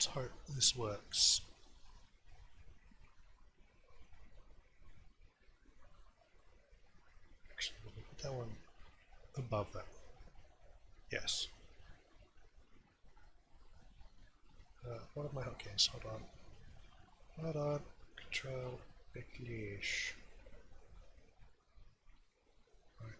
Let's hope this works. Actually, we'll put that one above that. Yes. What are my hotkeys? Hold on. Hold on. Control. English. Right.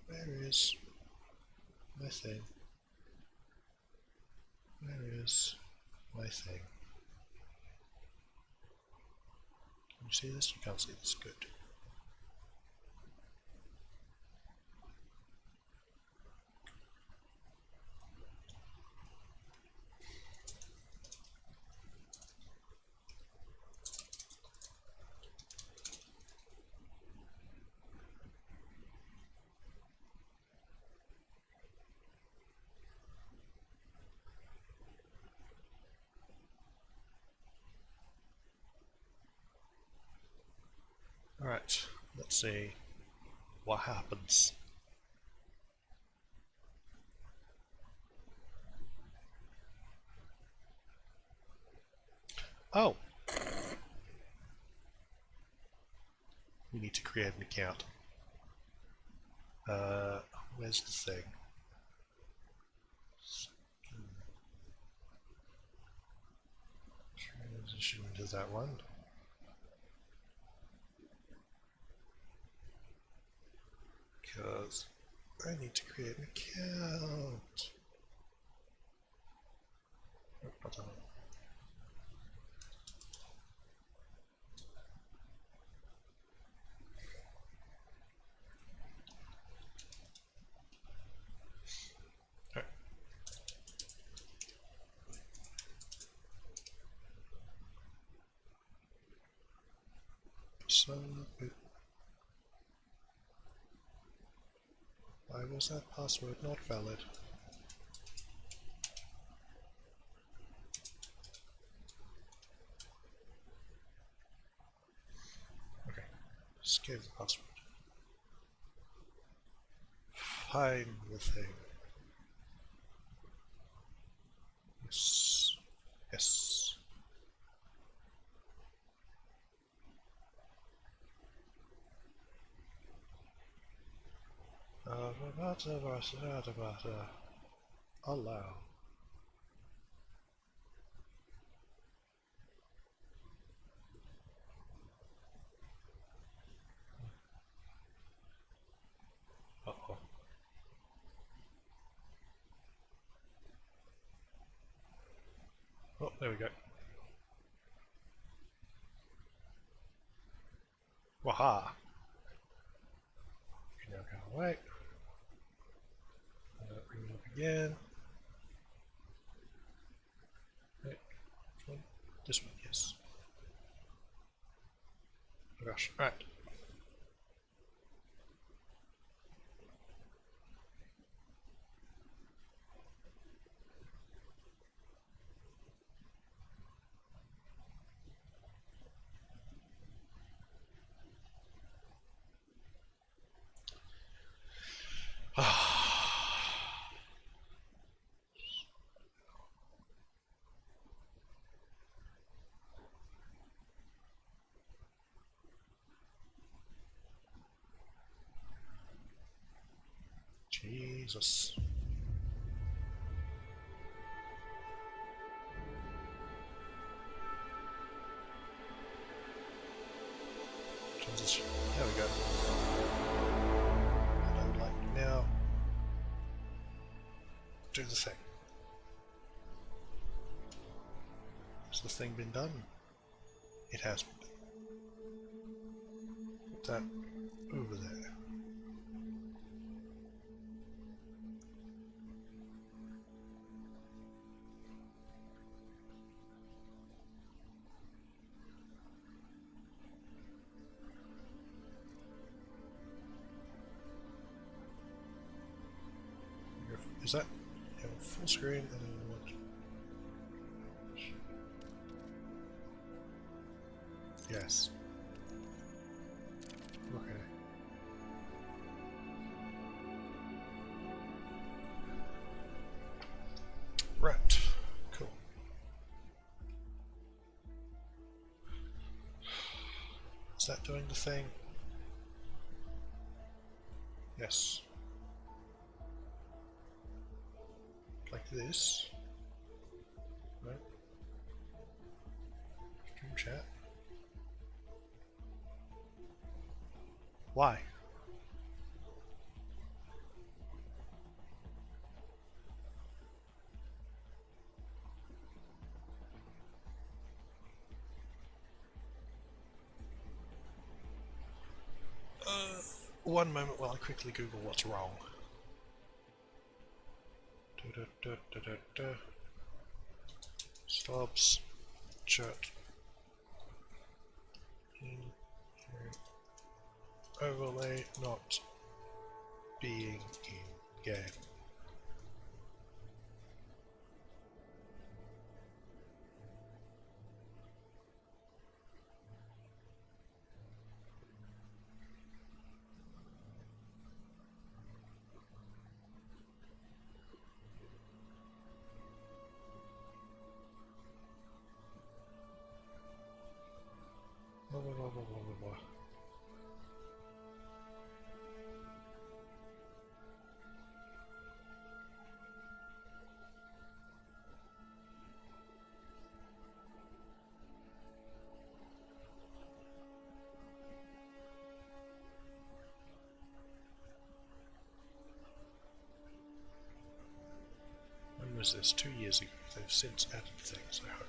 Where is my thing? Where is my thing? Can you see this? You can't see this. Good. Alright, let's see what happens. Oh! We need to create an account. Where's the thing? Transition to that one. Because I need to create an account. Oh, hold on. Alright. So, why was that password not valid? Okay, just gave the password. Find the thing. Yes. Yes. Allow. Uh-oh. Oh, there we go. Waha! You now go away. Bring it up again. Wait, which one? This one, yes. Oh gosh, alright. Jesus. Transition. There we go. And I would like now do the thing. Has the thing been done? It has been done. Put that over there. Is that full screen and then what? Yes. Okay. Right. Cool. Is that doing the thing? Yes. Like this. Right. Stream chat. Why? One moment while I quickly Google what's wrong. Stops. Chat. Overlay not being in game. Blah, blah, blah, blah, blah, blah. When was this? 2 years ago. They've since added things, I hope.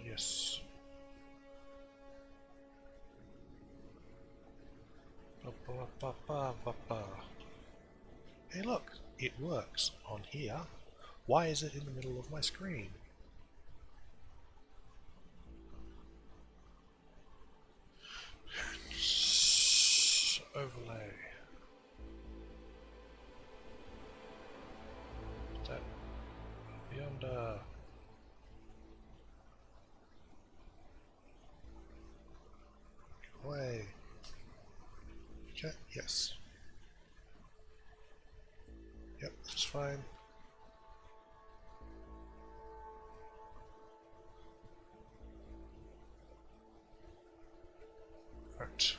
Yes. Hey look, it works on here. Why is it in the middle of my screen? Overlay. That yonder. Away. Okay, yes. Yep, that's fine. Right.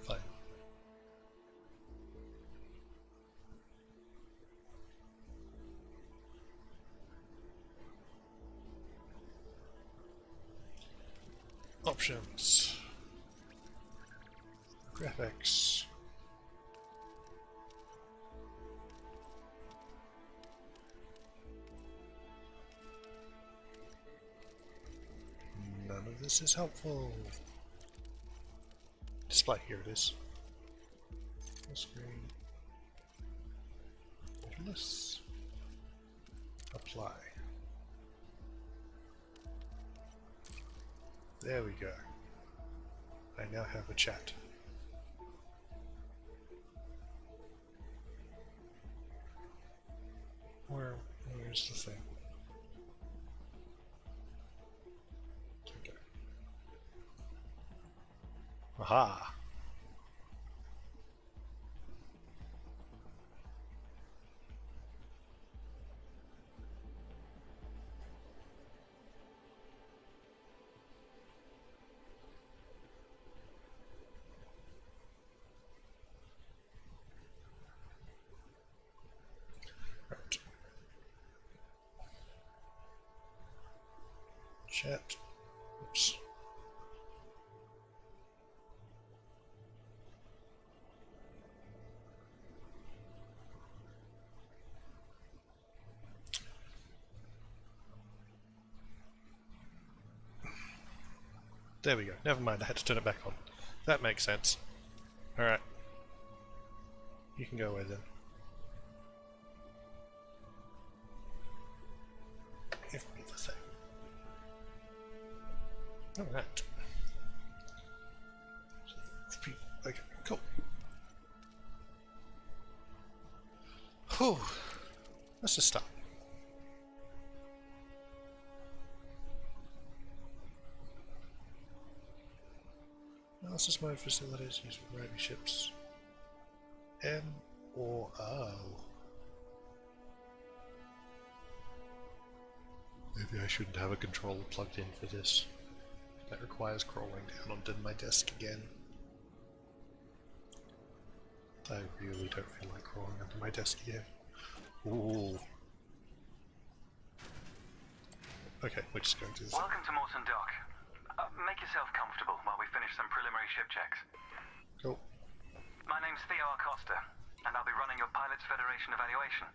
Fine. Options. Graphics. None of this is helpful. Display, here it is. Full screen. Let's apply. There we go. I now have a chat. Where's the thing? Okay. Aha! Right. Chat. Oops. There we go. Never mind, I had to turn it back on. That makes sense. Alright. You can go away then. Give me the thing. Alright. Okay, cool. Whew. Let's just stop. Analysis mode facilities used for gravy ships. M or O? Maybe I shouldn't have a controller plugged in for this. That requires crawling down onto my desk again. I really don't feel like crawling under my desk again. Ooh. Okay, we're just going to this. Welcome to Morton Dock. Make yourself comfortable while we finish some preliminary ship checks. Cool. My name's Theo Acosta, and I'll be running your Pilots Federation evaluation.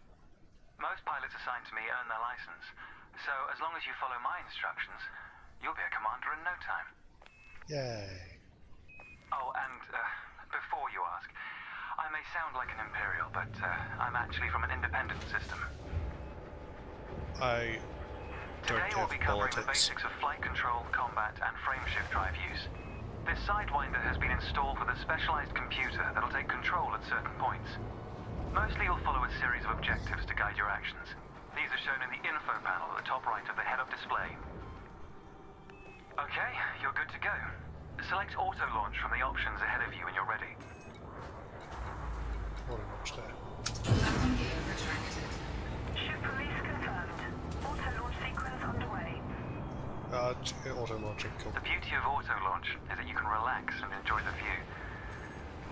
Most pilots assigned to me earn their license, so as long as you follow my instructions, you'll be a commander in no time. Yay. Oh, and before you ask, I may sound like an Imperial, but I'm actually from an independent system. I don't Today care we'll be for covering the politics. basics of flight control, combat, and frameshift drive use. This Sidewinder has been installed with a specialized computer that'll take control at certain points. Mostly you'll follow a series of objectives to guide your actions. These are shown in the info panel at the top right of the head-up display. Okay, you're good to go. Select auto launch from the options ahead of you when you're ready. What an upstairs. Landing gear retracted. Ship release confirmed. Auto launch sequence underway. Auto launching, cool. The beauty of auto launch is that you can relax and enjoy the view.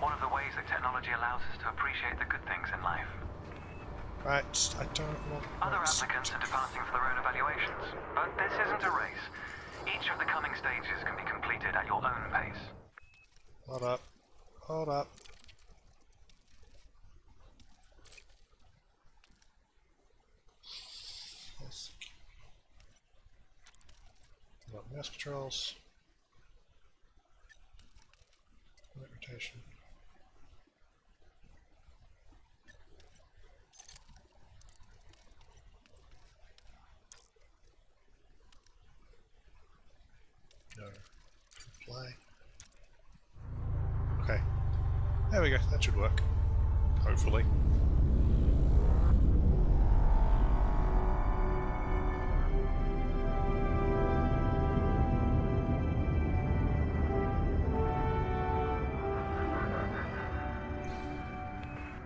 One of the ways that technology allows us to appreciate the good things in life. Right, I don't want Other rights. applicants are departing for their own evaluations, but this isn't a race. Each of the coming stages can be completed at your own pace. Hold up. Hold up. Yes. Got mass controls. Net rotation. No. Fly. Okay. There we go. That should work. Hopefully.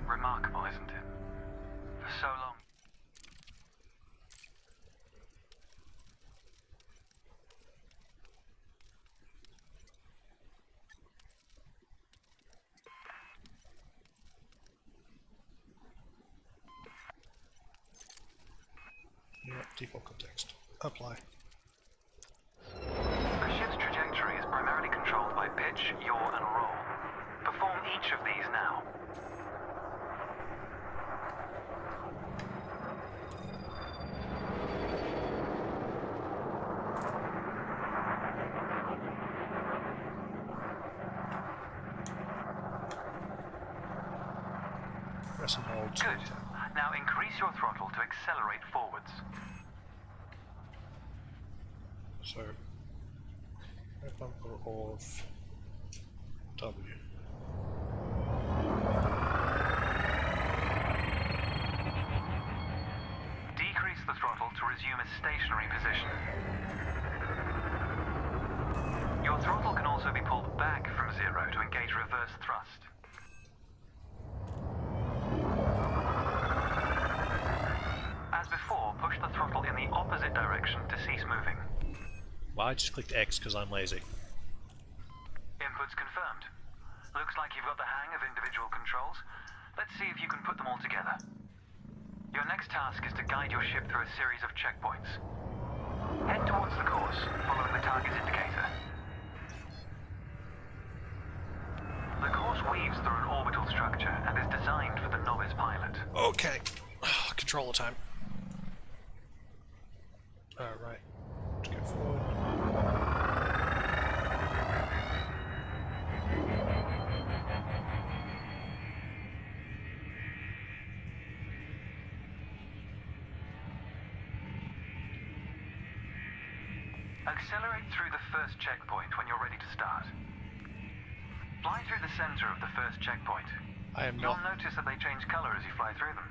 Remarkable, isn't it? For so long. Yeah, default context. Apply. A ship's trajectory is primarily controlled by pitch, yaw, and roll. Perform each of these now. Press and hold. Good. Now increase your throttle to accelerate forwards. So, right bumper of W. Decrease the throttle to resume a stationary position. Your throttle can also be pulled back from zero to engage reverse thrust. As before, push the throttle in the opposite direction to cease moving. Well, I just clicked X because I'm lazy. Inputs confirmed. Looks like you've got the hang of individual controls. Let's see if you can put them all together. Your next task is to guide your ship through a series of checkpoints. Head towards the course, following the target's indicator. The course weaves through an orbital structure and is designed for the novice pilot. Okay. Controller time. Right. Let's go forward. Accelerate through the first checkpoint when you're ready to start. Fly through the center of the first checkpoint. I am You'll not. notice that they change color as you fly through them.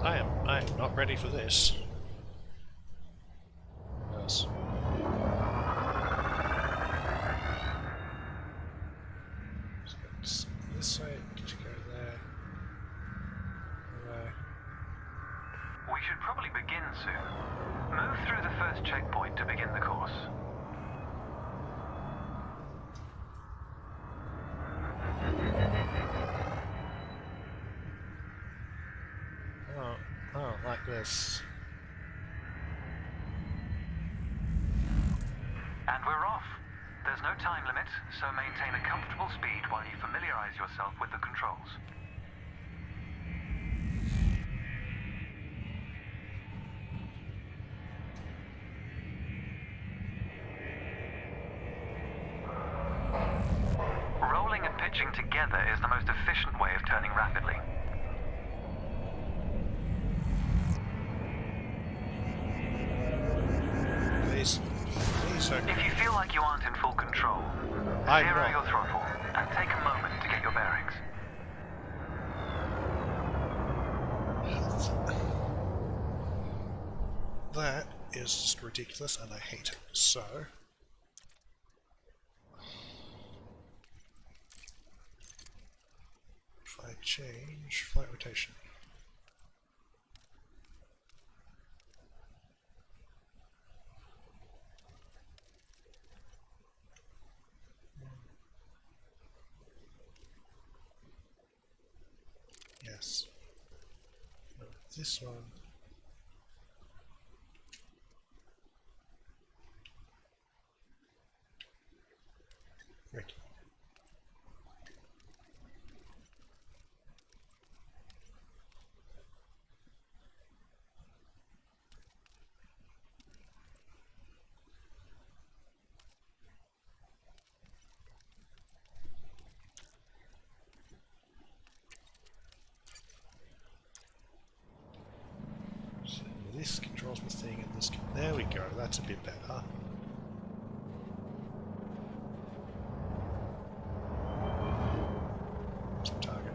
I am not ready for this. Yes. This way to go there. There. We should probably begin soon. Move through the first checkpoint to begin the course. Oh, like this. And we're off. There's no time limit, so maintain a comfortable speed while you familiarize yourself with the controls. Rolling and pitching together is the most efficient way of turning rapidly. Please, okay. If you feel like you aren't in full control, I'm zero not. your throttle and take a moment to get your bearings. That is just ridiculous and I hate it. So... if I change flight rotation. Yes. No, this one. Ricky. So this controls the thing and this can... there we go, that's a bit better. Target.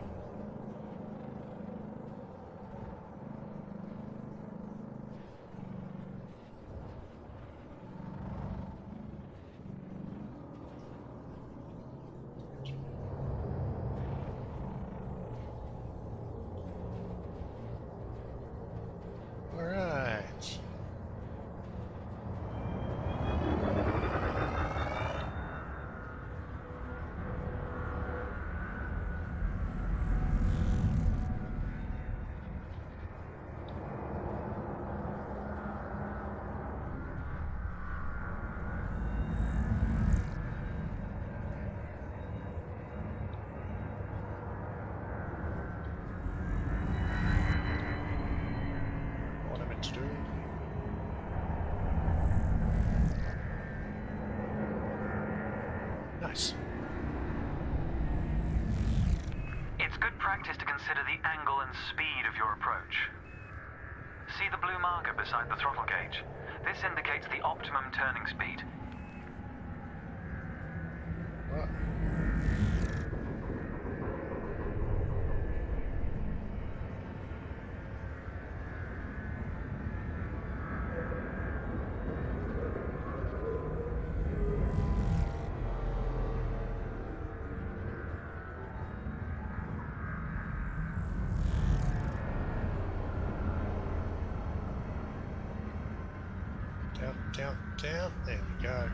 All right. What I meant to do. Nice. It's good practice to consider the angle and speed of your approach. See the blue marker beside the throttle gauge? This indicates the optimum turning speed. What? Down, down, down. There we go.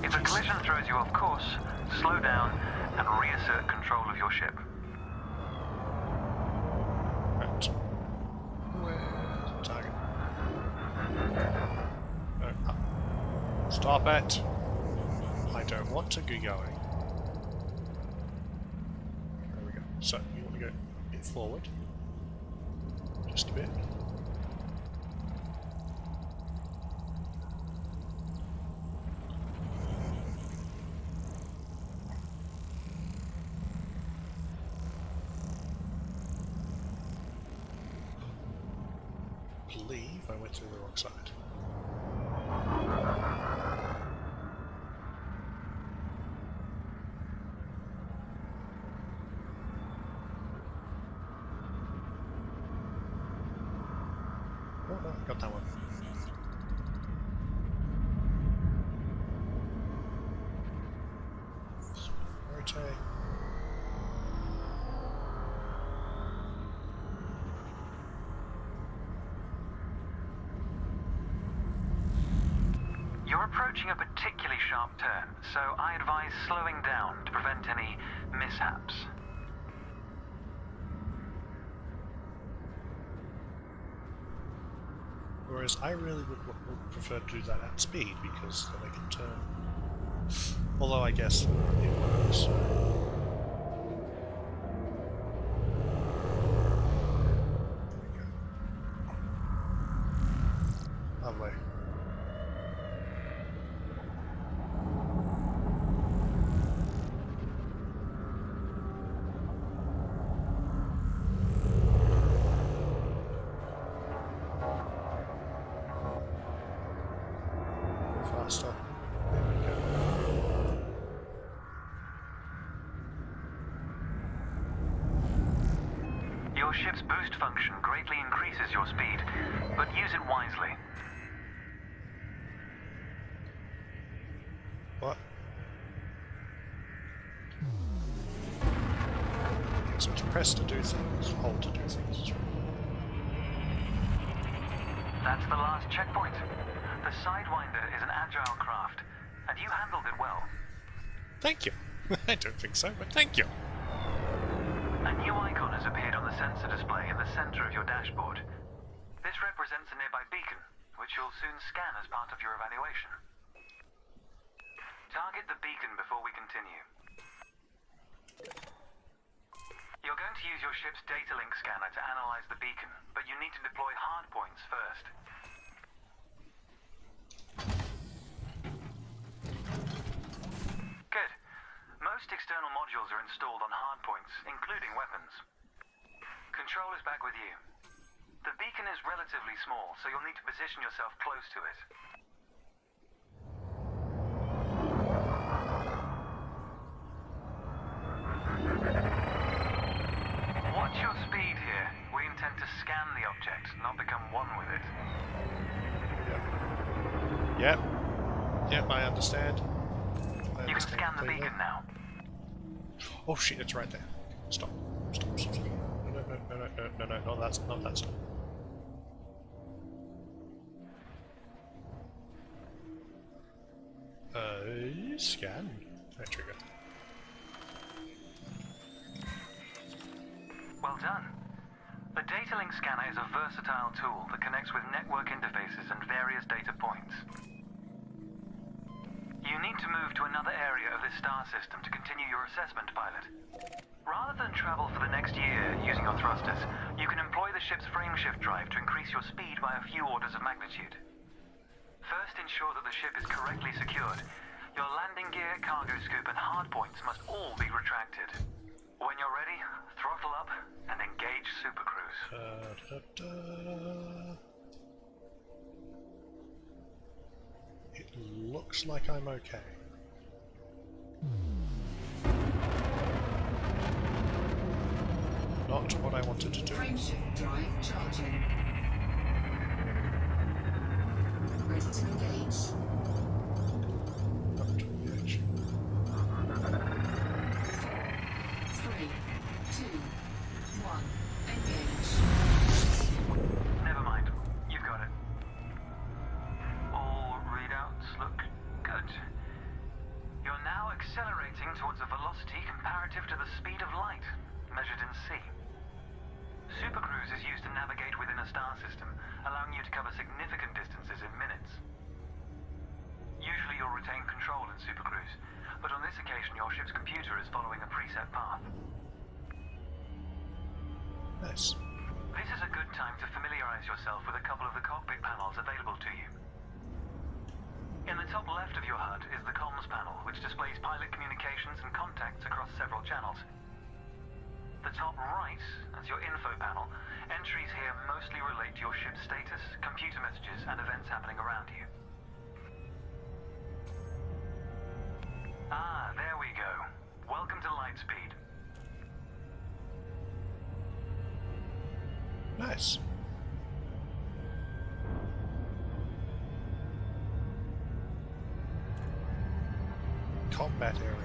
If a collision throws you off course, slow down and reassert control of your ship. Right. Where's the target? No, up. Stop it! I don't want to be going. There we go. So, you want to go a bit forward. Just a bit. believe I went through the wrong side. Oh no, I got that one. Rotate. You're approaching a particularly sharp turn, so I advise slowing down to prevent any mishaps. Whereas I really would prefer to do that at speed because then I can turn. Although I guess it works. Lovely. Faster. There we go. Your ship's boost function greatly increases your speed, but use it wisely. What? So it's press to do things, hold to do things. That's the last checkpoint. The Sidewinder is an agile craft, and you handled it well. Thank you. I don't think so, but thank you. A new icon has appeared on the sensor display in the center of your dashboard. This represents a nearby beacon, which you'll soon scan as part of your evaluation. Target the beacon before we continue. You're going to use your ship's data link scanner to analyze the beacon, but you need to deploy hardpoints first. Good. Most external modules are installed on hardpoints, including weapons. Control is back with you. The beacon is relatively small, so you'll need to position yourself close to it. Watch your speed here. We intend to scan the object, not become one with it. Yep. Yep, I understand. You can scan the beacon now. Oh shit, it's right there. Stop. Stop, stop, stop. No, not that stop. Scan. Right trigger. Well done. The data link scanner is a versatile tool that connects with network interfaces and various data points. You need to move to another area of this star system to continue your assessment, pilot. Rather than travel for the next year using your thrusters, you can employ the ship's frameshift drive to increase your speed by a few orders of magnitude. First, ensure that the ship is correctly secured. Your landing gear, cargo scoop, and hardpoints must all be retracted. When you're ready, throttle up and engage Super Cruise. It looks like I'm okay. Not what I wanted to do. Frameshift drive charging. Ready to engage. Not to engage. 4, 3, 2, 1. Engage. Never mind. You've got it. All readouts look good. You're now accelerating towards a velocity comparative to the speed of light, measured in C. Supercruise is used to navigate within a star system, allowing you to cover significant distances in minutes. Usually you'll retain control in Supercruise, but on this occasion your ship's computer is following a preset path. Nice. This is a good time to familiarize yourself with a couple of the cockpit panels available to you. In the top left of your HUD is the comms panel, which displays pilot communications and contacts across several channels. The top right is your info panel. Entries here mostly relate to your ship's status, computer messages, and events happening around you. Ah, there we go. Welcome to Lightspeed. Nice. Combat area.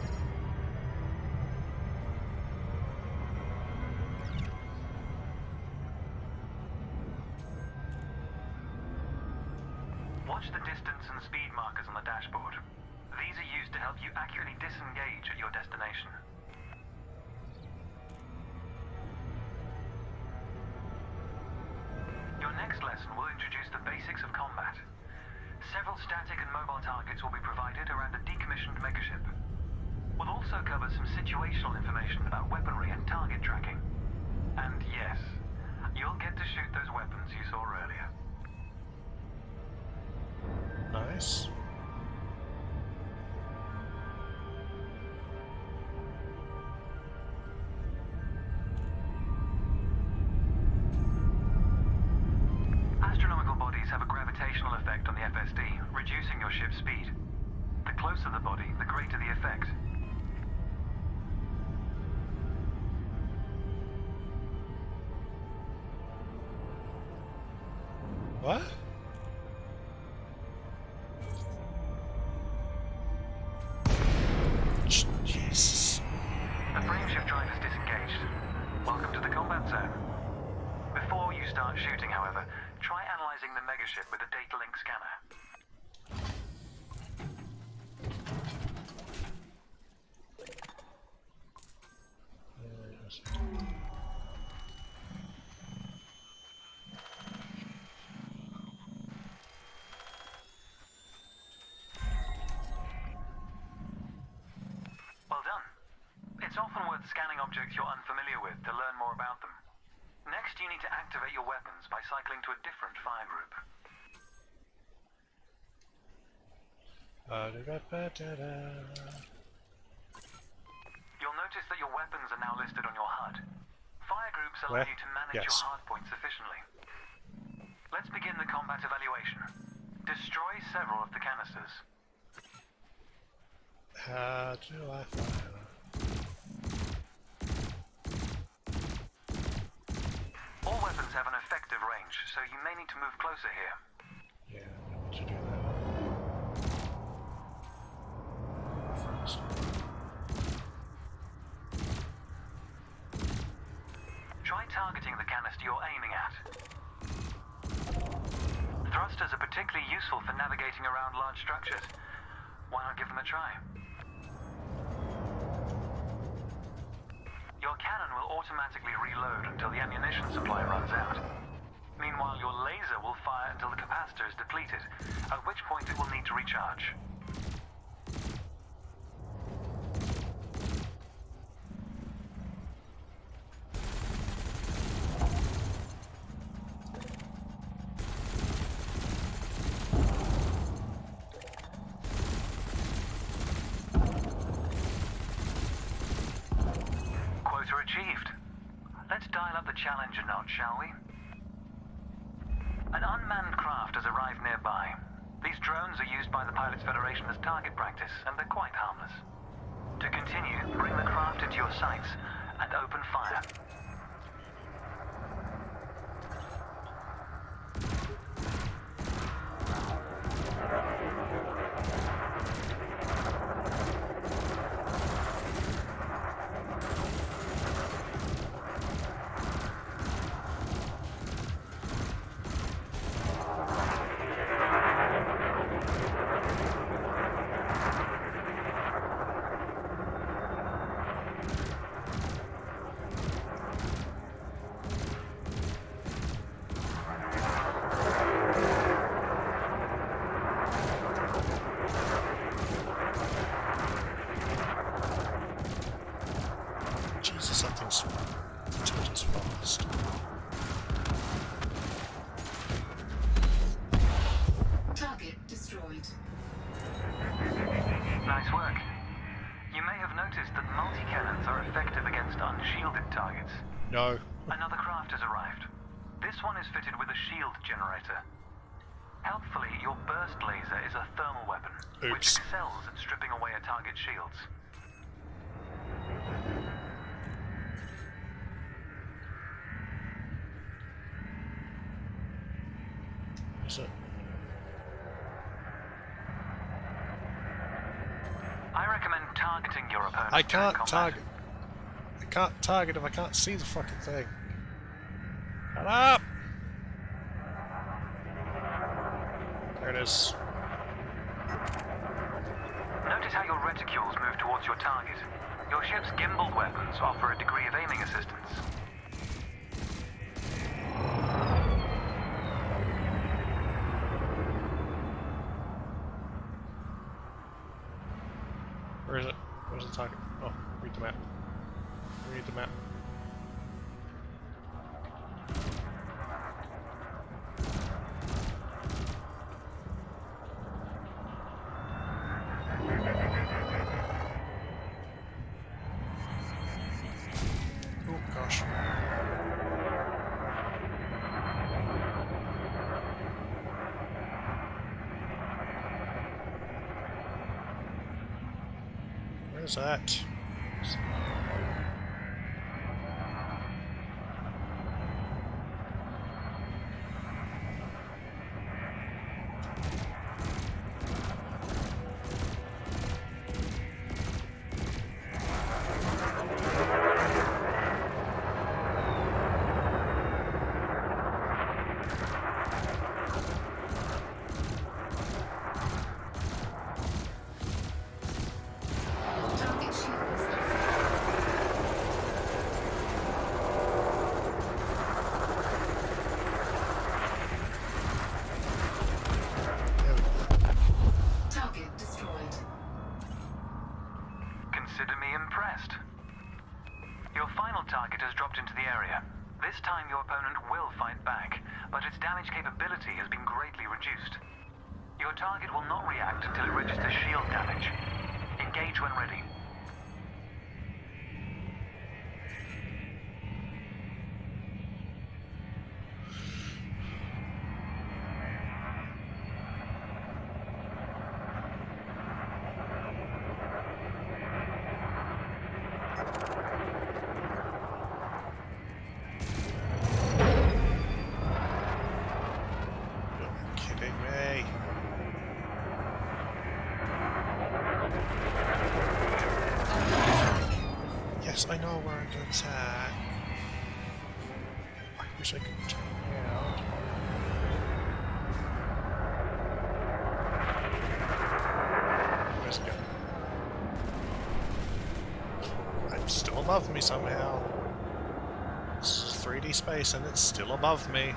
Watch the distance and speed markers on the dashboard. These are used to help you accurately disengage at your destination. Your next lesson will introduce the basics of combat. Several static and mobile targets will be provided around a decommissioned megaship. We'll also cover some situational information about weaponry and target tracking. And yes, you'll get to shoot those weapons you saw earlier. Nice. Astronomical bodies have a gravitational effect on the FSD, reducing your ship's speed. The closer the body, the greater the effect. What? Jesus. The frameshift drive is disengaged. Welcome to the combat zone. Before you start shooting, however, try analyzing the megaship with a data link scanner. Well done. It's often worth scanning objects you're unfamiliar with to learn more about them. Next, you need to activate your weapons by cycling to a different fire group. You'll notice that your weapons are now listed on your HUD. Fire groups allow Where? you to manage Yes. your hardpoints efficiently. Let's begin the combat evaluation. Destroy several of the canisters. How do I fire? All weapons have an effective range, so you may need to move closer here. Yeah, I want to do that. First. Try targeting the canister you're aiming at. Thrusters are particularly useful for navigating around large structures. Why not give them a try? Your cannon will automatically reload until the ammunition supply runs out. Meanwhile, your laser will fire until the capacitor is depleted, at which point it will need to recharge. Quota achieved. Let's dial up the challenge a notch, shall we? An unmanned craft has arrived nearby. These drones are used by the Pilots Federation as target practice, and they're quite harmless. To continue, bring the craft into your sights and open fire. Jesus, something's turns fast. Target destroyed. Nice work. You may have noticed that multi-cannons are effective against unshielded targets. No. Another craft has arrived. This one is fitted with a shield generator. Helpfully, your burst laser is a thermal weapon, which Oops. excels at stripping away a target's shields. Is it? I recommend targeting your opponent. I during can't combat. target. I can't target if I can't see the fucking thing. Shut up! There it is. Notice how your reticules move towards your target. Your ship's gimbaled weapons offer a degree of aiming assistance. Where is it? Where's the target? Oh, read the map. Read the map. Oh gosh. Where's that? Target shields offline. There we go. Target destroyed. Consider me impressed. Your final target has dropped into the area. This time your opponent will fight back, but its damage capability has been greatly reduced. Your target will not react until it registers shield damage. Engage when ready. You're kidding me. Yes, I know we're under attack. I wish I could turn around. Where's it going? It's still above me somehow. This is 3D space and it's still above me.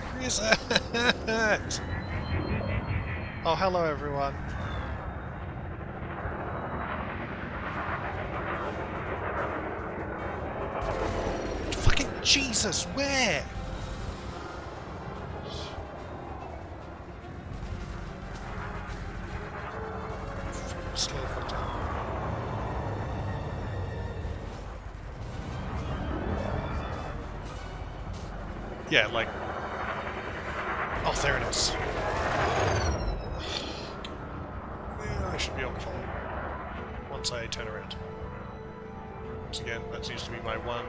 Where is it? Oh, hello everyone. Fucking Jesus, where? Slow the fuck down. Yeah, like... Oh, there it is. Yeah, I should be able to follow once I turn around. Once again, that seems to be my one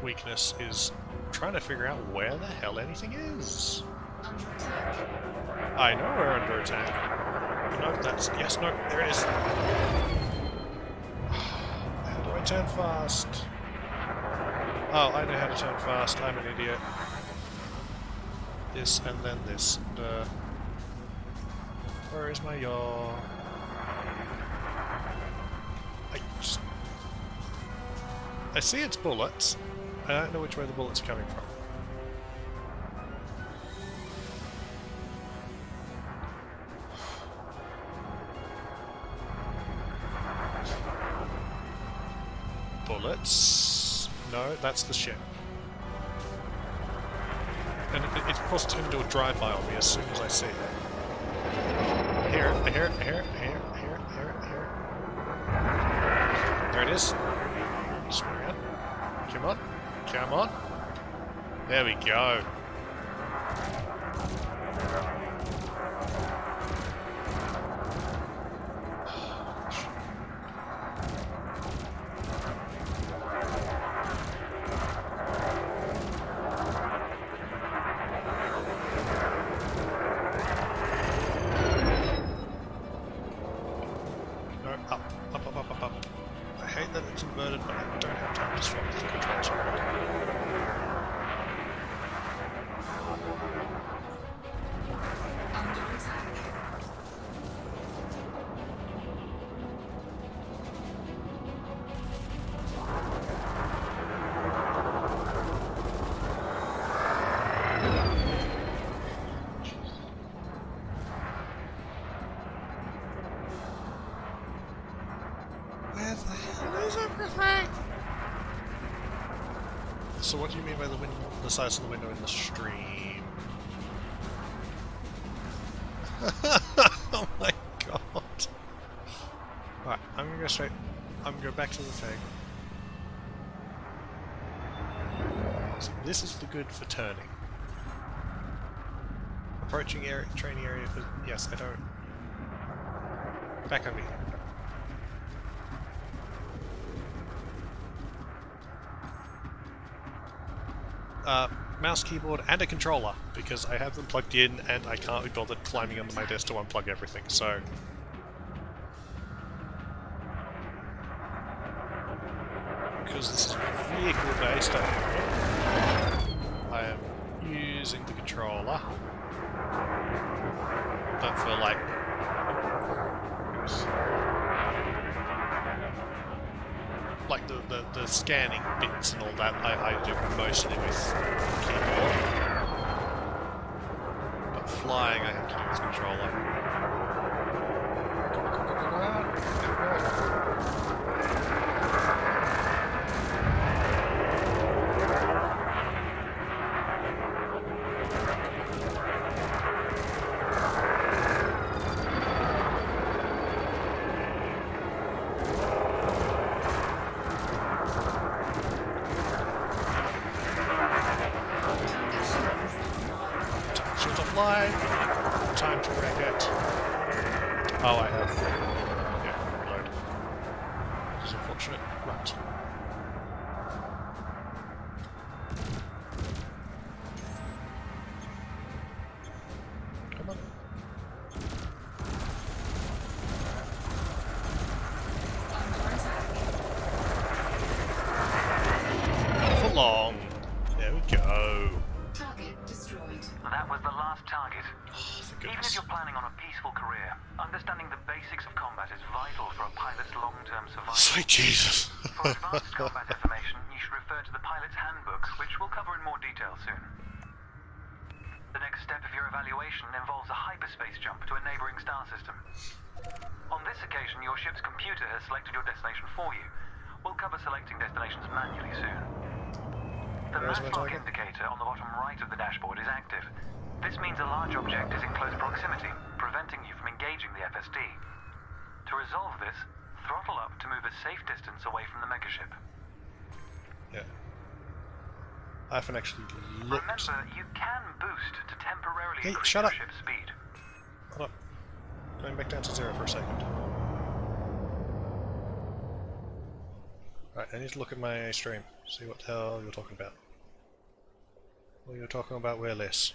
weakness, is trying to figure out where the hell anything is. Under attack. I know we're under attack. No, that's... Yes, no, there it is. How do I turn fast? Oh, I know how to turn fast. I'm an idiot. This and then this. And, where is my yaw? I see its bullets. I don't know which way the bullets are coming from. Bullets. No, that's the ship. And it's supposed to do a drive-by on me as soon as I see it. hear it, I hear it, I hear it, I hear it, I hear it, I hear it. There it is. Swing around. Come on. Come on. There we go. No, up, up, up, up, up, up. I hate that it's inverted, but I don't have time to swap the controls around. Under attack. Where the hell is everything? So what do you mean by the size of the window in the stream? Oh my god. Alright, I'm gonna go straight. I'm gonna go back to the thing. So this is the good for turning. Approaching area, training area for... Yes, I don't... Back on me. Mouse, keyboard, and a controller, because I have them plugged in and I can't be bothered climbing under my desk to unplug everything, so... Because this is vehicle-based, I am using the controller. But for, like... Like the scanning bits and all that, I do mostly with keyboard. But flying I have to do with controller. Shield offline. Time to wreck it. Oh, I have. Yeah, reload. This is unfortunate. Right. Come on. Under attack. Not for long. There we go. Target destroyed. That was the last target. Oh, thank Even if goodness. you're planning on a peaceful career, understanding the basics of combat is vital for a pilot's long-term survival. Sweet Jesus. For advanced combat information, you should refer to the pilot's handbook, which we'll cover in more detail soon. The next step of your evaluation involves a hyperspace jump to a neighboring star system. On this occasion, your ship's computer has selected your destination for you. We'll cover selecting destinations manually soon. The Where's my matchlock target? indicator on the bottom right of the dashboard is active. This means a large object is in close proximity, preventing you from engaging the FSD. To resolve this, throttle up to move a safe distance away from the megaship. Yeah. I haven't actually looked. Remember, you can boost to temporarily Hey, increase shut your up. ship's speed. Hold up. Going back down to 0 for a second. Right, I need to look at my stream. See what the hell you're talking about. Well, you're talking about where less.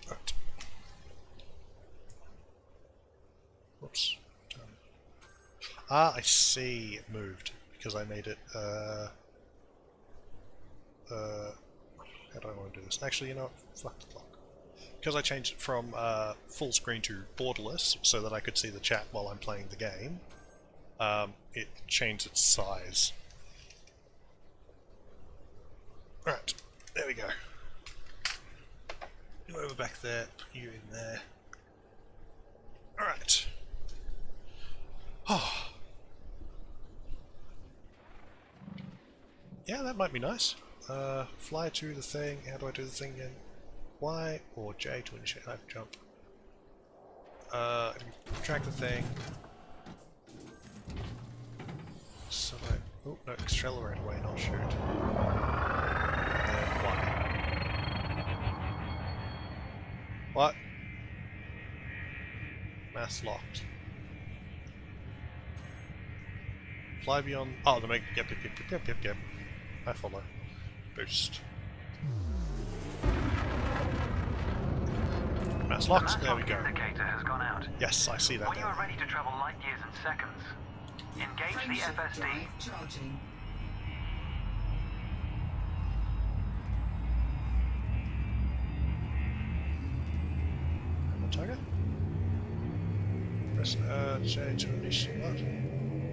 Right. Whoops. Ah, I see. It moved because I made it. How do I want to do this? Actually, you know what? Fuck the clock. Because I changed it from full screen to borderless so that I could see the chat while I'm playing the game, it changed its size. Alright, there we go. You over back there, put you in there. Alright. Oh. Yeah, that might be nice. Fly to the thing. How do I do the thing again? Y or J to initiate hyper jump. Drag the thing. Select. Oh no, accelerate away, not shoot. And Y. What? Mass locked. Fly beyond. Oh, the make. Yep. I follow. Boost. Mass locked. There we go. The indicator has gone out. Yes, I see that. When you are ready to travel light years in seconds, engage the Friendship FSD. drive charging. Target. Press J to initiate. What?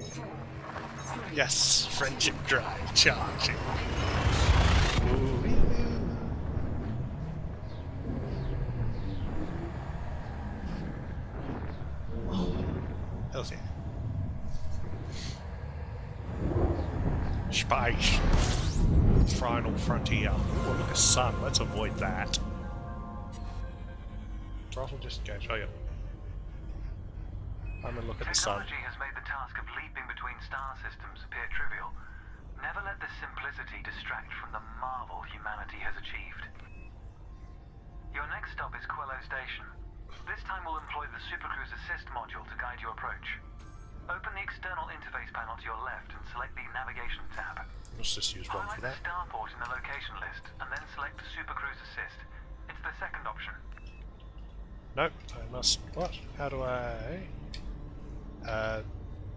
4, 3, Yes, friendship drive charging. Ooh. Hell's yeah. Space. Final frontier. Ooh, look at sun. Let's avoid that. Throttle disengage. Oh yeah. I'm gonna look at the sun. Technology has made the task of leaping between star systems appear trivial. Never let the simplicity distract from the marvel humanity has achieved. Your next stop is Quello Station. This time we'll employ the Supercruise Assist module to guide your approach. Open the external interface panel to your left and select the navigation tab. Let's just use one for Highlight the that. starport in the location list and then select Supercruise Assist. It's the second option. Nope, I must. What? How do I?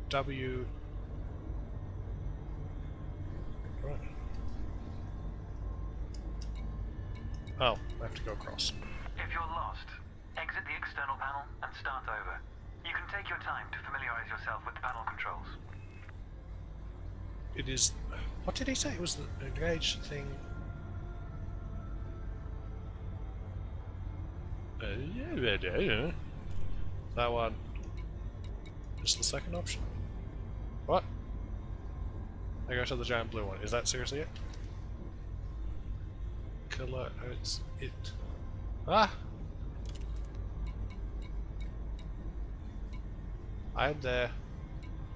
W. Right. Oh, I have to go across. If you're lost, exit the external panel and start over. You can take your time to familiarize yourself with the panel controls. It is. What did he say? It was the engage thing. That one. Is the second option? What? I go to the giant blue one. Is that seriously it? Color. Oh, it's it. Ah! I am there,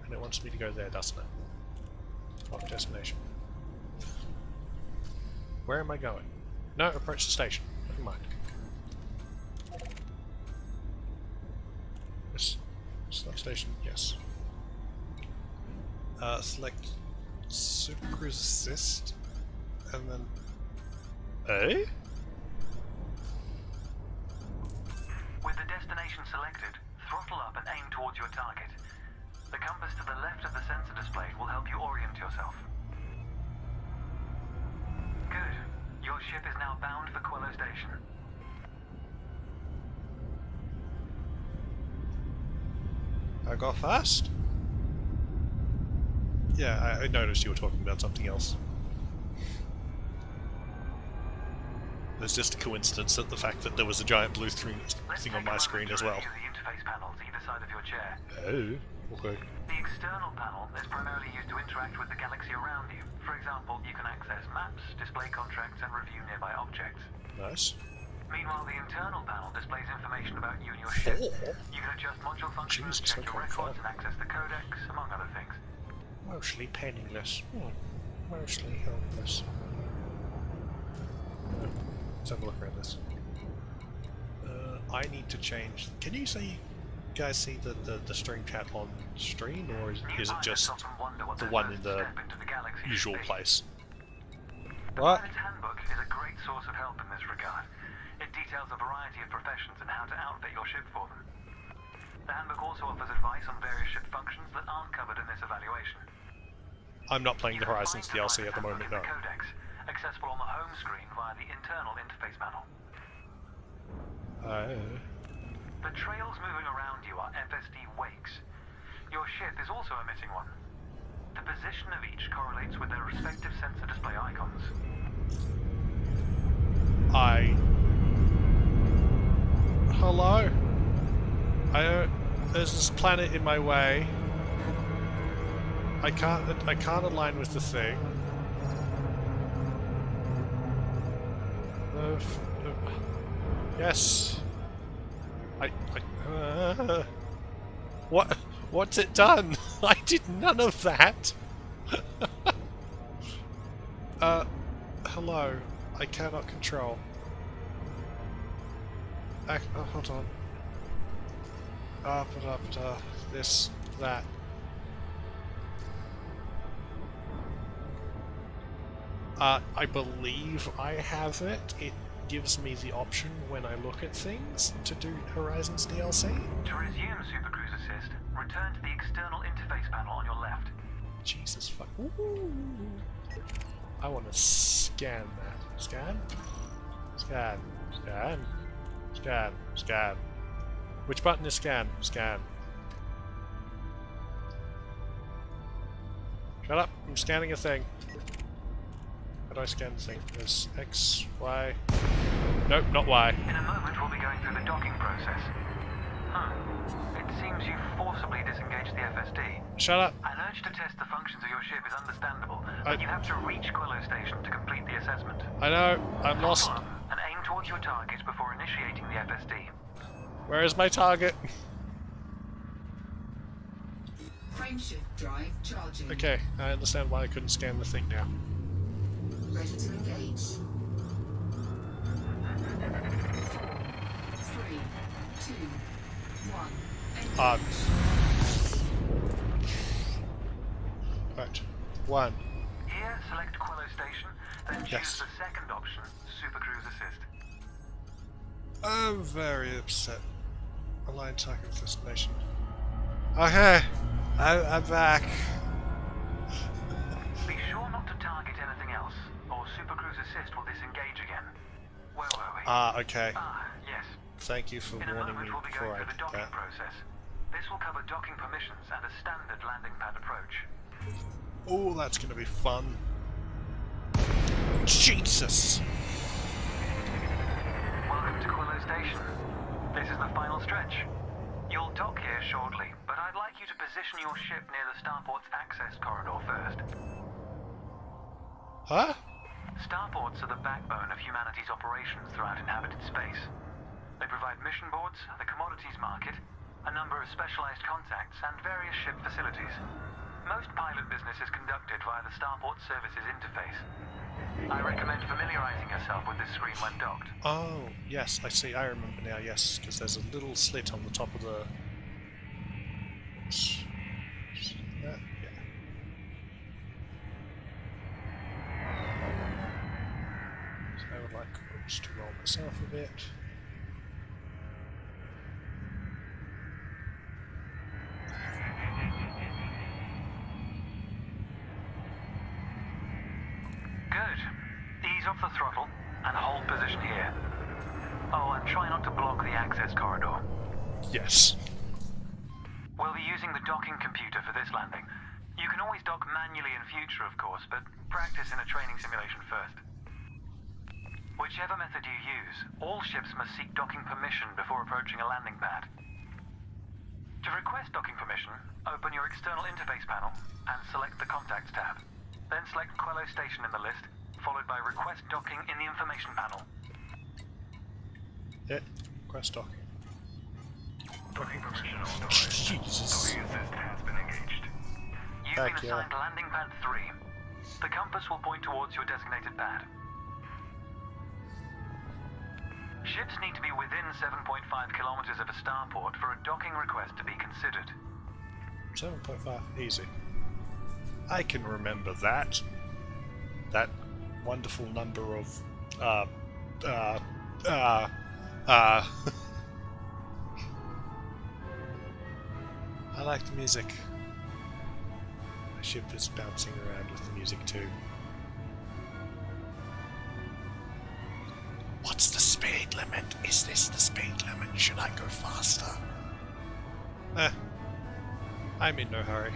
and it wants me to go there, doesn't it? Lock destination. Where am I going? No, approach the station. Never mind. Yes. Select station, yes. Select Super Cruise Assist, and then... Eh? With the destination selected, throttle up and aim towards your target. The compass to the left of the sensor display will help you orient yourself. Good. Your ship is now bound for Quello Station. I got fast? Yeah, I noticed you were talking about something else. It's just a coincidence that the fact that there was a giant blue thing on my screen as well. Let's take a moment to review the interface panels either side of your chair. Oh, okay. The external panel is primarily used to interact with the galaxy around you. For example, you can access maps, display contracts, and review nearby objects. Nice. Meanwhile, the internal panel displays information about you and your ship. Four? You can adjust module functions, Jesus, check your okay, records, fine. and access the codex, among other things. Mostly penniless. Mostly helpless. Let's have a look around this. I need to change. Can you see, guys, see the stream chat on stream, or is it just the one in the usual place? What? The pilot's handbook is a great source of help in this regard. It details a variety of professions and how to outfit your ship for them. The handbook also offers advice on various ship functions that aren't covered in this evaluation. I'm not playing the Horizons DLC at the moment, no. The codex, accessible on the home screen via the internal interface panel. The trails moving around you are FSD wakes. Your ship is also emitting one. The position of each correlates with their respective sensor display icons. Hello? There's this planet in my way. I can't align with the thing. Yes. What? What's it done? I did none of that. Hello. I cannot control. Oh, hold on. This, that. I believe I have it. It gives me the option when I look at things to do Horizons DLC. To resume Supercruise Assist, return to the external interface panel on your left. Jesus fuck. Ooh. I want to scan that. Scan? Scan. Scan. Scan. Scan. Which button is scan? Scan. Shut up. I'm scanning a thing. How do I scan the thing? There's X, Y... Nope, not Y. In a moment, we'll be going through the docking process. It seems you forcibly disengaged the FSD. Shut up. An urge to test the functions of your ship is understandable, but you have to reach Quello Station to complete the assessment. I know. I'm lost. Follow and aim towards your target before initiating the FSD. Where is my target? Frameshift drive charging. Okay, I understand why I couldn't scan the thing now. Ready to engage. 4, 3, 2, 1. Right. 1. Here, select Quello Station, then choose Yes. the second option, Supercruise Assist. I'm very upset. Align target with destination. Okay. I'm back. Be sure not to target anything else, or Supercruise Assist will disengage again. Where were we? Okay. Yes. Thank you for In a warning moment, me we'll be before going I through the did docking that. process. This will cover docking permissions and a standard landing pad approach. Oh, that's gonna be fun. Jesus! Welcome to Quello Station. This is the final stretch. You'll dock here shortly, but I'd like you to position your ship near the starport's access corridor first. Huh? Starports are the backbone of humanity's operations throughout inhabited space. They provide mission boards, the commodities market, a number of specialized contacts, and various ship facilities. Most pilot business is conducted via the Starport Services interface. I recommend familiarizing yourself with this screen when docked. Oh, yes, I see. I remember now, yes, because there's a little slit on the top of the... Oops. Yeah. So I would like to roll myself a bit. Good. Ease off the throttle and hold position here. Oh, and try not to block the access corridor. Yes. We'll be using the docking computer for this landing. You can always dock manually in future, of course, but practice in a training simulation first. Whichever method you use, all ships must seek docking permission before approaching a landing pad. To request docking permission, open your external interface panel and select the Contacts tab. Then select Quello Station in the list, followed by Request Docking in the information panel. Quest docking. Docking permission authorized. Jesus. Assist has been engaged. You've Heck been assigned landing pad 3. The compass will point towards your designated pad. Ships need to be within 7.5 kilometers of a starport for a docking request to be considered. 7.5, easy. I can remember that. That wonderful number of, I like the music. My ship is bouncing around with the music too. What's the speed limit? Is this the speed limit? Should I go faster? I'm in no hurry.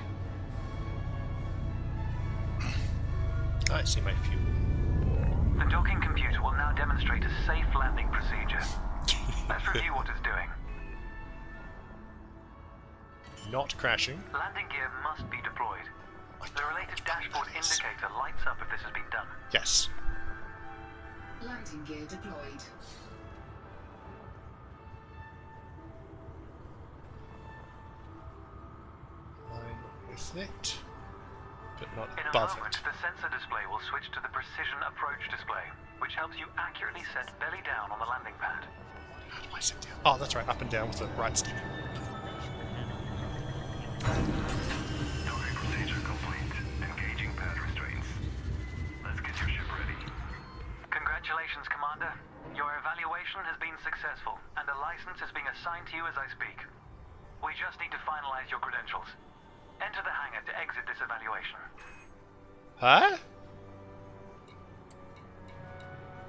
I see my fuel. The docking computer will now demonstrate a safe landing procedure. Let's review what it's doing. Not crashing. Landing gear must be deployed. The related dashboard indicator lights up if this has been done. Yes. Landing gear deployed. underneath it, but not In a above moment, it. the sensor display will switch to the precision approach display, which helps you accurately set belly down on the landing pad. How do I sit down? Oh, that's right, up and down with the right stick. Docking procedure complete. Engaging pad restraints. Let's get your ship ready. Congratulations, Commander. Your evaluation has been successful, and a license is being assigned to you as I speak. We just need to finalize your credentials. Enter the hangar to exit this evaluation. Huh?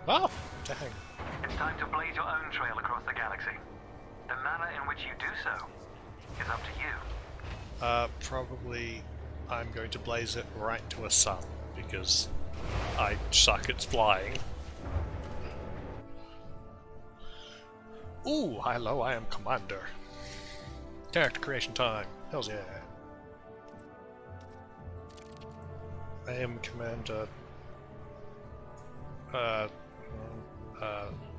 Oh, dang. It's time to blaze your own trail across the galaxy. The manner in which you do so is up to you. Probably I'm going to blaze it right to a sun, because I suck at flying. Ooh, hello, I am Commander. Character creation time. Hells yeah. I am Commander.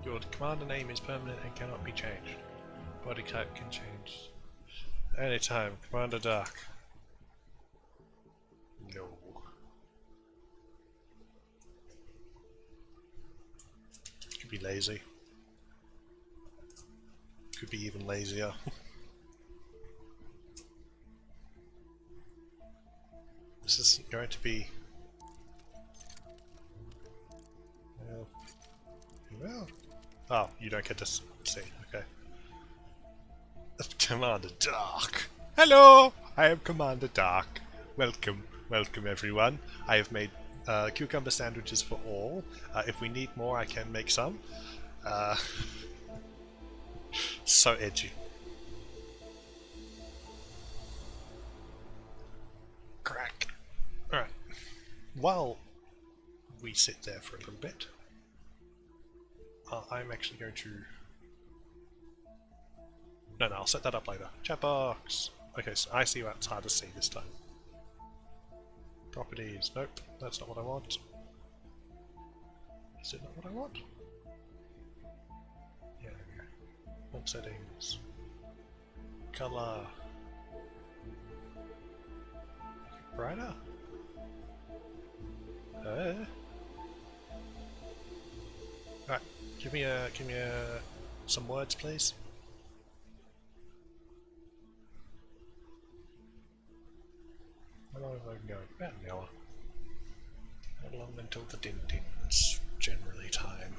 Your commander name is permanent and cannot be changed. Body type can change anytime. Commander Dark. No. Could be lazy. Could be even lazier. This isn't going to be... Well... Oh, you don't get to see. Okay. Commander Dark. Hello! I am Commander Dark. Welcome. Welcome everyone. I have made cucumber sandwiches for all. If we need more, I can make some. So edgy. Crack. Alright. While we sit there for a little bit, I'm actually going to... No, I'll set that up later. Chat box! Okay, so I see what's hard to see this time. Properties. Nope, that's not what I want. Is it not what I want? Yeah, there we go. Font settings. Color. Brighter? Right, give me some words, please. How long have I been going? About an hour. How long until the din-din's generally time?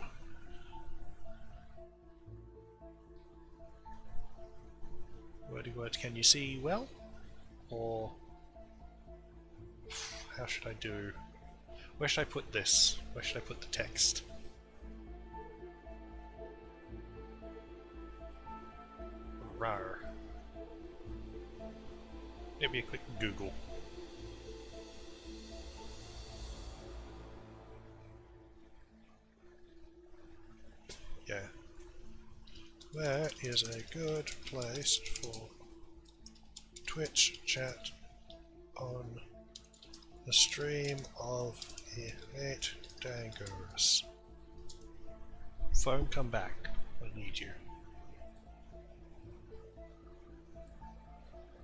Wordy words, can you see well? Or how should I do? Where should I put this? Where should I put the text? Rawr. Maybe a quick Google. Yeah. Where is a good place for Twitch chat on the stream of Elite Dangerous? Phone, come back. I need you.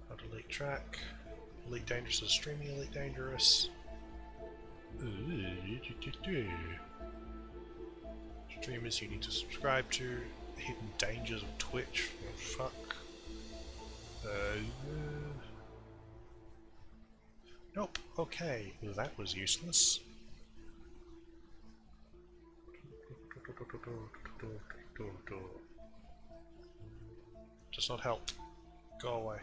Not Elite Track. Elite Dangerous is streaming Elite Dangerous. Streamers you need to subscribe to. Hidden dangers of Twitch. Oh, fuck. Nope. Okay. That was useless. Does not help. Go away.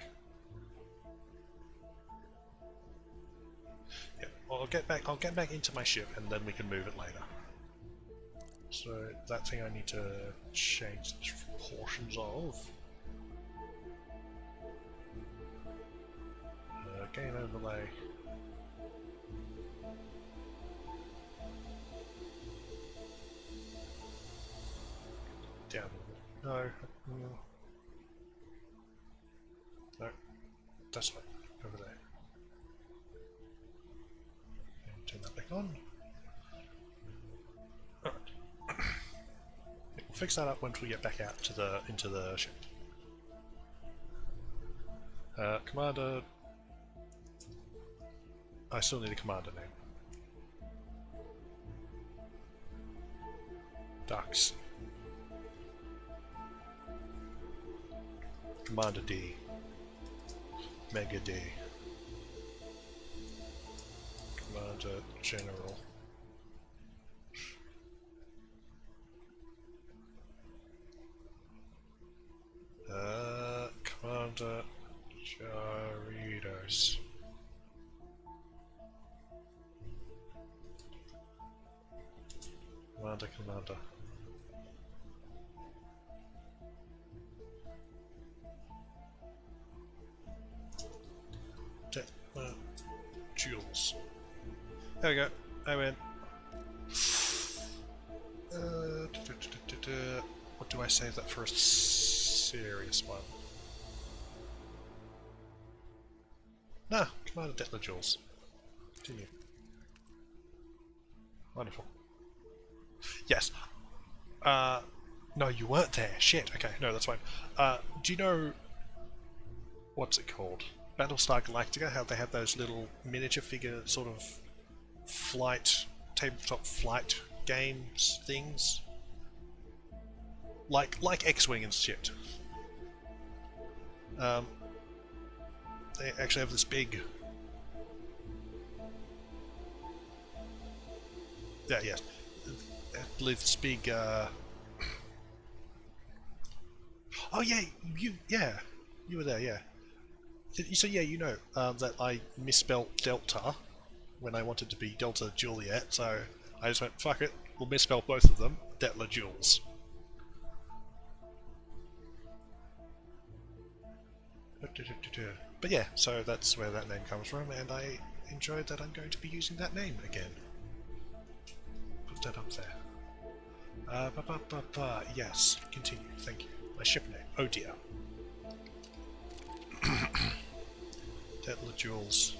Yeah, I'll get back into my ship and then we can move it later. So that thing I need to change the portions of. Game overlay. Down. No. No. That's fine. Over there. And turn that back on. Alright. We'll fix that up once we get back out to into the ship. Commander I still need a commander name. Ducks. Commander D. Mega D. Commander General. Commander Jarritos. Commander. Jules. There we go. I win. What do I save that for a serious one? Nah, Commander Detler Jules. Continue. Wonderful. Yes. No, you weren't there. Shit. Okay, no, that's fine. Do you know what's it called? Battlestar Galactica, how they have those little miniature figure sort of flight, tabletop flight games things? Like X-Wing and shit. They actually have this big... Yeah, yes. I believe this big, Oh yeah, you were there, yeah. So yeah, you know that I misspelled Delta when I wanted to be Delta Juliet, so I just went, fuck it, we'll misspell both of them, Detler Jules. But yeah, so that's where that name comes from, and I enjoyed that I'm going to be using that name again. Put that up there. Yes, continue, thank you. My ship name, oh dear. Detler Jules.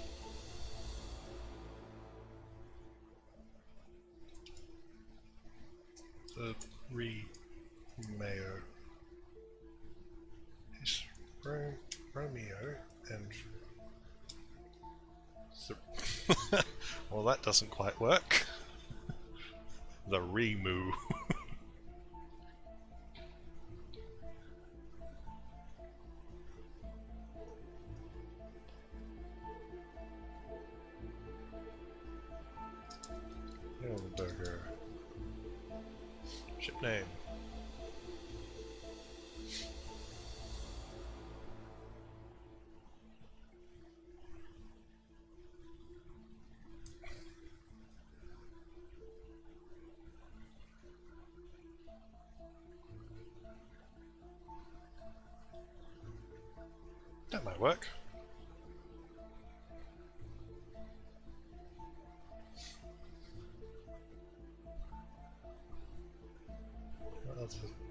The Mayo. Is Romeo and well, that doesn't quite work. The Remu. Burger. Ship name. That might work.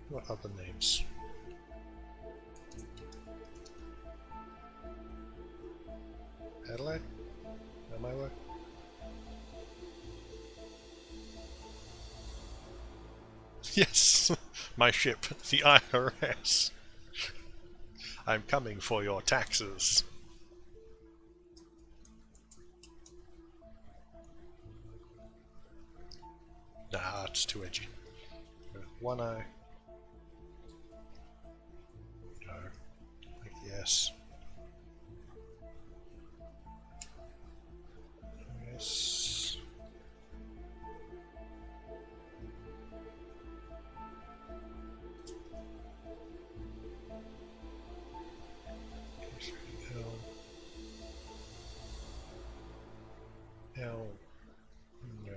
What other names? Adelaide? That might work. Yes! My ship, the IRS. I'm coming for your taxes. Nah, it's too edgy. One eye. No. Yes. Yes. L. No.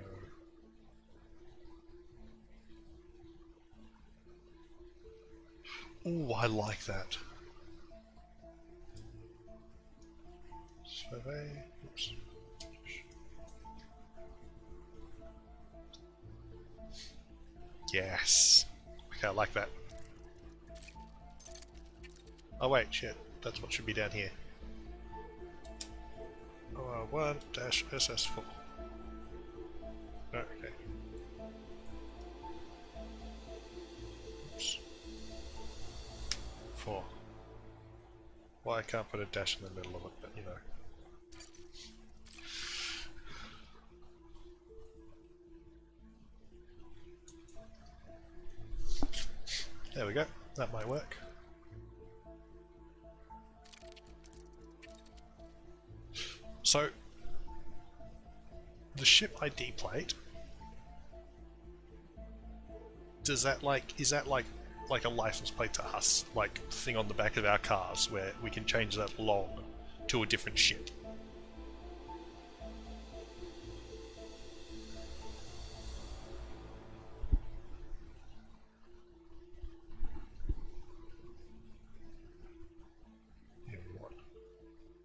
Ooh, I like that. Survey. Oops. Yes. Okay, I like that. Oh wait, shit. That's what should be down here. OR1-SS4. Oh, okay. Oops. 4. Well, I can't put a dash in the middle of it, but you know. There we go. That might work. So, the ship ID plate, does that is that like a license plate to us, like the thing on the back of our cars where we can change that long to a different ship?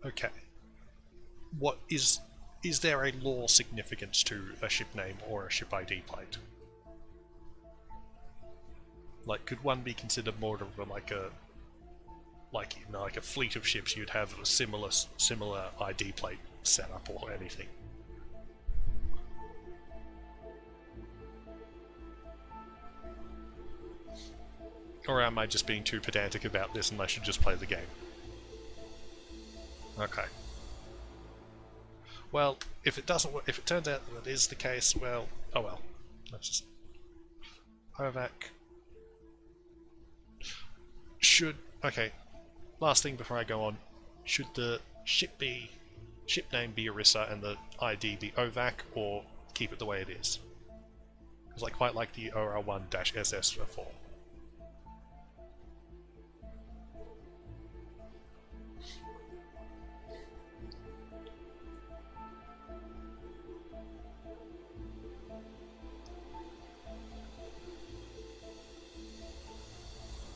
Okay. What is there a lore significance to a ship name or a ship ID plate? Like, could one be considered more of a, like a fleet of ships? You'd have a similar ID plate setup or anything? Or am I just being too pedantic about this and I should just play the game? Okay. Well, if it doesn't work, if it turns out that is the case, well, oh well. Let's just... Hovac... Okay, last thing before I go on. Should the ship name be Orissa and the ID be OVAC, or keep it the way it is? Because I quite like the OR1-SS4.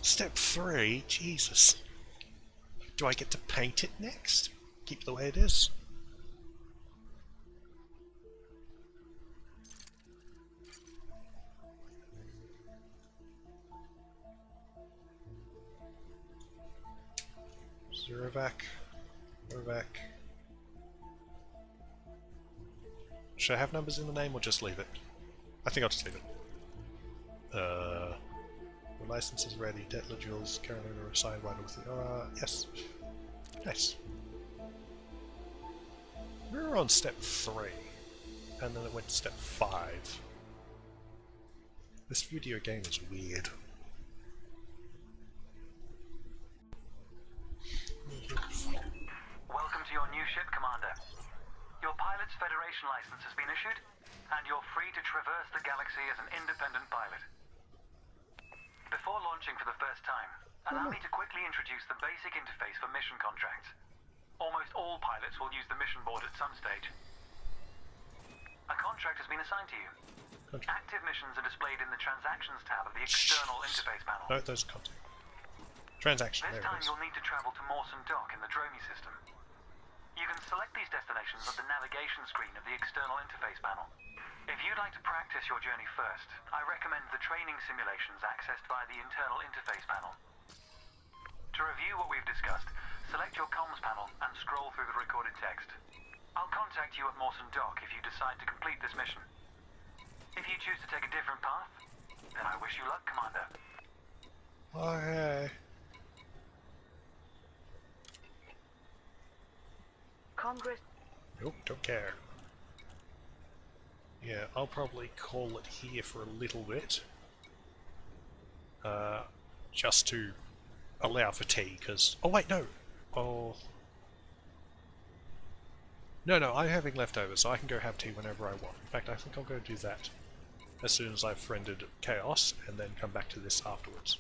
Step 3? Jesus. Do I get to paint it next? Keep it the way it is? Zerovac. Ovac. Should I have numbers in the name or just leave it? I think I'll just leave it. The license is ready. Detler Jules currently assigned one with the yes. Nice. We were on step 3, and then it went to step 5. This video game is weird. Welcome to your new ship, Commander. Your pilot's Federation license has been issued, and you're free to traverse the galaxy as an independent pilot. Before launching for the first time, allow me to quickly introduce the basic interface for mission contracts. Almost all pilots will use the mission board at some stage. A contract has been assigned to you. Active missions are displayed in the Transactions tab of the external interface panel. No, those content. Transaction, This there time it is. you'll need to travel to Mawson Dock in the Dromi system. You can select these destinations at the navigation screen of the external interface panel. If you'd like to practice your journey first, I recommend the training simulations accessed via the internal interface panel. To review what we've discussed, select your comms panel and scroll through the recorded text. I'll contact you at Mawson Dock if you decide to complete this mission. If you choose to take a different path, then I wish you luck, Commander. Okay. Congress. Nope, don't care. Yeah, I'll probably call it here for a little bit. Just to allow for tea, because... Oh wait, no! Oh... No, I'm having leftovers, so I can go have tea whenever I want. In fact, I think I'll go do that as soon as I've friended Chaos, and then come back to this afterwards.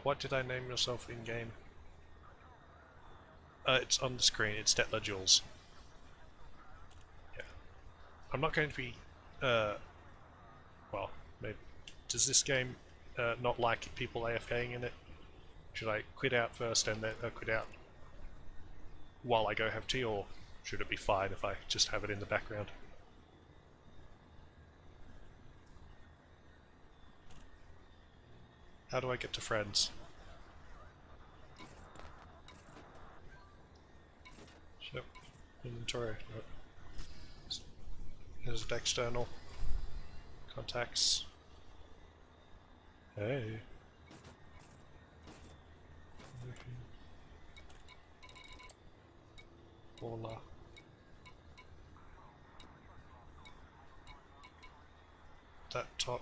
What did I name yourself in-game? It's on the screen, it's Detler Jules. Yeah. I'm not going to be, well, maybe... Does this game not like people AFKing in it? Should I quit out first and then quit out while I go have tea, or should it be fine if I just have it in the background? How do I get to friends? Yep. Inventory. Nope. Here's the external. Contacts. Hey. Voila. That top.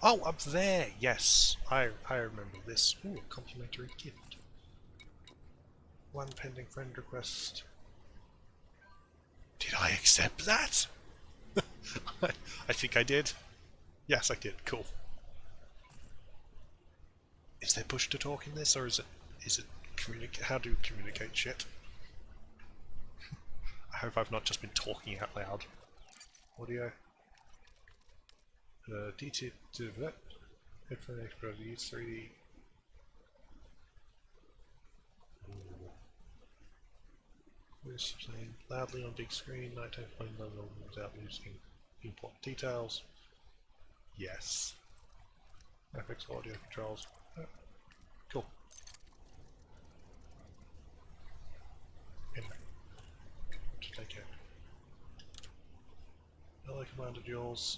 Oh, up there! Yes, I remember this. Ooh, a complimentary gift. One pending friend request. Did I accept that? I think I did. Yes, I did. Cool. Is there push to talk in this, or is it communicate? How do you communicate shit? I hope I've not just been talking out loud. Audio. DT headphone expert use 3D. Voice playing loudly on big screen. Nighttime playing low without losing important details. Yes. Graphics, audio controls. Oh, cool. Anyway, to take care. Another command of yours.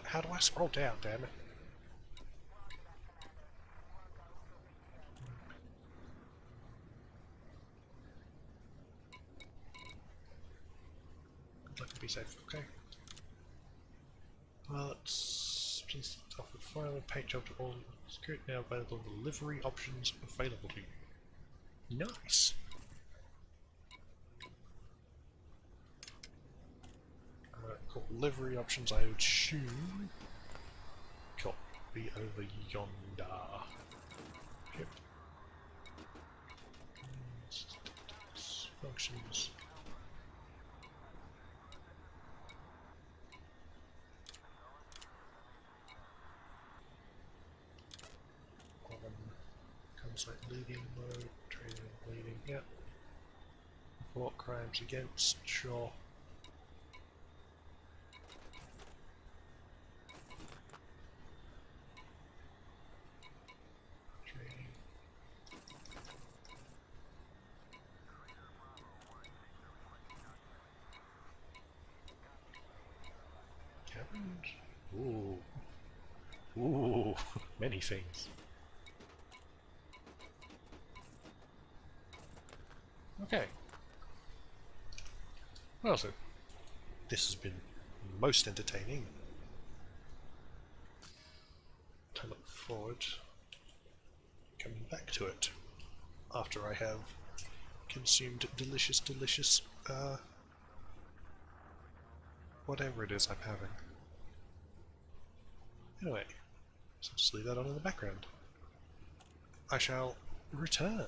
How do I scroll down, damn it? Good luck and be safe, okay? Let's please start off with file and paint job to all security now available delivery options available to you. Nice! Cool. Livery options I would assume could be over yonder. Yep. Functions. Comes like leading mode, training, leading, yep. Report crimes against, sure. Ooh. Ooh, many things. Okay. Well, so this has been most entertaining. I look forward to coming back to it after I have consumed delicious, whatever it is I'm having. Anyway, so just leave that on in the background. I shall return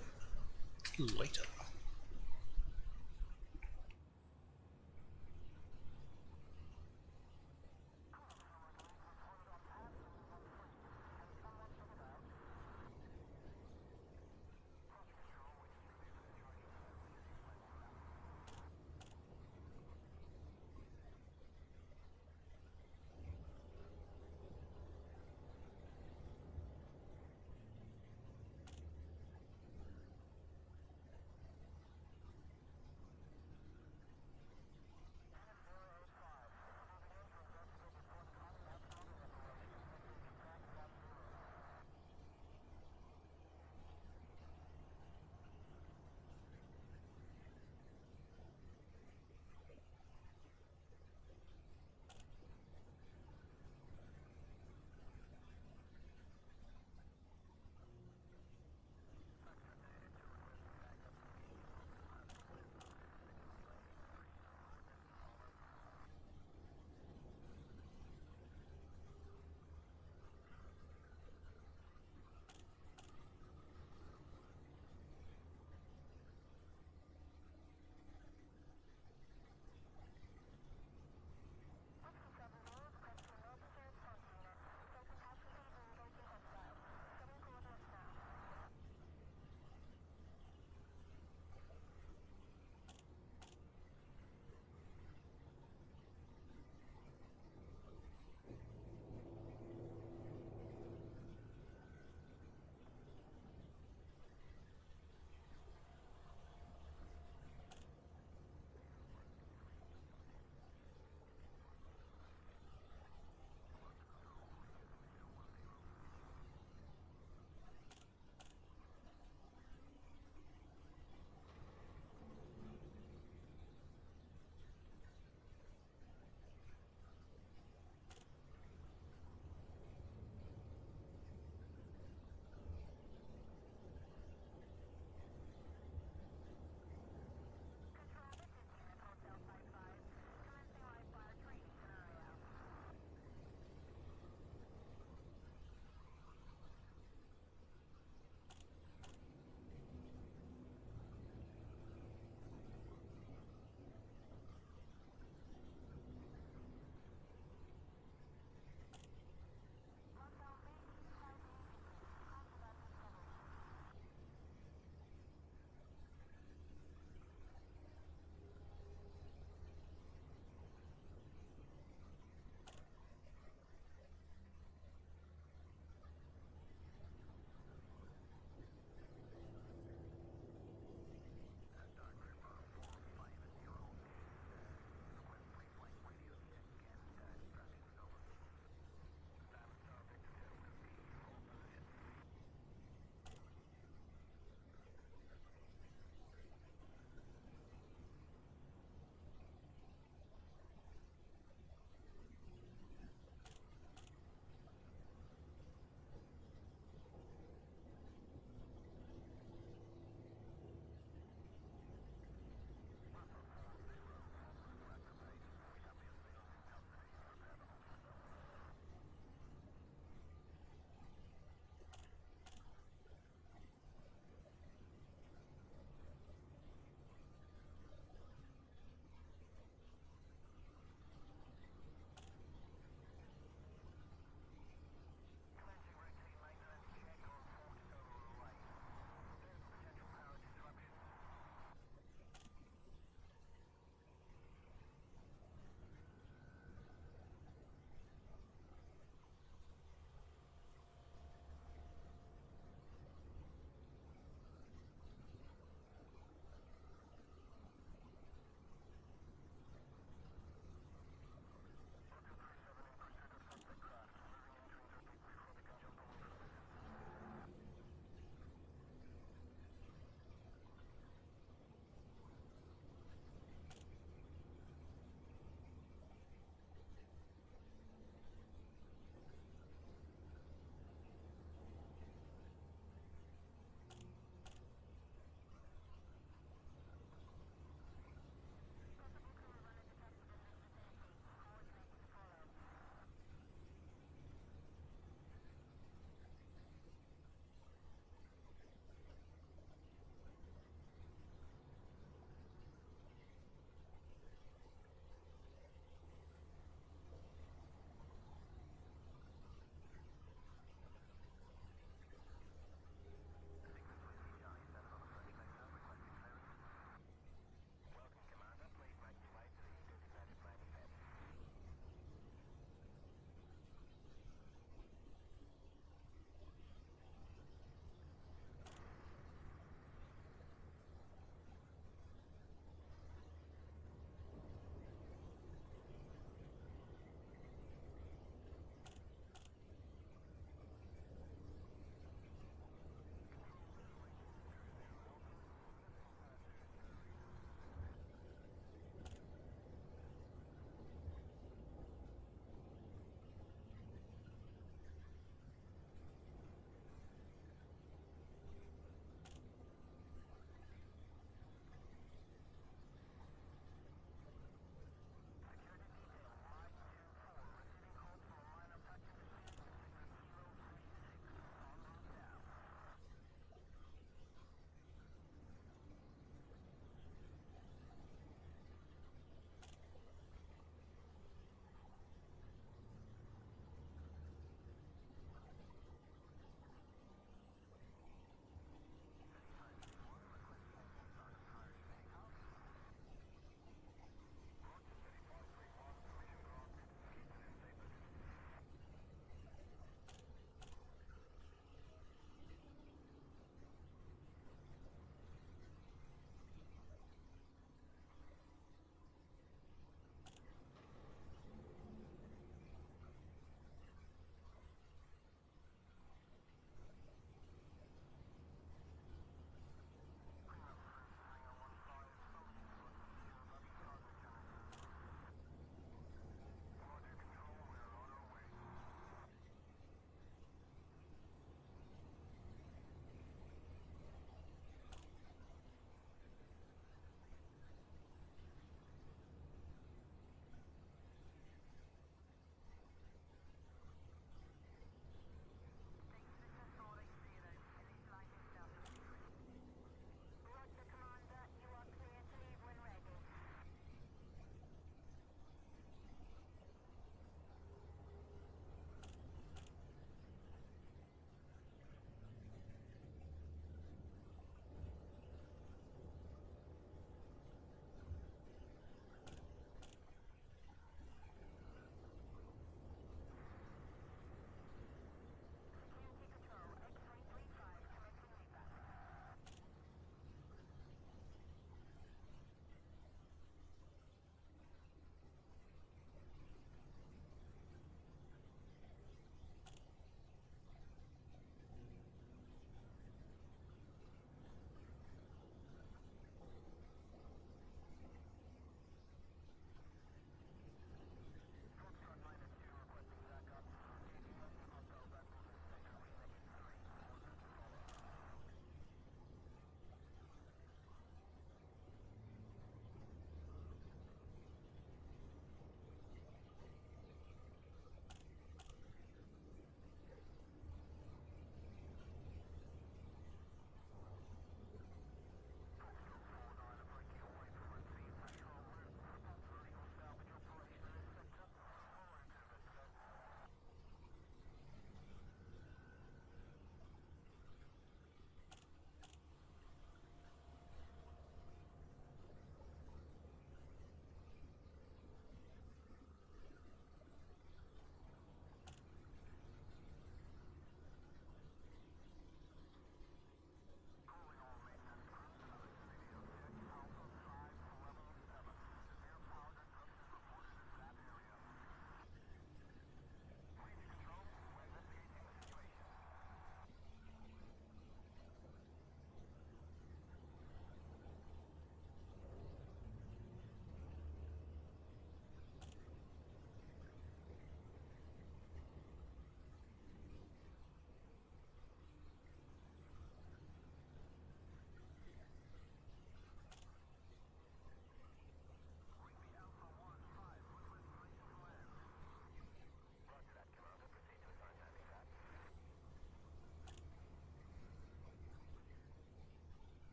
later.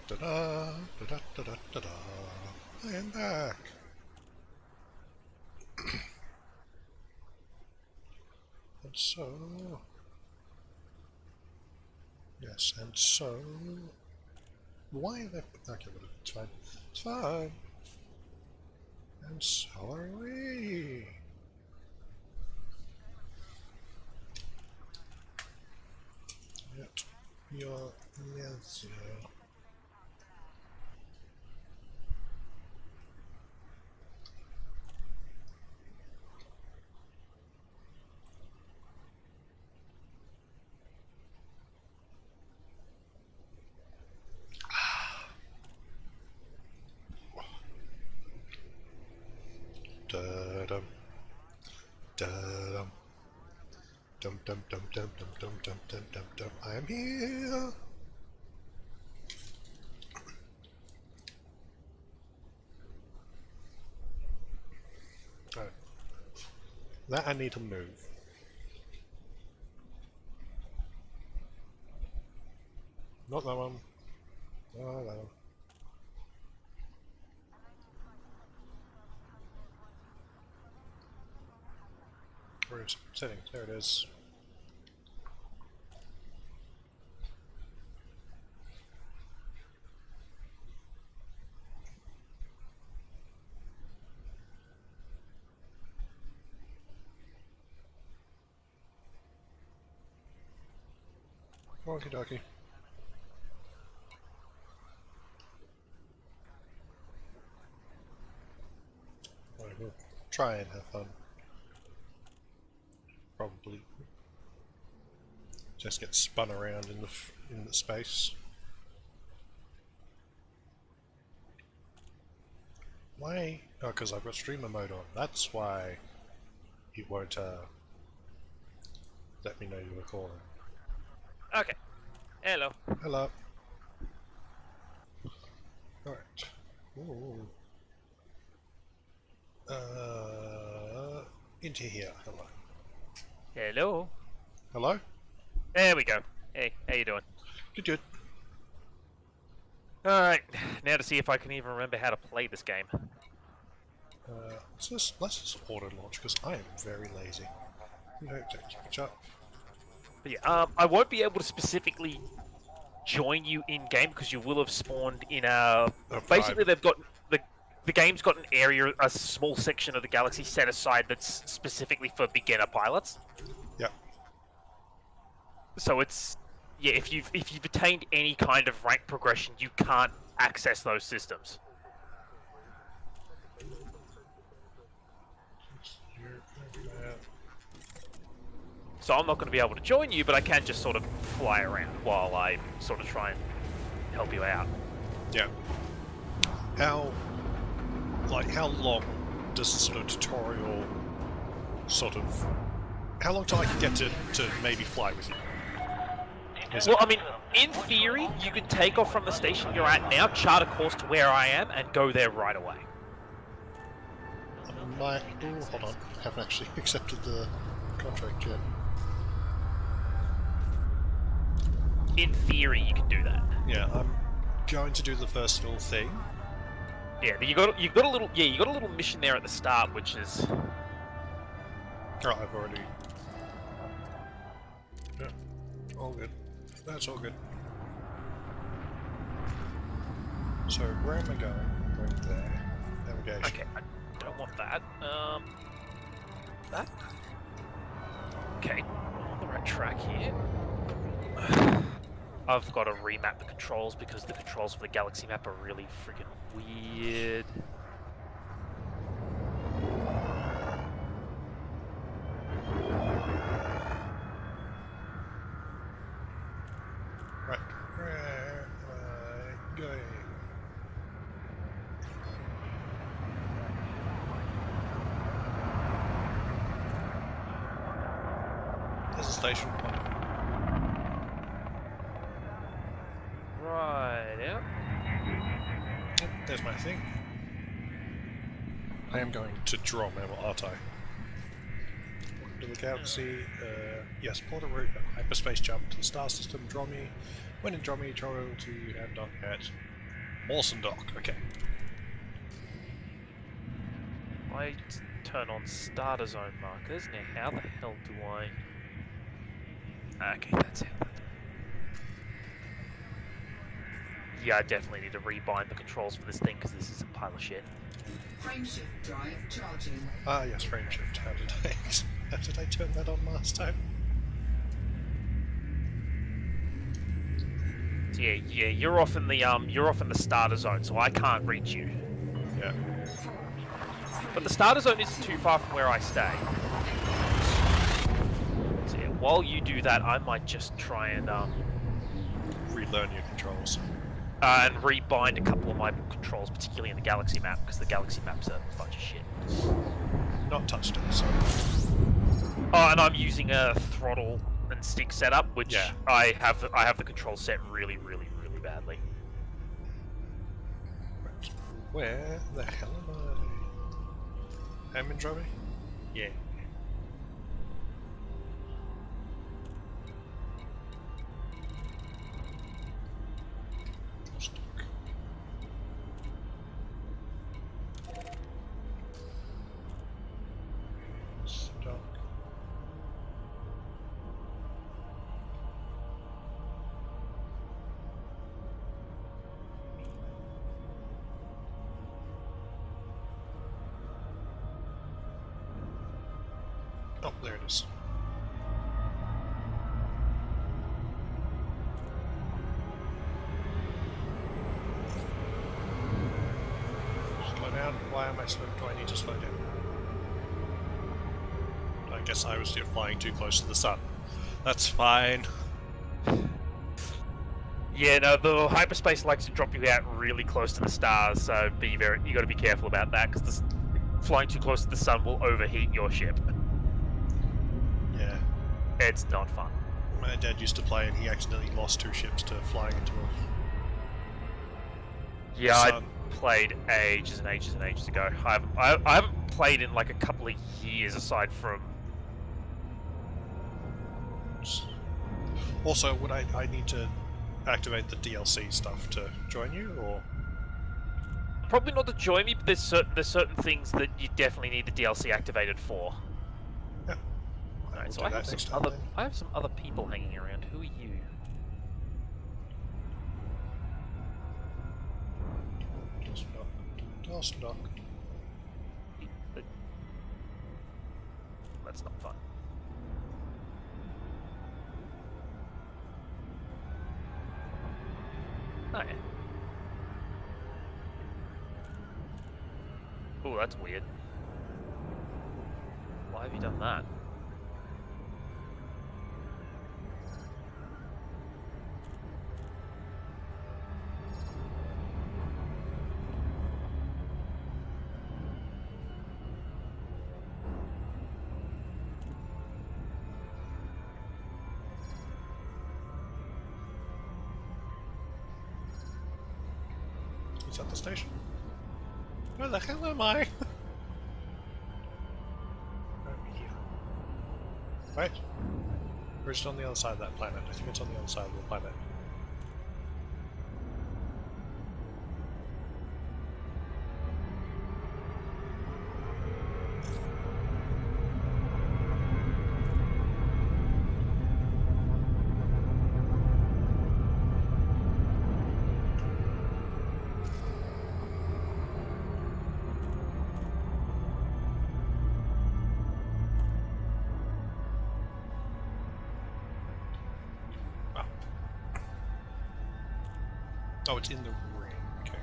Da-da, da-da, da-da, da-da. I am back. And so... Yes, and so... Why are they... Okay, but it's fine. It's fine. And so are we. Yet, you're... Yes, yeah. Da-dum. Da-dum. Dum dum dum dum dum dum dum dum dum dum. I am here. Right. That I need to move. Not that one. Oh, that one. Where is it? Settings? There it is. Okie dokie. Right, we'll try and have fun. Probably just get spun around in the space. Why? Oh, because I've got streamer mode on. That's why it won't let me know you were calling. Okay. Hello. Hello. Alright. Ooh. Into here. Hello. Hello. Hello? There we go. Hey, how you doing? Good, good. Alright, now to see if I can even remember how to play this game. Let's just auto launch because I am very lazy. You know, catch up. But yeah, I won't be able to specifically join you in game because you will have spawned in a. Basically, they've got the game's got an area, a small section of the galaxy set aside that's specifically for beginner pilots. Yep. So it's if you've attained any kind of rank progression, you can't access those systems. So I'm not going to be able to join you, but I can just sort of fly around while I sort of try and help you out. Yeah. How long does the sort of tutorial how long till I can get to maybe fly with you? Well, I mean, in theory, you can take off from the station you're at now, chart a course to where I am, and go there right away. Oh, hold on. I haven't actually accepted the contract yet. In theory, you can do that. Yeah, I'm going to do the first little thing. Yeah, you got a little mission there at the start, which is. Oh, I've already. Yeah, all good. That's all good. So where am I going? I'm going there. Navigation. Okay, I don't want that. That. Okay, I'm on the right track here. I've got to remap the controls because the controls for the galaxy map are really freaking weird. Right, where am I going? There's a station point. Right, yeah. Oh, there's my thing. I am going to Drom, aren't I? To the galaxy, yes, plot a route, hyperspace jump to the star system, Dromi. When in Dromi, travel to have not yet. Mawson Dock, okay. I turn on starter zone markers. Now, how the hell do I... Okay, that's it. Yeah, I definitely need to rebind the controls for this thing because this is a pile of shit. Frameshift drive charging. Ah, yes, frame shift. How did I turn that on last time? So yeah, you're off in the starter zone, so I can't reach you. Yeah. 4, But the starter zone isn't too far from where I stay. So yeah, while you do that, I might just try and Relearn your controls. and rebind a couple of my controls, particularly in the Galaxy map, because the Galaxy map's a bunch of shit. Not touched it, so. Oh, and I'm using a throttle and stick setup, which Yeah. I have the control set really badly. Right. Where the hell am I? Am in Droby? Yeah. Stock. Oh, there it is. Slow down. Why am I slow? Do I need to slow down? I guess I was flying too close to the sun. That's fine. Yeah, no, the hyperspace likes to drop you out really close to the stars, so you got to be careful about that because flying too close to the sun will overheat your ship. Yeah. It's not fun. My dad used to play and he accidentally lost 2 ships to flying into Yeah, I sun. played ages and ages and ages ago. I haven't played in like a couple of years aside from... Also, would I need to activate the DLC stuff to join you, or? Probably not to join me, but there's certain things that you definitely need the DLC activated for. Yeah. Alright, so We'll I do have that next some time other then. I have some other people hanging around. Who are you? Dawson Dock. That's not fun. Oh yeah. Oh, that's weird. Why have you done that? Is that the station? Where the hell am I? Over here. Right? Or is it on the other side of that planet? I think it's on the other side of the planet. Oh, it's in the ring. Okay.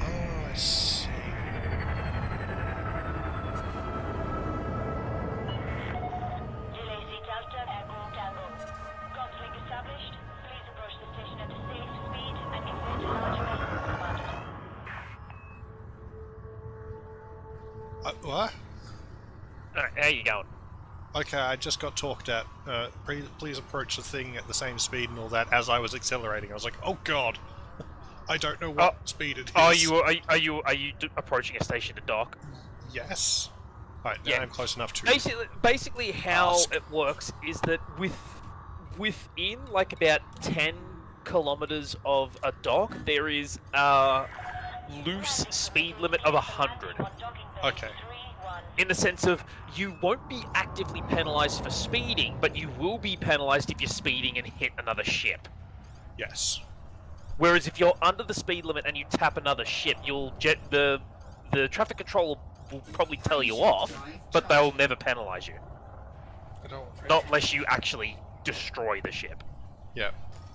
Oh, I see. Relay Delta Echo Tango. Conflict established. Please approach the station at a safe speed and convey to large vessels commanded. What? Alright, how you going? Okay, I just got talked at. Please approach the thing at the same speed and all that. As I was accelerating, I was like, "Oh God, I don't know what speed it is." Are you approaching a station to dock? Yes. Right, now Yeah. I'm close enough to. Basically, how Ask. it works is that within like about 10 kilometers of a dock, there is a loose speed limit of 100. Okay. In the sense of you won't be actively penalized for speeding, but you will be penalized if you're speeding and hit another ship. Yes. Whereas if you're under the speed limit and you tap another ship, you'll the traffic controller will probably tell you off, but they'll never penalize you. I don't. Not unless you actually destroy the ship. Yeah.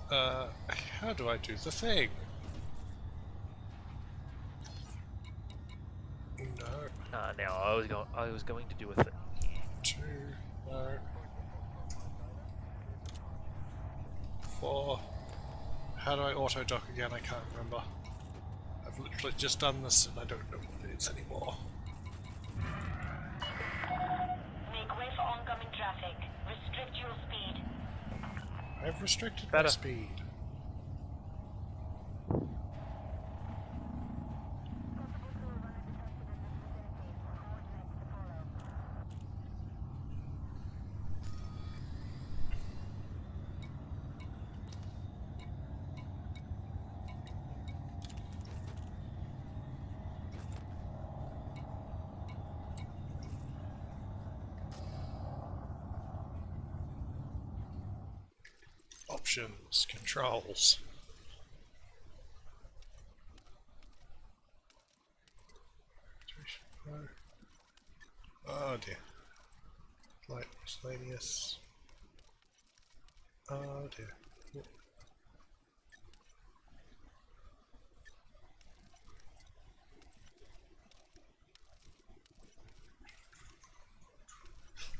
How do I do the thing? No. Now I was going to do a thing. Two. No. 4. How do I auto dock again? I can't remember. I've literally just done this and I don't know what it is anymore. Make way for oncoming traffic. Restrict your speed. I've restricted my Better. speed. Options, controls. Oh dear. Light miscellaneous. Oh dear.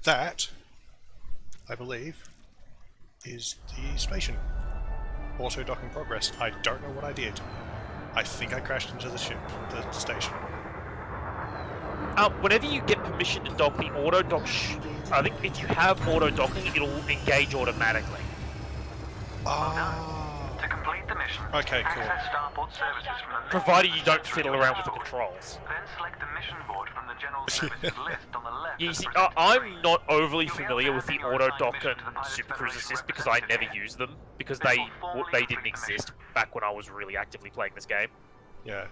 That, I believe, is the station. Auto dock in progress. I don't know what I did. I think I crashed into the ship, the station. Whenever you get permission to dock, the auto dock. I think if you have auto docking, it'll engage automatically. Ah. To complete the mission, Okay, cool. access starport services from the Provided you don't fiddle around with the controls. Then select the mission board from the general services list on the left. You and see, present the I'm screen. not overly familiar with the auto dock and Super Cruise Assist because I never used them because they didn't exist back when I was really actively playing this game. Yeah.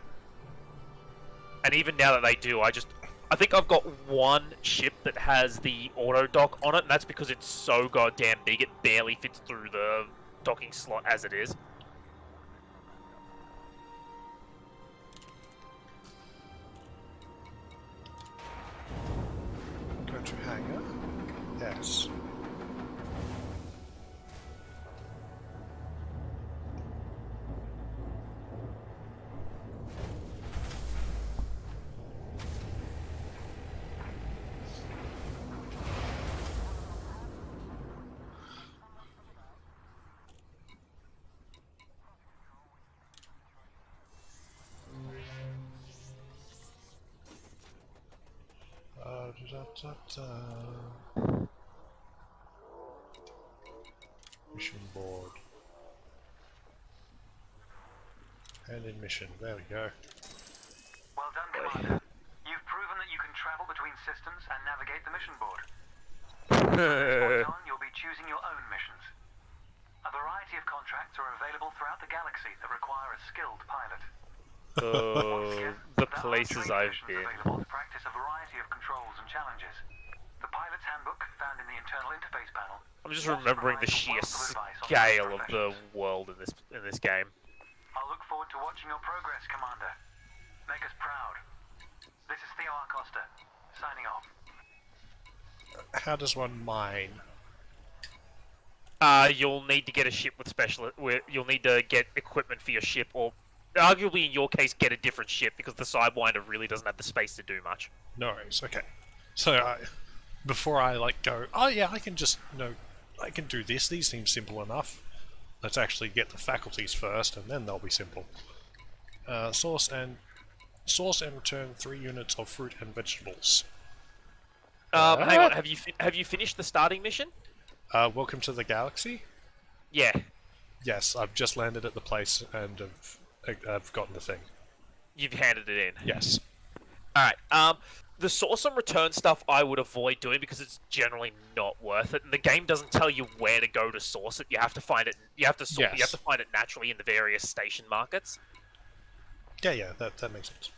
And even now that they do, I think I've got one ship that has the auto dock on it, and that's because it's so goddamn big it barely fits through the docking slot as it is. Go to hangar. Yes. Mission board. And in mission. There we go. Well done, Commander. You've proven that you can travel between systems and navigate the mission board. From this point on, you'll be choosing your own missions. A variety of contracts are available throughout the galaxy that require a skilled pilot. Once again, The there are places training I've missions been. available to practice a variety of controls and challenges. The pilot's handbook, found in the internal interface panel. I'm just remembering the sheer scale of the world in this game. I'll look forward to watching your progress, Commander. Make us proud. This is Theo Acosta, signing off. How does one mine? You'll need to get a ship with you'll need to get equipment for your ship, or arguably in your case, get a different ship because the Sidewinder really doesn't have the space to do much. No worries. Okay. So before I like go, oh yeah, I can just I can do this. These seem simple enough. Let's actually get the faculties first, and then they'll be simple. Source and return 3 units of fruit and vegetables. Hang on. Have you finished the starting mission? Welcome to the galaxy? Yeah. Yes, I've just landed at the place and I've gotten the thing. You've handed it in. Yes. All right. The source and return stuff I would avoid doing because it's generally not worth it. And the game doesn't tell you where to go to source it. You have to find it. You have to sort. Yes. You have to find it naturally in the various station markets. Yeah, that makes sense.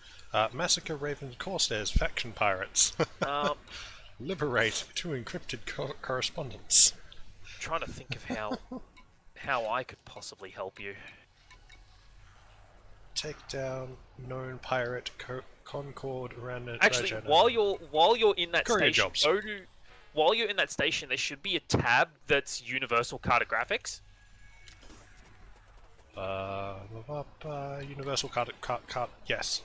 Massacre Raven Corsairs, faction pirates. Liberate two encrypted correspondents. Trying to think of how I could possibly help you. Take down known pirate Concord around. Actually, while you're in that Courier station, jobs. while you're in that station, there should be a tab that's Universal Cartographics. Universal card. Yes.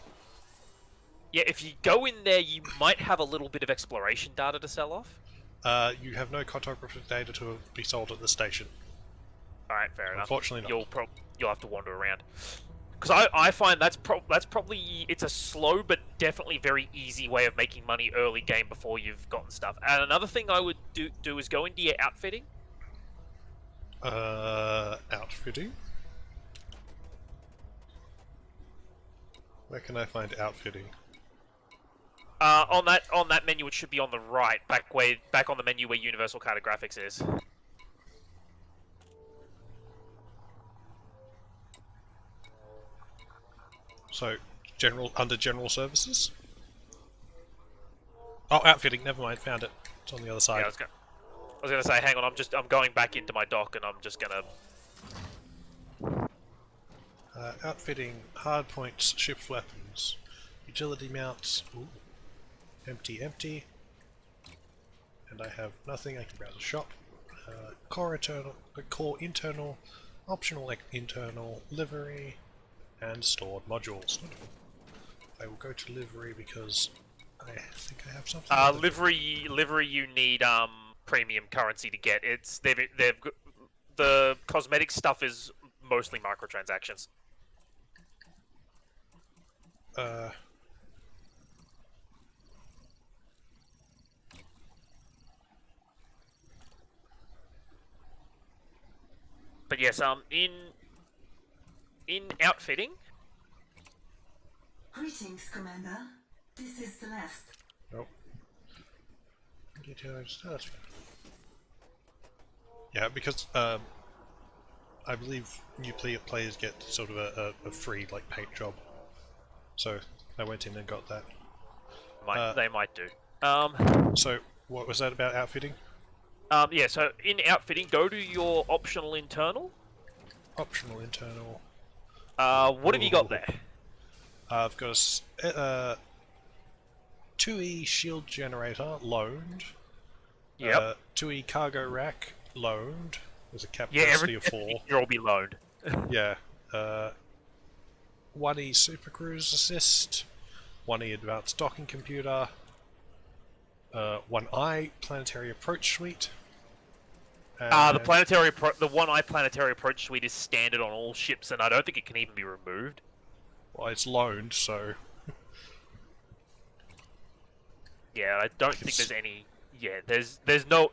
Yeah, if you go in there, you might have a little bit of exploration data to sell off. You have no cartographic data to be sold at the station. All right, fair enough. Unfortunately not. You'll have to wander around. Because I find that's probably it's a slow but definitely very easy way of making money early game before you've gotten stuff. And another thing I would do is go into your outfitting. Outfitting. Where can I find outfitting? On that menu, it should be on the right, back on the menu where Universal Cartographics is. So, under general services? Oh, outfitting, never mind, found it. It's on the other side. Yeah, I was gonna say, hang on, I'm going back into my dock and I'm just gonna... Outfitting, hard points, ship's weapons, utility mounts, ooh. Empty. And I have nothing, I can browse a shop. Core internal, optional internal, livery, and stored modules. I will go to livery because I think I have something. Livery you need premium currency to get. The cosmetic stuff is mostly microtransactions. But yes, in outfitting. Greetings, Commander. This is Celeste. Nope. Yeah, because I believe new players get sort of a free paint job. So I went in and got that. They might do. So what was that about outfitting? Yeah, so in outfitting, go to your optional internal. Optional internal. What have you got there? I've got a 2E shield generator loaned. Yep. 2E cargo rack loaned. There's a Yeah, capacity of 4. You'll all be loaned. Yeah. 1E supercruise assist. 1E advanced docking computer. 1I planetary approach suite. The 1I planetary approach suite is standard on all ships, and I don't think it can even be removed. Well, it's loaned, so... Yeah, I don't think there's any. Yeah, there's no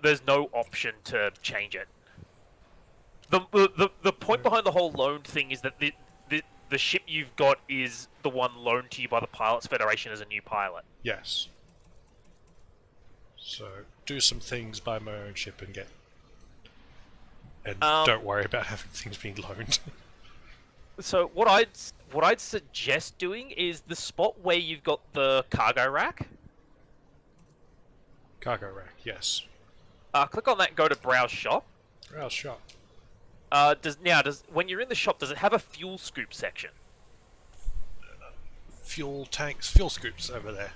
option to change it. The point behind the whole loaned thing is that the ship you've got is the one loaned to you by the Pilots Federation as a new pilot. Yes. So do some things by my own ship and get. And don't worry about having things being loaned. So what I'd suggest doing is the spot where you've got the cargo rack. Cargo rack, yes. Click on that and go to Browse Shop. Browse shop. When you're in the shop, does it have a fuel scoop section? Fuel tanks, fuel scoops over there.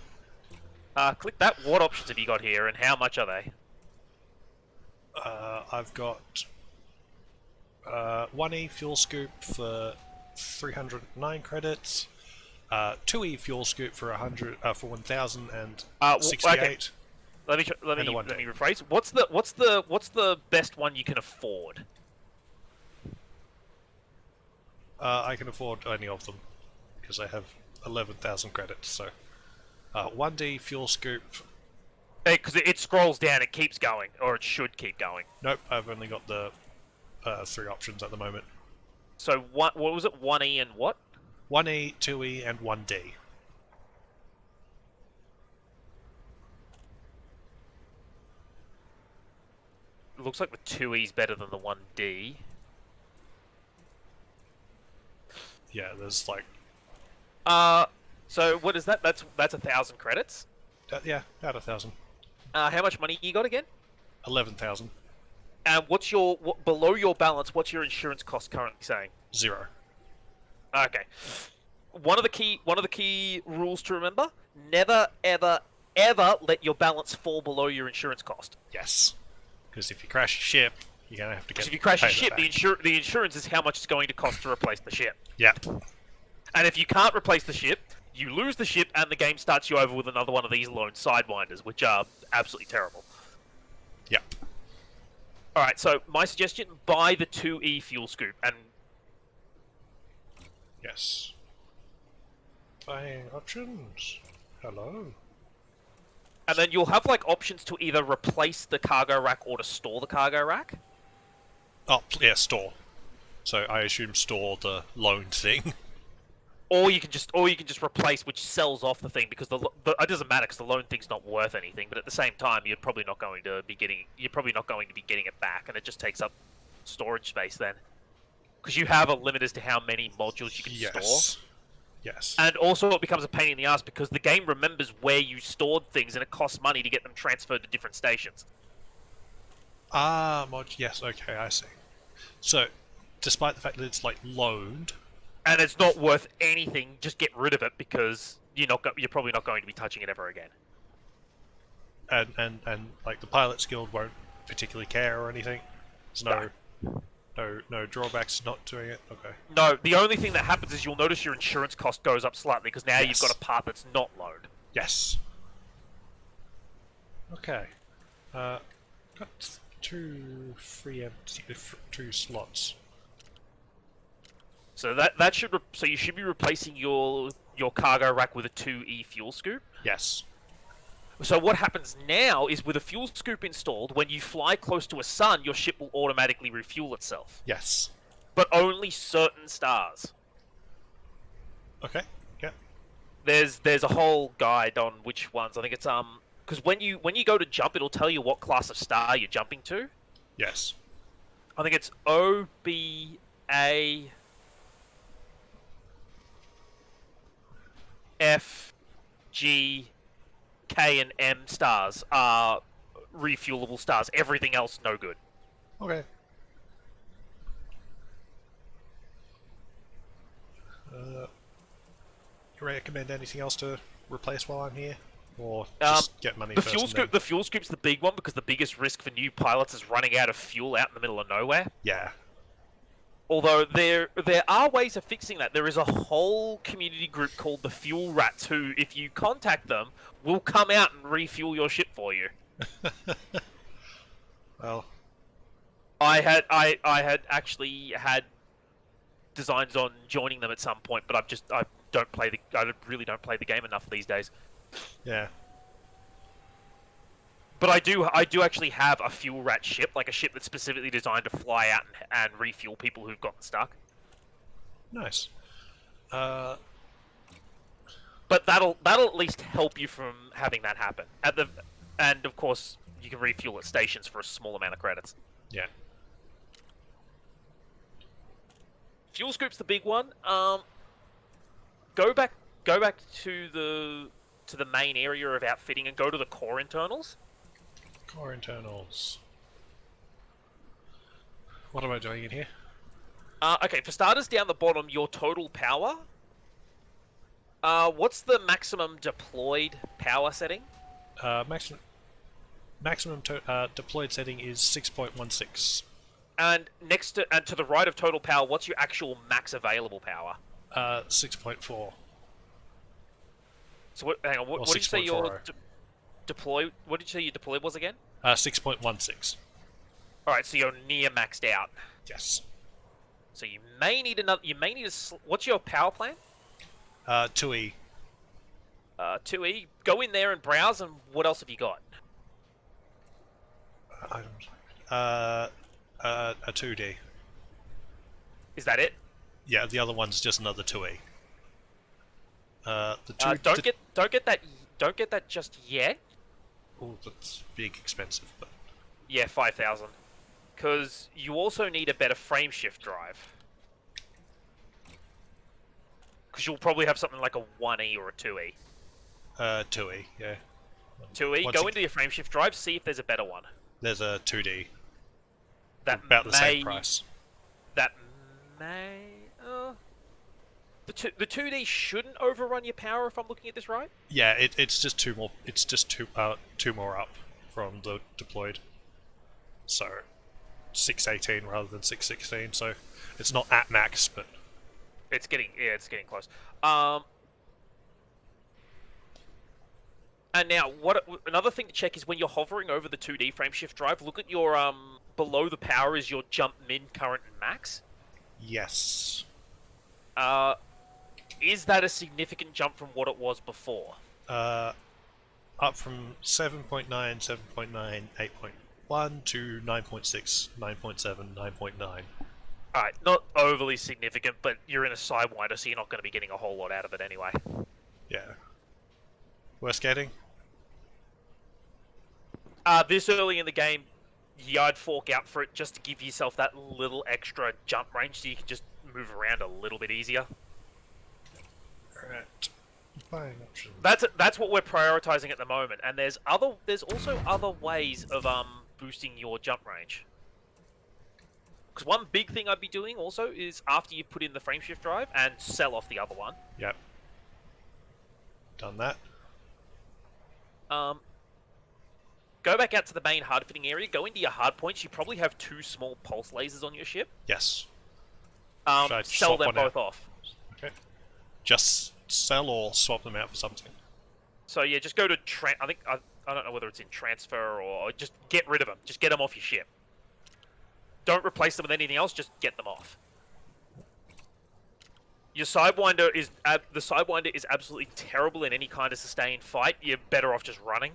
Click that. What options have you got here, and how much are they? I've got 1E fuel scoop for 309 credits. 2E fuel scoop for 1,068. Okay. Let me rephrase. What's the best one you can afford? I can afford any of them because I have 11,000 credits. So 1D fuel scoop Because it scrolls down, it keeps going, or it should keep going. Nope, I've only got the 3 options at the moment. So what was it? 1E and what? 1E, 2E, and 1D. It looks like the 2E's better than the 1D. Yeah, there's like... So what is that? That's 1,000 credits. yeah, about 1,000. How much money you got again? 11,000. And what's your below your balance? What's your insurance cost currently saying? 0. Okay. One of the key rules to remember: never, ever, ever let your balance fall below your insurance cost. Yes. Because if you crash a ship, you're going to have to get... Because if you crash a pay ship, that the insurance is how much it's going to cost to replace the ship. Yeah. And if you can't replace the ship, you lose the ship, and the game starts you over with another one of these lone sidewinders, which are absolutely terrible. Yeah. Alright, so my suggestion, buy the 2E fuel scoop, and... Yes. Buying options. Hello. And then you'll have, like, options to either replace the cargo rack or to store the cargo rack. Oh, yeah, store. So I assume store the loan thing. Or you can just replace, which sells off the thing, because it doesn't matter because the loan thing's not worth anything. But at the same time, you're probably not going to be getting it back, and it just takes up storage space then, because you have a limit as to how many modules you can store. Yes. And also, it becomes a pain in the ass because the game remembers where you stored things, and it costs money to get them transferred to different stations. Yes. Okay, I see. So, despite the fact that it's like loaned. And it's not worth anything, just get rid of it because you're probably not going to be touching it ever again. And like the Pilots Guild won't particularly care or anything. There's no drawbacks not doing it. Okay. No, the only thing that happens is you'll notice your insurance cost goes up slightly because now Yes. you've got a part that's not loaned. Yes. Okay. Got 2 free empty 2 slots. So so you should be replacing your cargo rack with a 2E fuel scoop. Yes. So what happens now is with a fuel scoop installed, when you fly close to a sun, your ship will automatically refuel itself. Yes. But only certain stars. Okay. Yeah. There's a whole guide on which ones. I think it's because when you go to jump, it'll tell you what class of star you're jumping to. Yes. I think it's O, B, A, F, G, K, and M stars are refuelable stars. Everything else, no good. Okay. You recommend anything else to replace while I'm here, or just get money The first? fuel scoop. The fuel scoop's the big one because the biggest risk for new pilots is running out of fuel out in the middle of nowhere. Yeah. Although there are ways of fixing that. There is a whole community group called the Fuel Rats who, if you contact them, will come out and refuel your ship for you. Well, I had actually had designs on joining them at some point, but I really don't play the game enough these days. yeah. But I do actually have a fuel rat ship, like a ship that's specifically designed to fly out and refuel people who've gotten stuck. Nice. But that'll at least help you from having that happen. And of course you can refuel at stations for a small amount of credits. Yeah. Fuel scoop's the big one. Go back to the main area of outfitting and go to the core internals. Core internals. What am I doing in here? Okay, for starters, down the bottom, your total power. What's the maximum deployed power setting? Maximum deployed setting is 6.16. And to the right of total power, what's your actual max available power? 6.4. So hang on, what did you say your deploy? What did you say your deployed was again? 6.16. All right, so you're near maxed out. Yes. So you may need another. What's your power plan? 2E. 2E. Go in there and browse. And what else have you got? items. A 2D. Is that it? Yeah, the other one's just another 2E. The two. Don't get that just yet. Oh, that's big expensive, but Yeah, 5,000. Because you also need a better frame shift drive. Because you'll probably have something like a 1E or a 2E. 2E, yeah. 2E, Once go ag- into your frame shift drive, see if there's a better one. There's a 2D. That About the may, same price. That may... The 2D shouldn't overrun your power if I'm looking at this right? Yeah, it's just two more. It's just two more up from the deployed. So 618 rather than 616. So it's not at max, but It's getting close. And now, another thing to check is when you're hovering over the 2D frame shift drive, look at your below the power is your jump min, current, and max. yes. Is that a significant jump from what it was before? Up from 7.9, 7.9, 8.1 to 9.6, 9.7, 9.9. Alright, not overly significant, but you're in a sidewinder, so you're not going to be getting a whole lot out of it anyway. Yeah. Worth getting? This early in the game, yeah, I'd fork out for it just to give yourself that little extra jump range so you can just move around a little bit easier. Alright. Buying options. That's what we're prioritizing at the moment, and there's also other ways of boosting your jump range. Because one big thing I'd be doing also is after you put in the frame shift drive and sell off the other one. Yep. Done that. Go back out to the main hard fitting area. Go into your hard points. You probably have 2 small pulse lasers on your ship. Yes. Sell swap them one out? both off. Okay. Just sell or swap them out for something. So yeah, just go to I don't know whether it's in transfer or just get rid of them. Just get them off your ship. Don't replace them with anything else. Just get them off. Your sidewinder is the sidewinder is absolutely terrible in any kind of sustained fight. You're better off just running.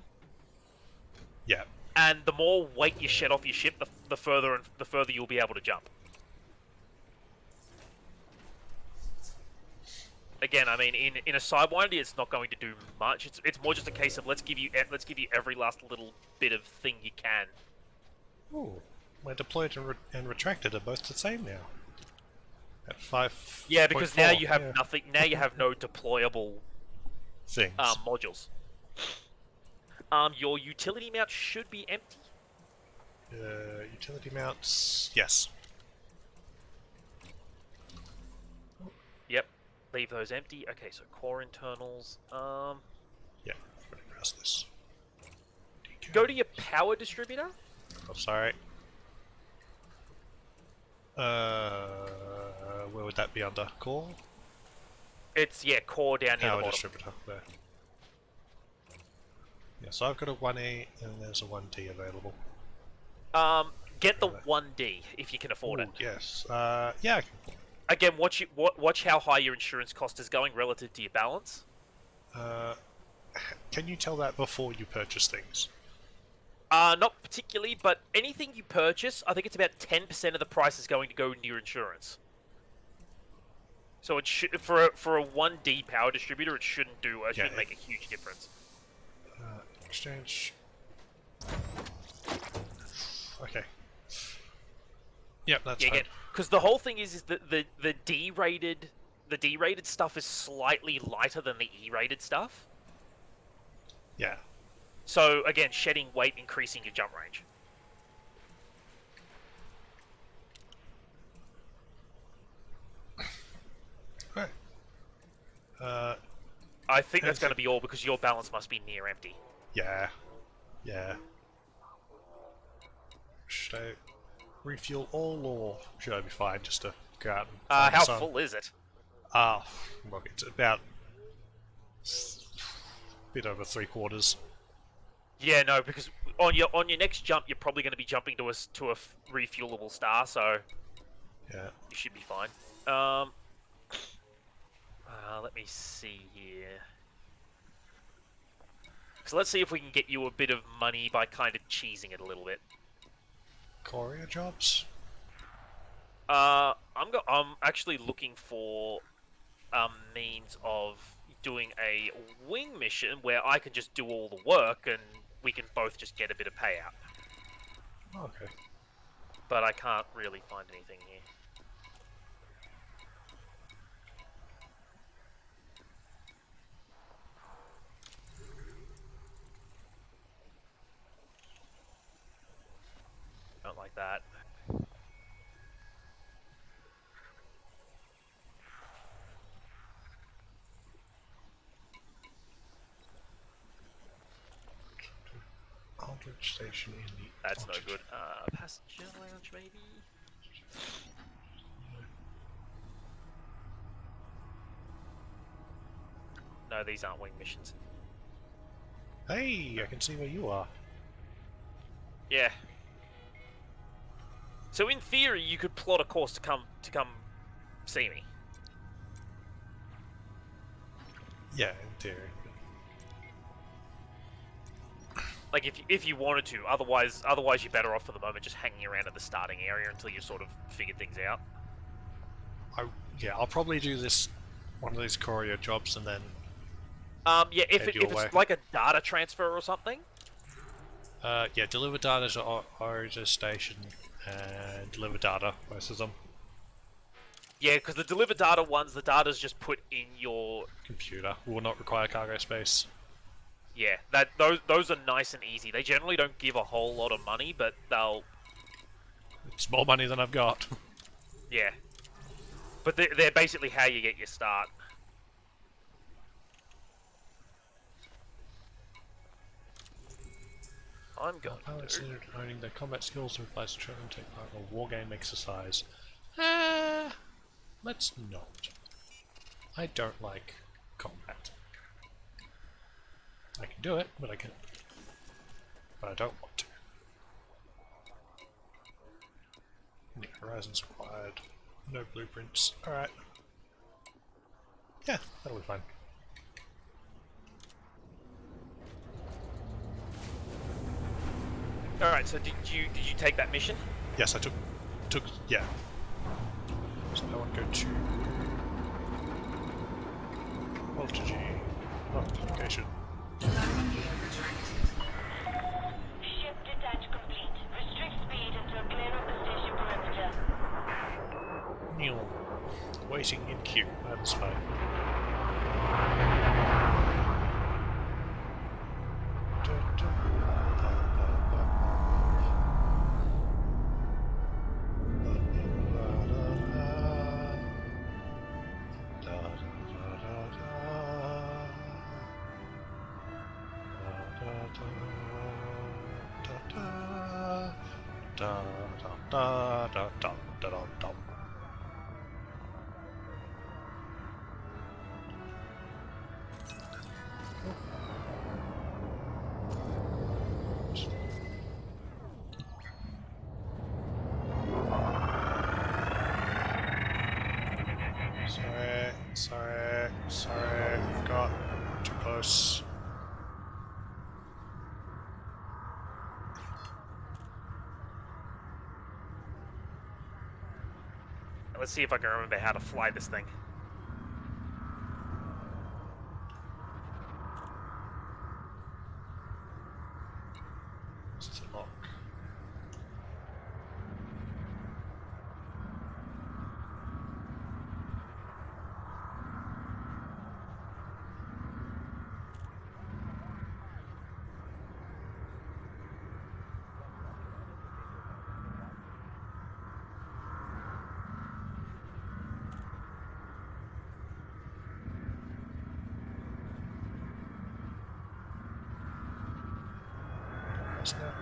Yeah. And the more weight you shed off your ship, the further you'll be able to jump. Again, I mean, in a sidewinder, it's not going to do much. It's more just a case of let's give you every last little bit of thing you can. Ooh, my deployed and retracted are both the same now. At 5. Yeah, because now you have yeah. nothing. Now you have no deployable Things. modules. Your utility mount should be empty. Utility mounts. Yes. Yep. Leave those empty. Okay, so core internals. Yeah. Running across this. Go to your power distributor. Oh, sorry. Where would that be under? Core? It's core down near the Power bottom. distributor. There. Yeah, so I've got a 1E and there's a 1D available. Get the 1D if you can afford Ooh, it. yes. Yeah. Again, watch how high your insurance cost is going relative to your balance. Can you tell that before you purchase things? Not particularly, but anything you purchase, I think it's about 10% of the price is going to go into your insurance. So it should, for a 1D power distributor, it shouldn't shouldn't make a huge difference. Exchange. Okay. Yep, that's fine. Because the whole thing is that the D-rated stuff is slightly lighter than the E-rated stuff. Yeah. So again, shedding weight, increasing your jump range. Right. I think that's going to be all because your balance must be near empty. Yeah. Yeah. Should I refuel all, or should I be fine just to go out and find How some? full is it? Well, it's about a bit over 3/4. Yeah, no, because on your next jump, you're probably going to be jumping to a refuelable star, so Yeah. you should be fine. Let me see here. So let's see if we can get you a bit of money by kind of cheesing it a little bit. courier jobs? I'm actually looking for means of doing a wing mission where I can just do all the work and we can both just get a bit of payout. Okay. But I can't really find anything here. Don't like that. Aldrich Station in the... That's no Aldrich. good. Passenger lounge, maybe? No, these aren't wing missions. Hey, I can see where you are. Yeah. So in theory, you could plot a course to come see me. Yeah, in theory. Like if you wanted to. Otherwise you're better off for the moment just hanging around at the starting area until you sort of figure things out. Yeah, I'll probably do this one of these courier jobs and then Yeah, if head your way. it's like a data transfer or something. yeah, deliver data to Origin Station and deliver data, both of them. Yeah, because the deliver data ones, the data's just put in your... Computer will not require cargo space. Yeah, those are nice and easy. They generally don't give a whole lot of money, but they'll... It's more money than I've got. Yeah. But they're basically how you get your start. I'm going Pilots to... learning their combat skills to replace training take part in a wargame exercise. Let's not. I don't like combat. I can do it, but I don't want to. New horizons required. No blueprints. Alright. Yeah, that'll be fine. Alright, so did you take that mission? Yes, I took yeah. So I want to go to voltage location. Ship detach complete. Restrict speed until clear of the station perimeter. Waiting in queue. That's fine. Sorry, forgot. Too close. Let's see if I can remember how to fly this thing. It's a lock.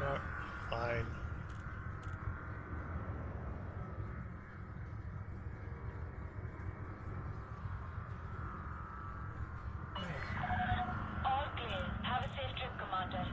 No, fine. All clear. Have a safe trip, Commander.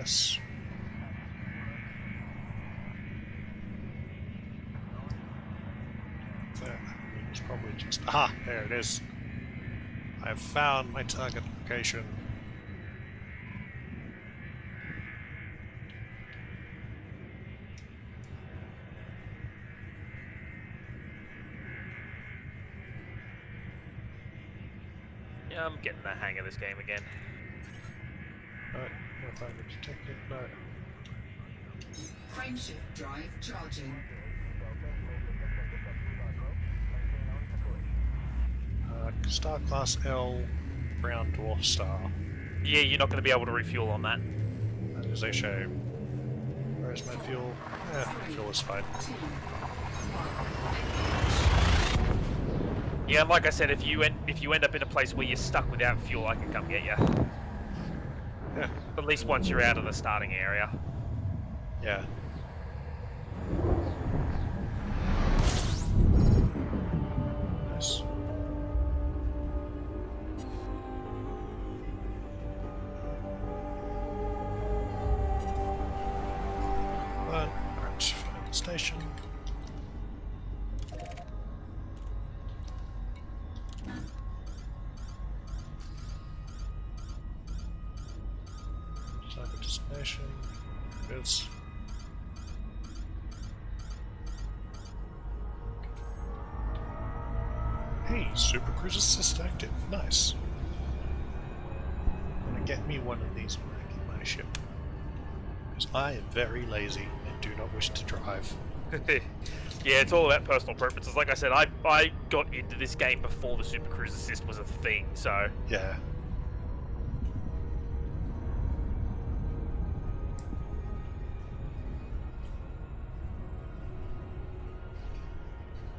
Yes. That was probably just... Aha! There it is. I've found my target location. Yeah, I'm getting the hang of this game again. No, no target detected. No. Frameshift drive charging. Star Class L, Brown Dwarf Star. Yeah, you're not going to be able to refuel on that. That is a shame. Where's my fuel? Fuel is fine. 2, 1. Yeah, and like I said, if you end up in a place where you're stuck without fuel, I can come get you. Yeah. At least once you're out of the starting area. Yeah. Nice. Alright, find the station. Target destination. Goods. Hey, Super Cruise Assist active. Nice. Gonna get me one of these when I get my ship. Because I am very lazy and do not wish to drive. Yeah, it's all about personal preferences. Like I said, I got into this game before the Super Cruise Assist was a thing, so... Yeah.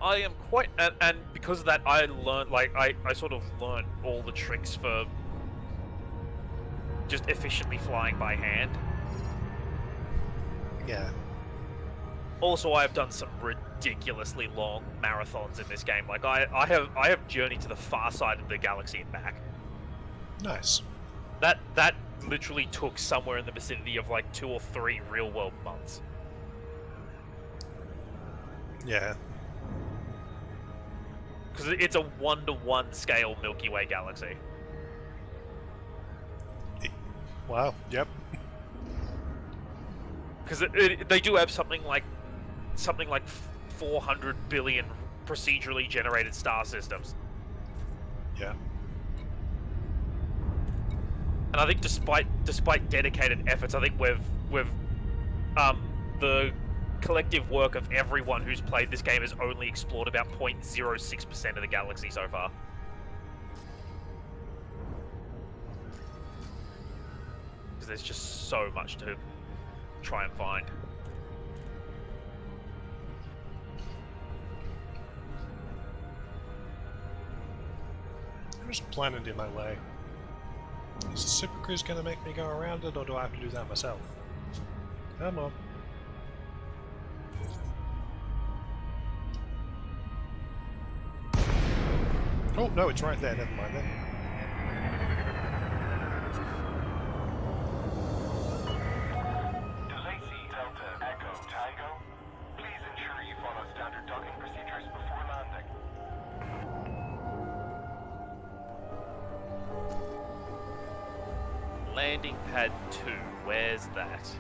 I am quite... And because of that, I learned, like, I sort of learned all the tricks for just efficiently flying by hand. Yeah. Also, I have done some ridiculously long marathons in this game. Like, I have journeyed to the far side of the galaxy and back. Nice. That literally took somewhere in the vicinity of like 2 or 3 real-world months. Yeah. Because it's a 1-to-1 scale Milky Way galaxy. Wow. Yep. Because they do have something like 400 billion procedurally generated star systems. Yeah. And I think despite dedicated efforts, I think we've the collective work of everyone who's played this game has only explored about 0.06% of the galaxy so far. Because there's just so much to try and find. There's a planet in my way. Is the Super Cruise going to make me go around it, or do I have to do that myself? Come on. Oh, no, it's right there. Never mind then. Delacy Delta Echo Tango, please ensure you follow standard docking procedures before landing. Landing pad 2, where's that?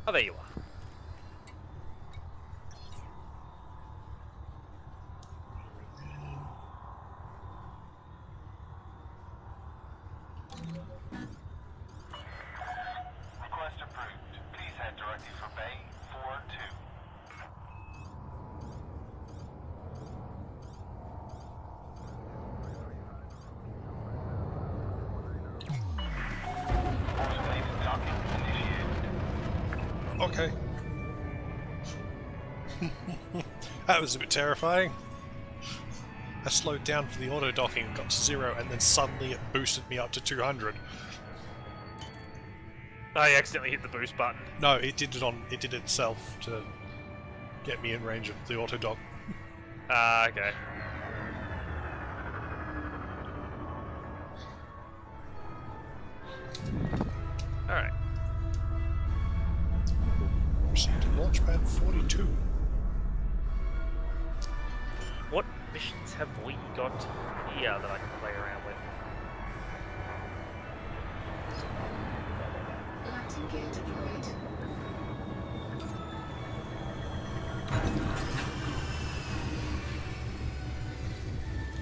Oh, there you are. Request approved. Please head directly for Bay 42. okay. That was a bit terrifying. I slowed down for the auto docking and got to 0, and then suddenly it boosted me up to 200. I accidentally hit the boost button. No, it did it itself to get me in range of the auto dock. Ah, okay. Alright. Proceed to launchpad 42. What missions have we got here that I can play around with? Landing gear deployed.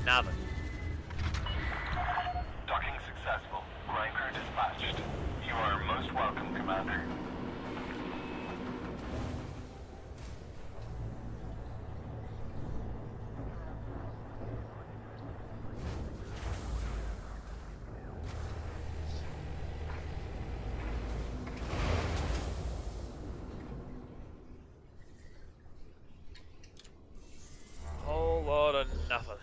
Nothing. Docking successful. Line crew dispatched. You are most welcome, Commander. Whole lot of nothing.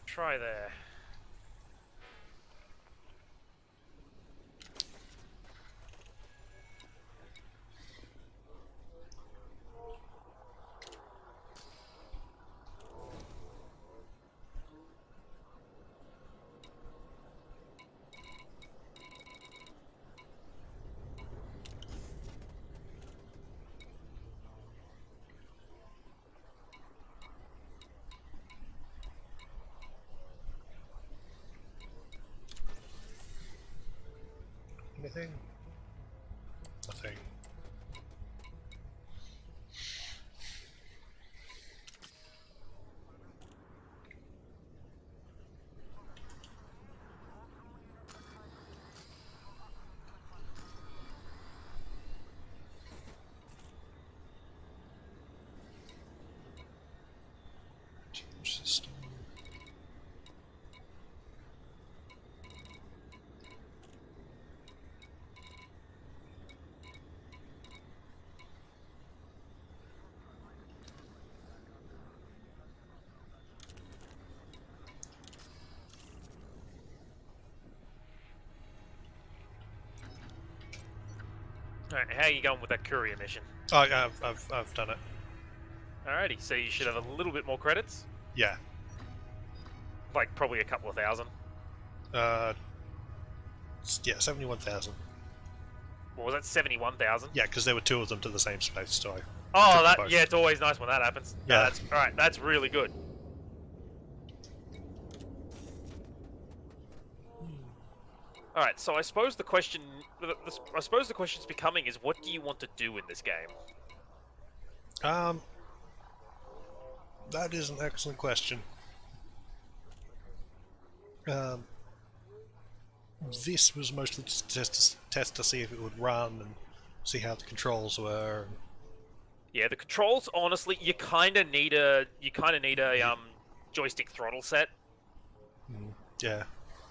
Try there. Anything? Nothing. System. Alright, how are you going with that courier mission? Oh, yeah, I've done it. Alrighty, so you should have a little bit more credits. Yeah. Like, probably a couple of thousand. Yeah, 71,000. What was that, 71,000? Yeah, because there were 2 of them to the same space, so I Oh, took that both. yeah, it's always nice when that happens. No, Yeah. that's alright. That's really good. All right, so I suppose the question, I suppose the question's becoming is, what do you want to do in this game? That is an excellent question. This was mostly just test to see if it would run and see how the controls were. Yeah, the controls. Honestly, you kind of need a joystick throttle set. Yeah.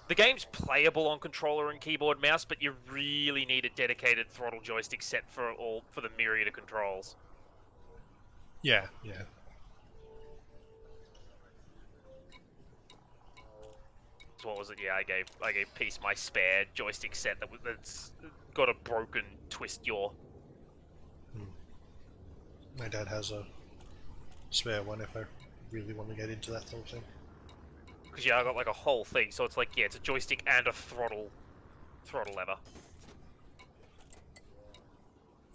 The game's playable on controller and keyboard mouse, but you really need a dedicated throttle joystick set for the myriad of controls. Yeah, yeah. So what was it? Yeah, I gave Peace my spare joystick set that's got a broken twist yaw. My dad has a spare one if I really want to get into that sort of thing. Because yeah, I got like a whole thing, so it's like yeah, it's a joystick and a throttle lever.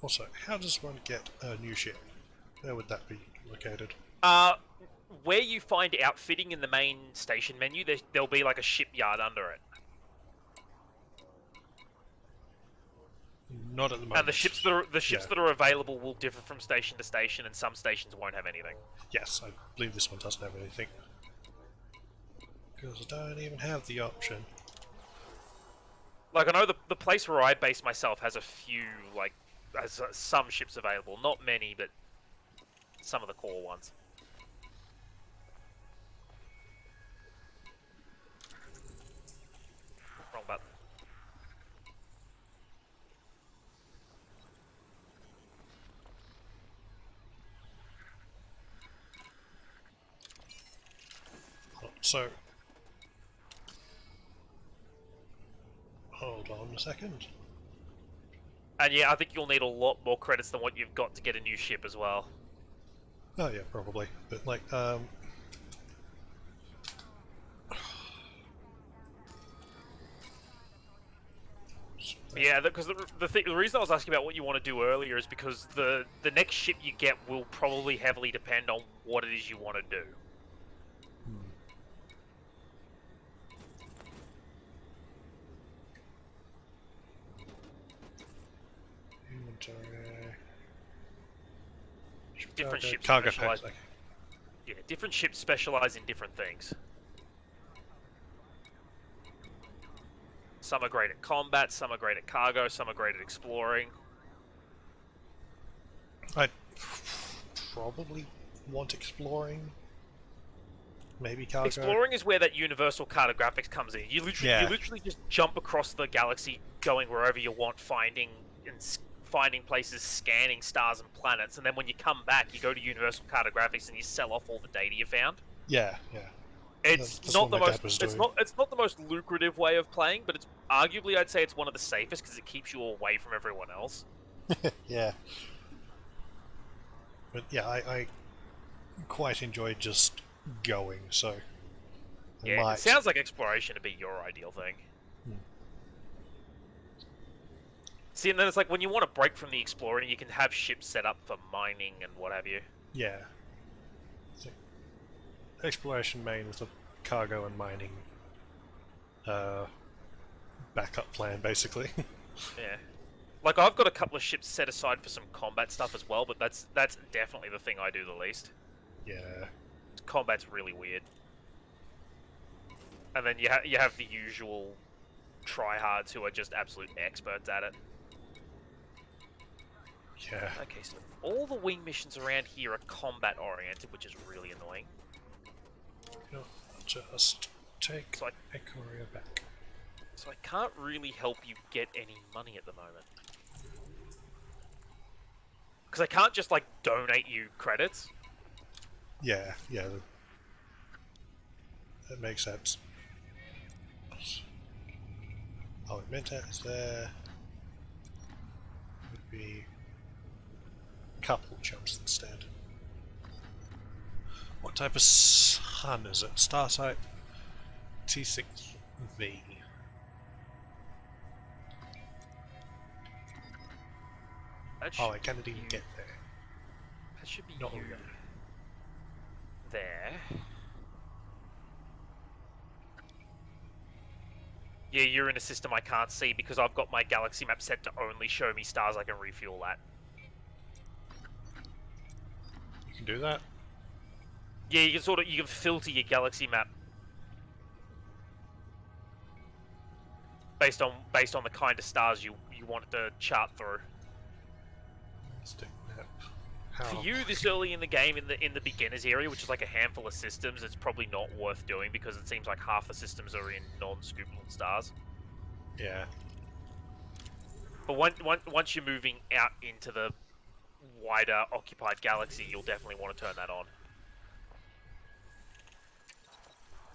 Also, how does one get a new ship? Where would that be located? Where you find outfitting in the main station menu, there'll be like a shipyard under it. Not at the moment. And the ships that are available will differ from station to station, and some stations won't have anything. Yes, I believe this one doesn't have anything. Because I don't even have the option. Like I know the place where I base myself has a few has some ships available, not many, but some of the core ones. Wrong button. So, hold on a second. And yeah, I think you'll need a lot more credits than what you've got to get a new ship as well. Oh yeah, probably. But like, Yeah, because the reason I was asking about what you want to do earlier is because the next ship you get will probably heavily depend on what it is you want to do. inventory. Different ships Cargo specialize. packs. Okay. Yeah, different ships specialize in different things. Some are great at combat, some are great at cargo, some are great at exploring. I'd probably want exploring. Maybe cargo. Exploring is where that universal cartographics comes in. You literally just jump across the galaxy, going wherever you want, finding places, scanning stars and planets, and then when you come back, you go to universal cartographics and you sell off all the data you found. Yeah, yeah. It's That's not what the my most. dad was It's doing. not the most lucrative way of playing, but it's arguably I'd say it's one of the safest because it keeps you away from everyone else. Yeah. But yeah, I quite enjoyed just going, so I Yeah, might... it sounds like exploration to be your ideal thing. See, and then it's like when you want to break from the exploring, you can have ships set up for mining and what have you. Yeah. So, exploration main with a cargo and mining backup plan, basically. Yeah. Like I've got a couple of ships set aside for some combat stuff as well, but that's definitely the thing I do the least. Yeah. Combat's really weird. And then you have the usual tryhards who are just absolute experts at it. Yeah. Okay, so all the wing missions around here are combat oriented, which is really annoying. I'll just take So a courier back. So I can't really help you get any money at the moment. Because I can't just, like, donate you credits. Yeah, yeah. That makes sense. Oh, Menta is there. Would be a couple jumps instead. What type of sun is it? Star type T6V. Oh, I can't even get there. That should be Not you. really. There. Yeah, you're in a system I can't see because I've got my galaxy map set to only show me stars I can refuel at. You can do that? Yeah, you can filter your galaxy map based on the kind of stars you want it to chart through. Stick map. How? For you, this early in the game, in the beginners area, which is like a handful of systems, it's probably not worth doing because it seems like half the systems are in non-scoopable stars. Yeah. But once you're moving out into the wider occupied galaxy, you'll definitely want to turn that on.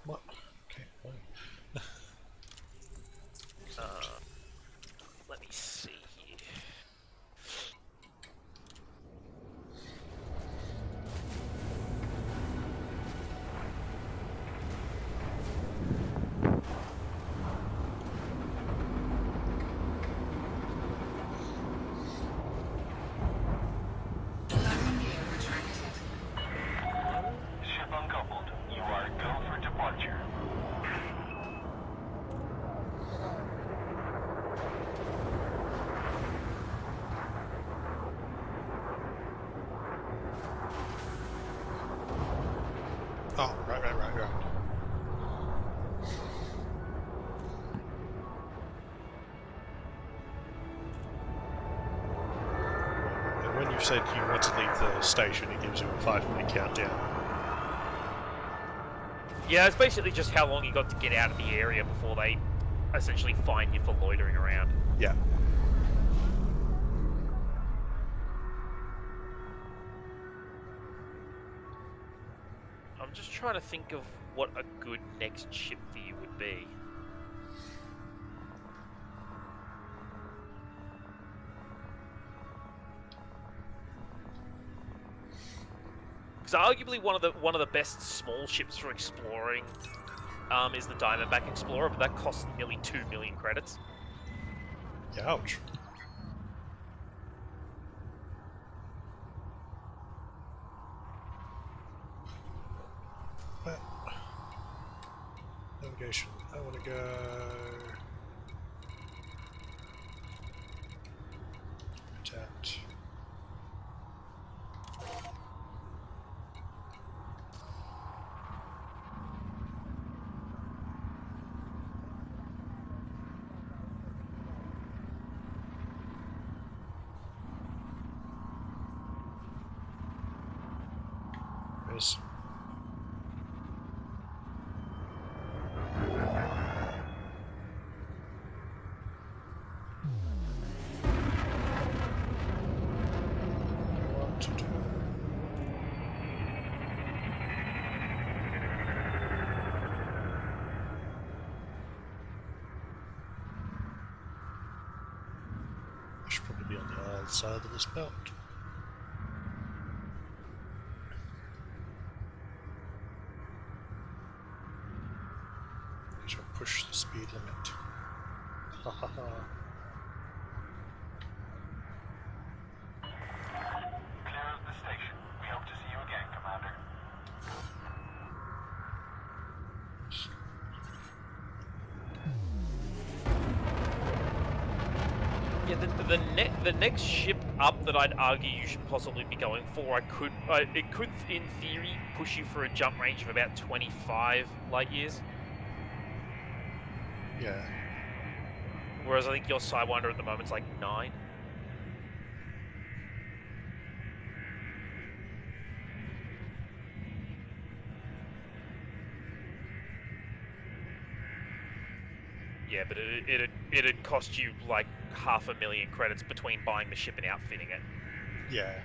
What? Okay. Fine. Let me see here. Landing gear retracted. Ship uncoupled. You are go for departure. Oh, right. And when you said you want to leave the station, it gives you a 5-minute countdown. Yeah, it's basically just how long you got to get out of the area before they essentially fine you for loitering around. Yeah. I'm just trying to think of what a good next ship for you would be. Because arguably one of the best small ships for exploring is the Diamondback Explorer, but that costs nearly 2 million credits. Ouch. Well, navigation. I want to go. Attacked. Yes. What to do? I should probably be on the other side of this belt. I shall push the speed limit. Ha ha ha. Clear of the station. We hope to see you again, Commander. Yeah, the next ship up that I'd argue you should possibly be going for, it could in theory push you for a jump range of about 25 light years. Yeah. Whereas I think your Sidewinder at the moment's like 9. Yeah, but it'd cost you like 500,000 credits between buying the ship and outfitting it. Yeah.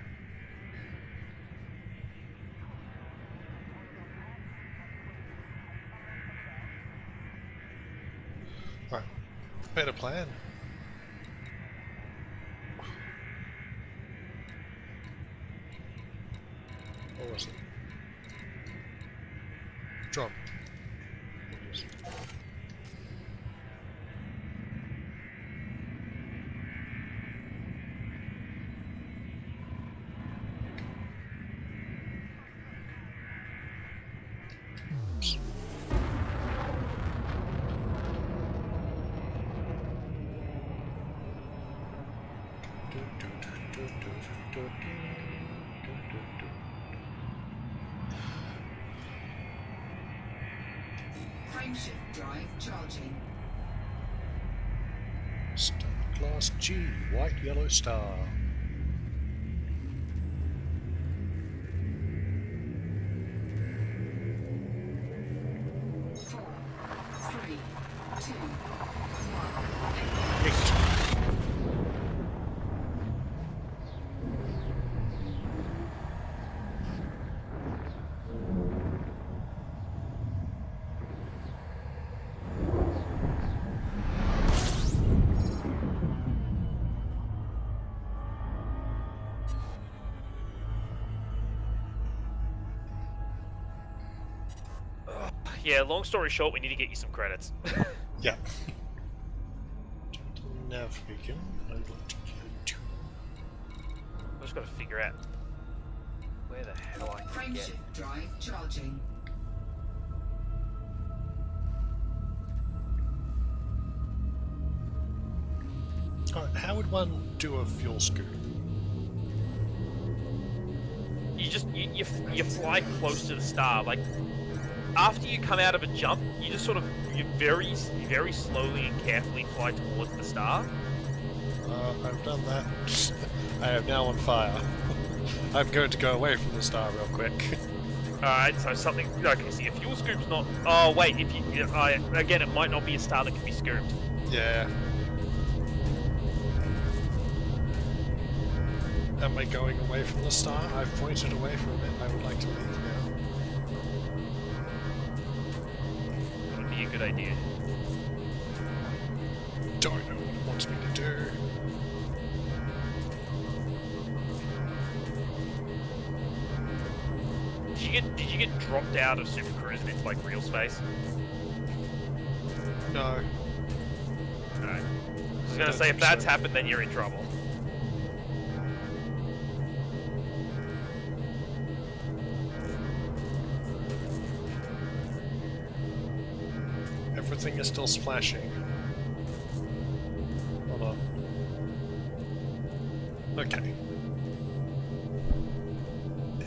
Right. Better plan. What was it? Drum. It is. Oops. Frameshift drive charging. Star Class G, white yellow star. Four, three, two, Eight. Yeah, long story short, we need to get you some credits. Yeah. Nav beacon. I want to go to. I've just got to figure out where the hell I can get. Frameshift drive charging. Alright, how would one do a fuel scoop? You fly close to the star. Like after you come out of a jump, you just sort of very slowly and carefully fly towards the star. I've done that. I am now on fire. I'm going to go away from the star real quick. Alright, so something. Okay, see, a fuel scoop's not. Oh wait, if you again, it might not be a star that can be scooped. Yeah. Am I going away from the star? I've pointed away from it. I would like to leave now. That would be a good idea. Don't know what it wants me to do. Did you get dropped out of Super Cruise and into like real space? No. Alright. I was gonna say if that's happened, then you're in trouble. Everything is still splashing. Hold on. Okay.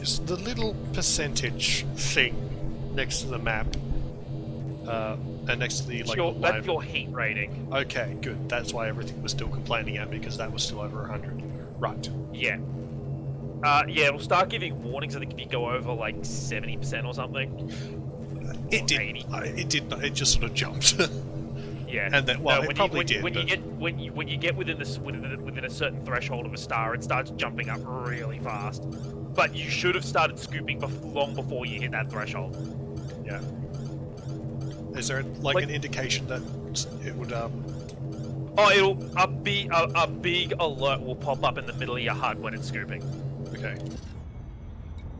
Is the little percentage thing next to the map, and next to the like That's your heat rating. Okay, good. That's why everything was still complaining at me, because that was still over 100. Right. Yeah. Yeah, it'll start giving warnings. I think if you go over like 70% or something. It did. 80. It did. It just sort of jumped. Yeah. And then, well, it probably did. When you get within a certain threshold of a star, it starts jumping up really fast. But you should have started scooping long before you hit that threshold. Yeah. Is there like an indication that it would Oh, a big alert will pop up in the middle of your HUD when it's scooping. Okay.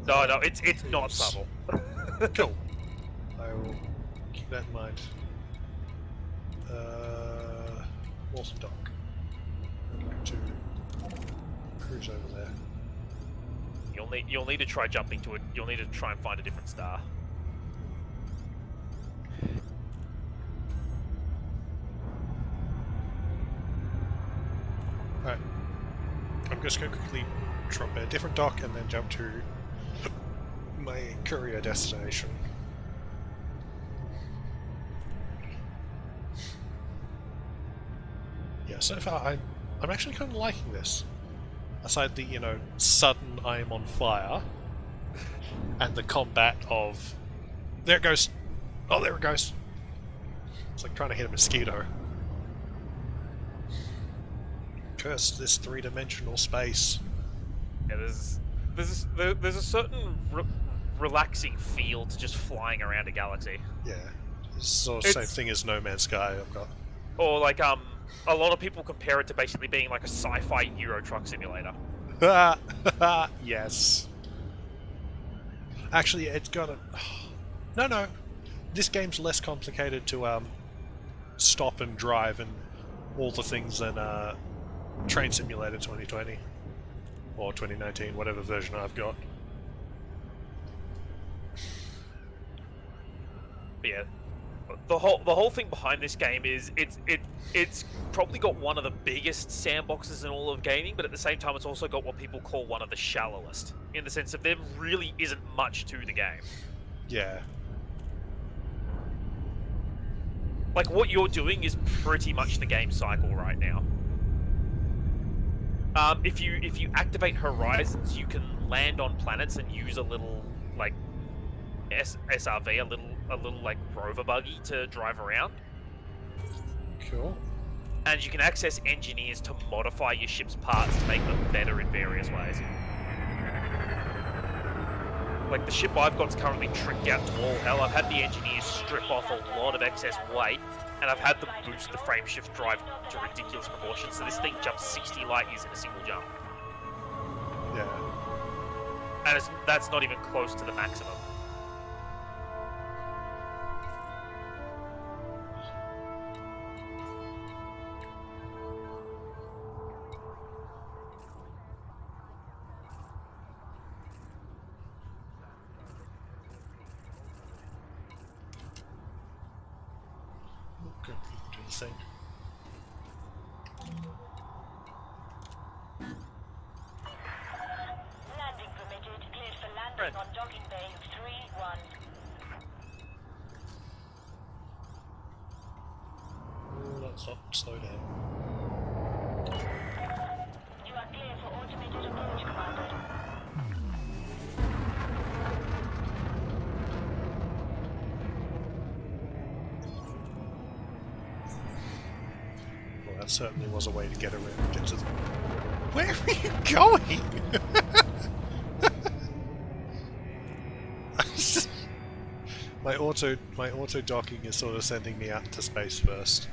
No, it's not subtle. Cool. I will keep that in mind. Walton Dock. I'd like to cruise over there. You'll need to try jumping to it. You'll need to try and find a different star. Alright. I'm just going to quickly drop a different dock and then jump to my courier destination. Yeah, so far I'm actually kind of liking this. Aside the, sudden I am on fire, and the combat of... There it goes! Oh, there it goes! It's like trying to hit a mosquito. Curse this three-dimensional space. Yeah, there's a certain relaxing feel to just flying around a galaxy. Yeah. It's sort of the same thing as No Man's Sky I've got. Or like a lot of people compare it to basically being like a sci-fi Euro truck simulator. Yes. Actually, it's got a... No. This game's less complicated to stop and drive and all the things than Train Simulator 2020 or 2019, whatever version I've got. But yeah, the whole thing behind this game is it's probably got one of the biggest sandboxes in all of gaming, but at the same time it's also got what people call one of the shallowest, in the sense that there really isn't much to the game. Yeah. Like what you're doing is pretty much the game cycle right now. If you activate Horizons, you can land on planets and use a little like SRV, a little like rover buggy to drive around. Cool. And you can access engineers to modify your ship's parts to make them better in various ways. Like the ship I've got's currently tricked out to all hell. I've had the engineers strip off a lot of excess weight, and I've had them boost the frameshift drive to ridiculous proportions, so this thing jumps 60 light years in a single jump. Yeah. And that's not even close to the maximum. the thing. Landing permitted. Cleared for landing Right. on docking bay 3-1. Oh, let's not slow down. You are clear for automated approach, Commander. Well, that certainly was a way to get around. Get to the... Where are you going? my auto docking is sort of sending me out to space first.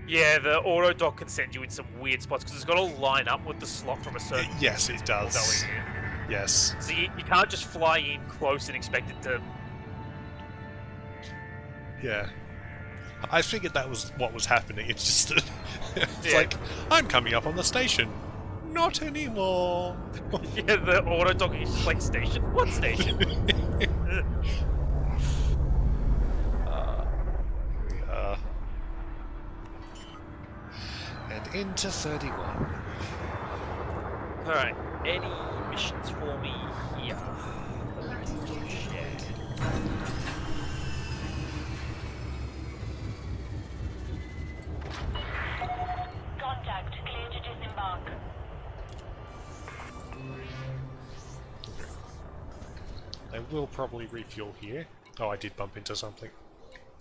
Yeah, the auto dock can send you in some weird spots because it's got to line up with the slot from a certain. Yes, it does. Going in. Yes. So you can't just fly in close and expect it to. Yeah. I figured that was what was happening. It's just that it's Yeah. like, I'm coming up on the station. Not anymore. Yeah, the auto docking is just like station. What station? We are. And into 31. All right. Any missions for me here? Landing gear deployed. Contact. Clear to disembark. I will probably refuel here. Oh, I did bump into something.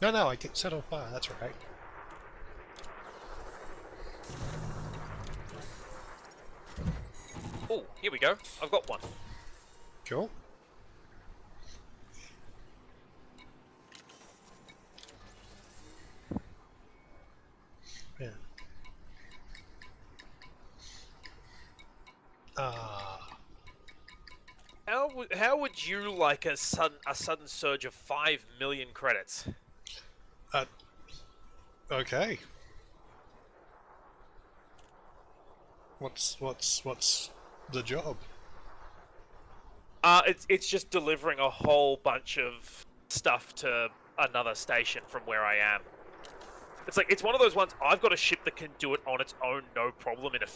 No, I get set on fire. That's right. Oh, here we go. I've got one. Cool. Yeah. How would you like a sudden surge of 5 million credits? Okay. What's the job? It's just delivering a whole bunch of stuff to another station from where I am. It's one of those ones I've got a ship that can do it on its own, no problem, in a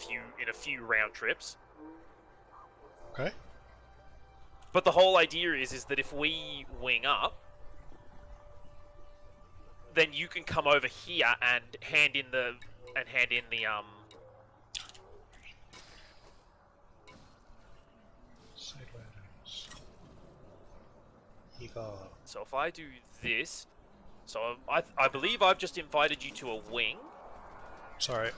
few round trips. Okay. But the whole idea is that if we wing up, then you can come over here and hand in the Sideways. Eva. So if I do this, so I believe I've just invited you to a wing. Sorry.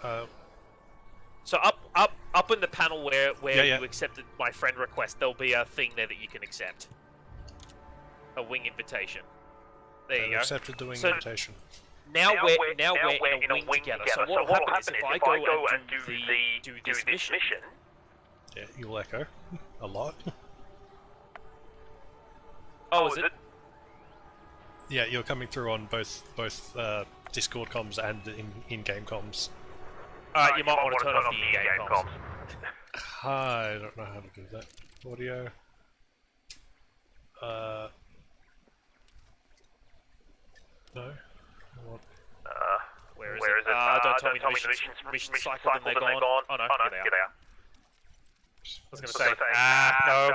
So up in the panel where Yeah. you accepted my friend request, there'll be a thing there that you can accept. A wing invitation. There you go. Accepted the wing So- invitation. Now we're in a wing together. So what will happen is if I go and do this mission, Yeah, you'll echo a lot. oh, is it? Yeah, you're coming through on both Discord comms and in-game comms. Alright, you might want to turn off the in-game comms. I don't know how to do that. Audio. No. What? Where is it? Don't tell me the mission cycle, then they're gone. Oh no, here they are. I was going to say, no.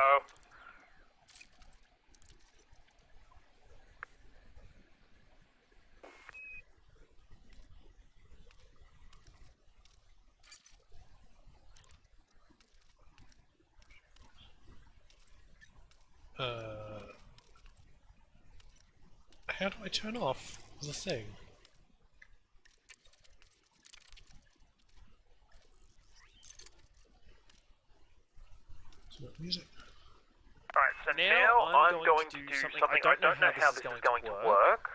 How do I turn off the thing? Music. Alright, so Now I'm I'm going going to to do do something something I don't know how this is going to work.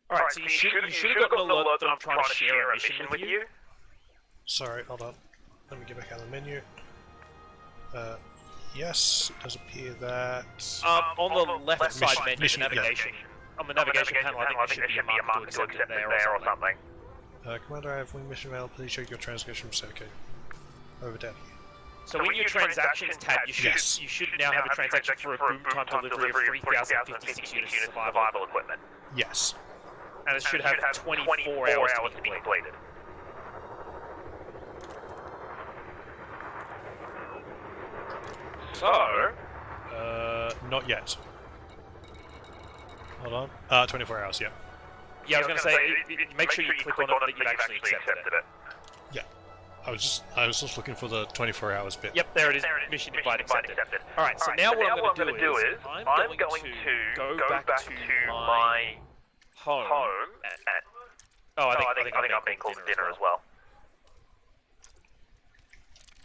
Alright, so you should have gotten an alert that I'm trying to share a mission with you. Sorry, hold on. Let me get back out of the menu. Yes, it does appear that... On the left side mission- menu, mission- the navigation. On the navigation panel, I think there should be a mark to accept it there or something. Commander, I have wing mission available. Please check your transmission. Okay. Over down here. So in your transactions tab, you should Yes. you should now have a transaction for a boom time delivery of 3,056 units of survival, equipment. Yes. and it should have 24 hours to be completed. So, Not yet. Hold on. 24 hours, yeah. yeah, I was going to say, make sure you click on it that you've actually accepted it. Yeah. I was just looking for the 24 hours bit. Yep, there it is. Mission invite accepted. All right, so now what I'm going to do is I'm going to go back to my home. Oh, I think I'm being called to dinner as well.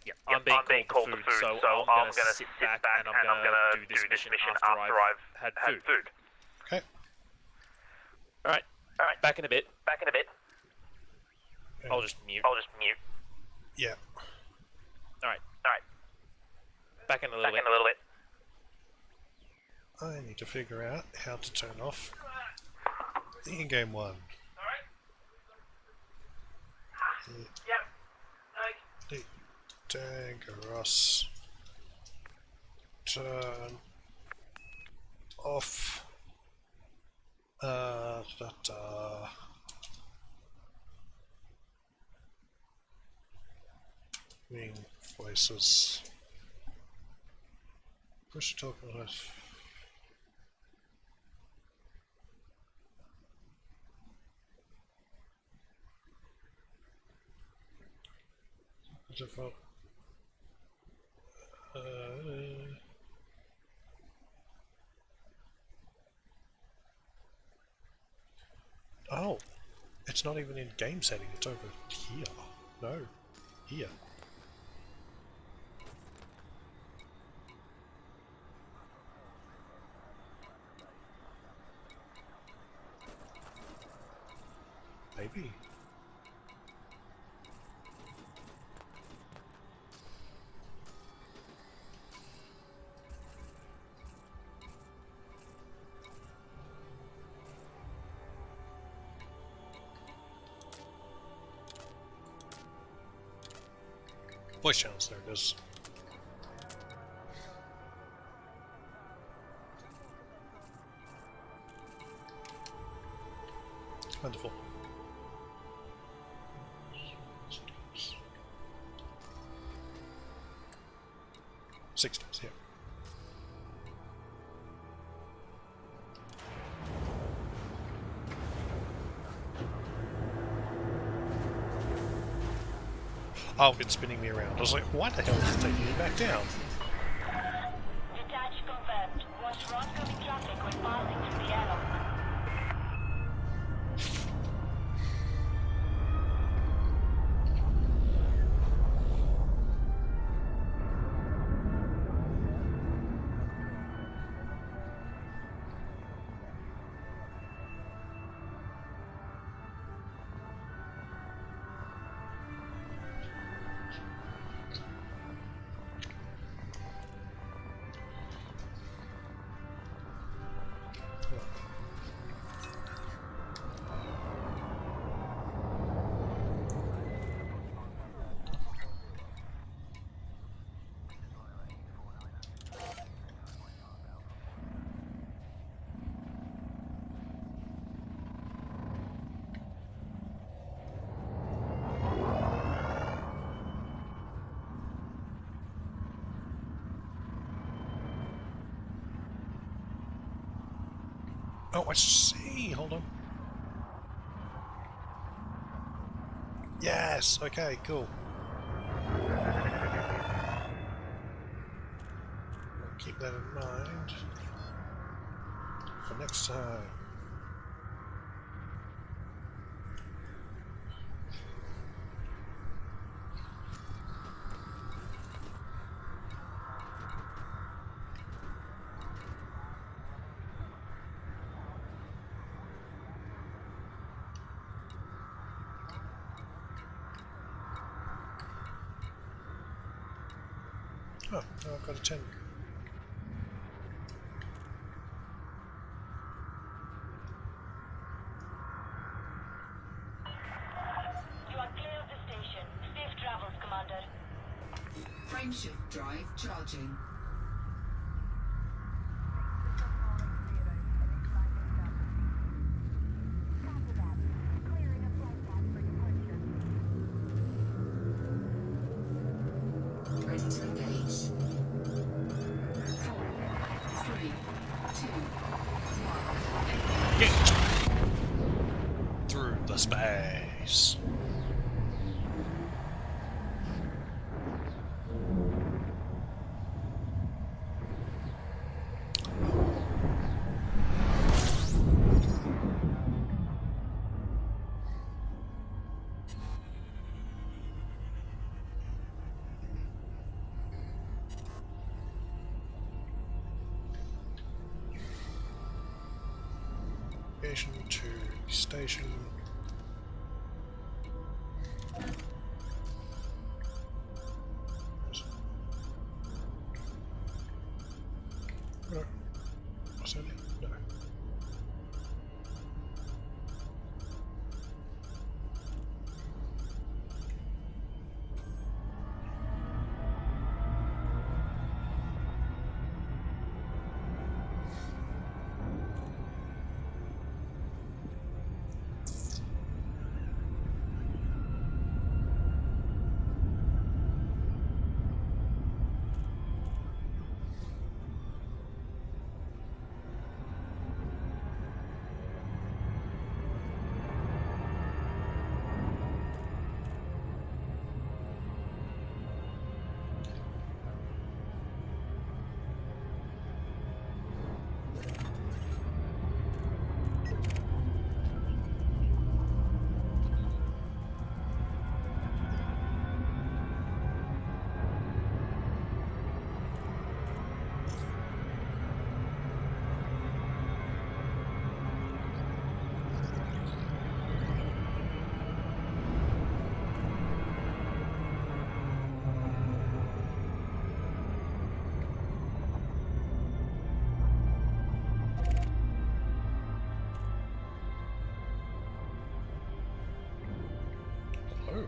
Yeah, I'm being called to food, so I'm going to sit back and I'm going to do this mission after I've had food. Okay. All right, back in a bit. I'll just mute. Yeah. All right. Back in a little bit. I need to figure out how to turn off the in-game one. Dangerous. Turn off. Wing voices. Push talk on it. Default. Oh, it's not even in game setting, it's over here. No, here. Maybe. Voice channels, there it is. Wonderful. Six times, yeah. Oh, it's spinning me around. I was like, why the hell is it taking me back down? Detach confirmed. Watch for oncoming traffic when passing through the airlock. Oh, I see. Hold on. Yes. Okay. Cool. Keep that in mind for next time. Oh, now I've got a 10. You are clear of the station. Safe travels, Commander. Frameshift drive charging. Ready to engage. 4, 3, 2, 1. Get through the space. Station to station. No. What's that? No. Oh.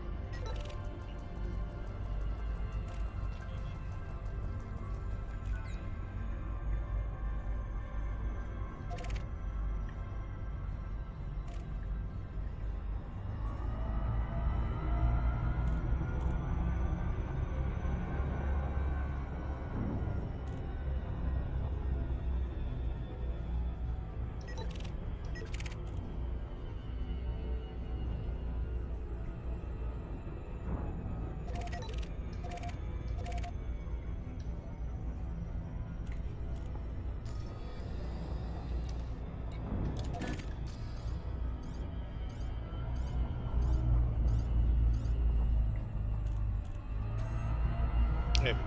There we go.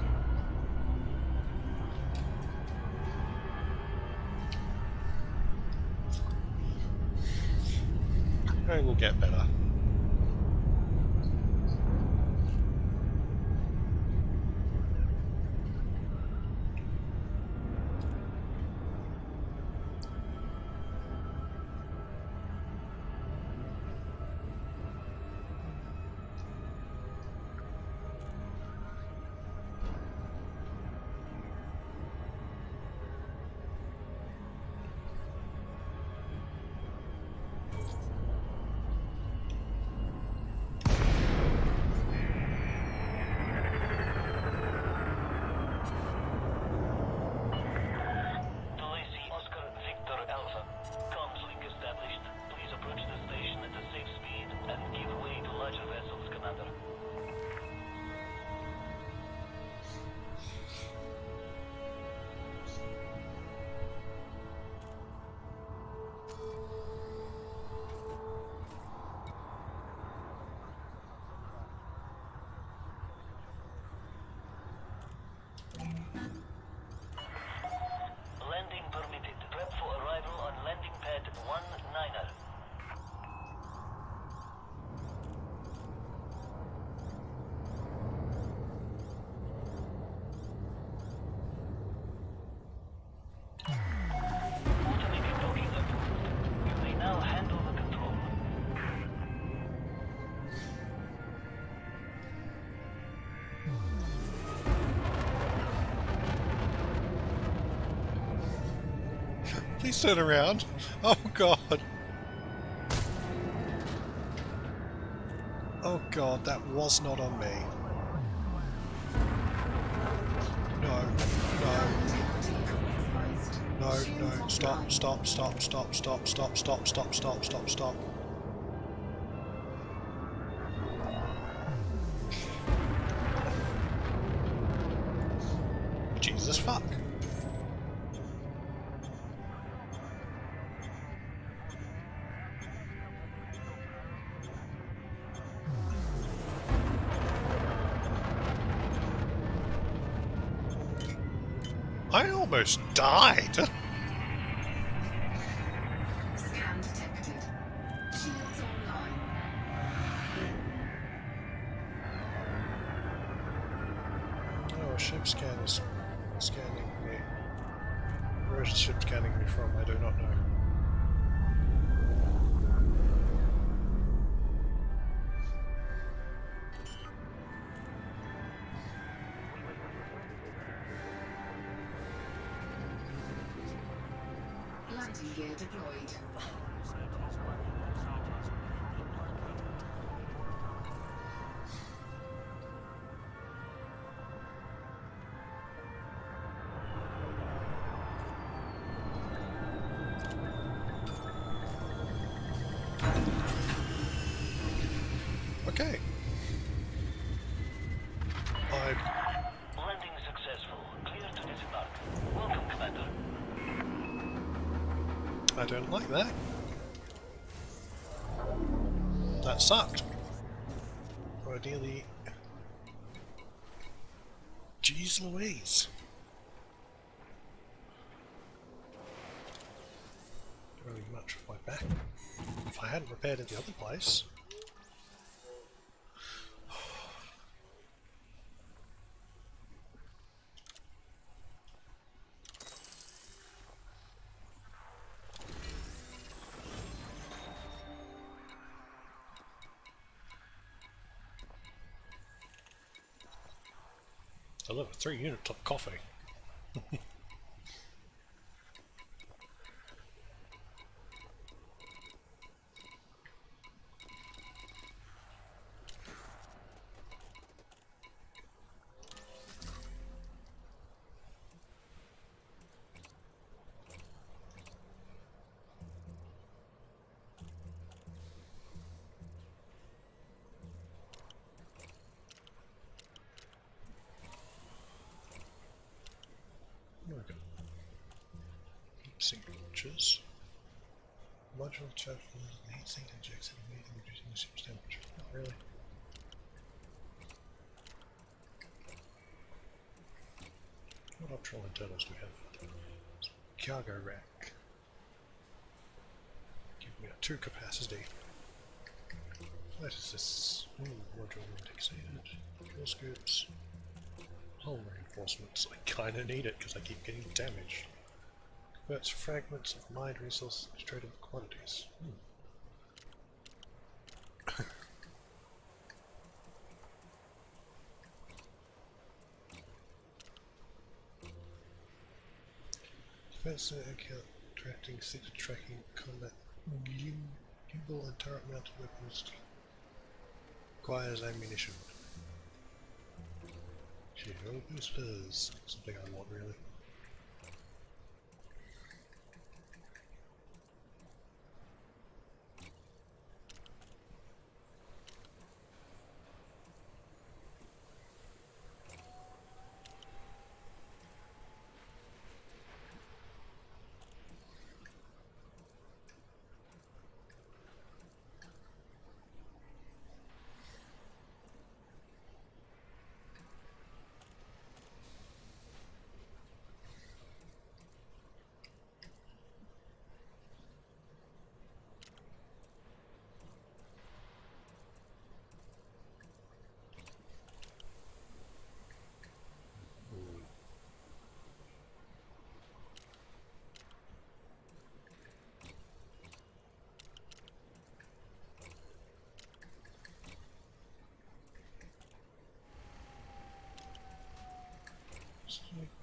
And we'll get better. Please turn around. Oh god. Oh god, that was not on me. No, no. No, no, stop, stop, stop, stop, stop, stop, stop, stop, stop, stop, stop. Jesus fuck. I almost died. Scan detected. Shields online. Oh, a ship scan is scanning me. Where is the ship scanning me from? I do not know. Landing gear deployed. Okay. Landing successful. Clear to disembark. Welcome, Commander. I don't like that. That sucked. Ideally... Jeez Louise. Really much of my back. If I hadn't repaired at the other place... Deliver 3 units of coffee. Okay. Heat launchers. Module charge from the heat sink injects immediately reducing the ship's temperature. Not really. What optional internals do we have? Cargo rack. Give me a 2 capacity. What is this? Ooh, module indexated. Kill scoops. Hull reinforcements. I kinda need it because I keep getting damaged. Converts fragments of mined resources into tradable commodities. Defense account tracking, sector tracking, combat, gimbal and turret mounted weapons. Requires ammunition. Shield boosters. Something I want really.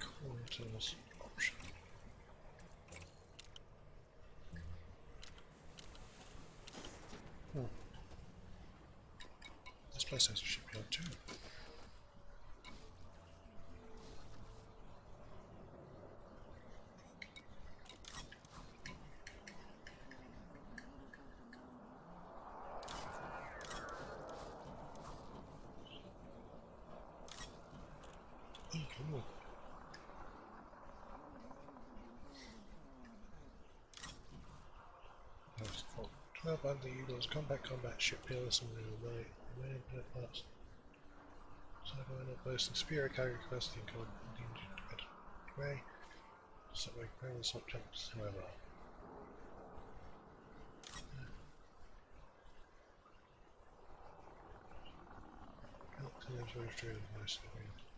Quarters option. place has a shipyard too. Oh, cool. That's the fault. 12 under Eagles, combat ship pillars and railway. Main parts. So going up boasting spear carrier capacity and contingent way. Subway ground subjects, however.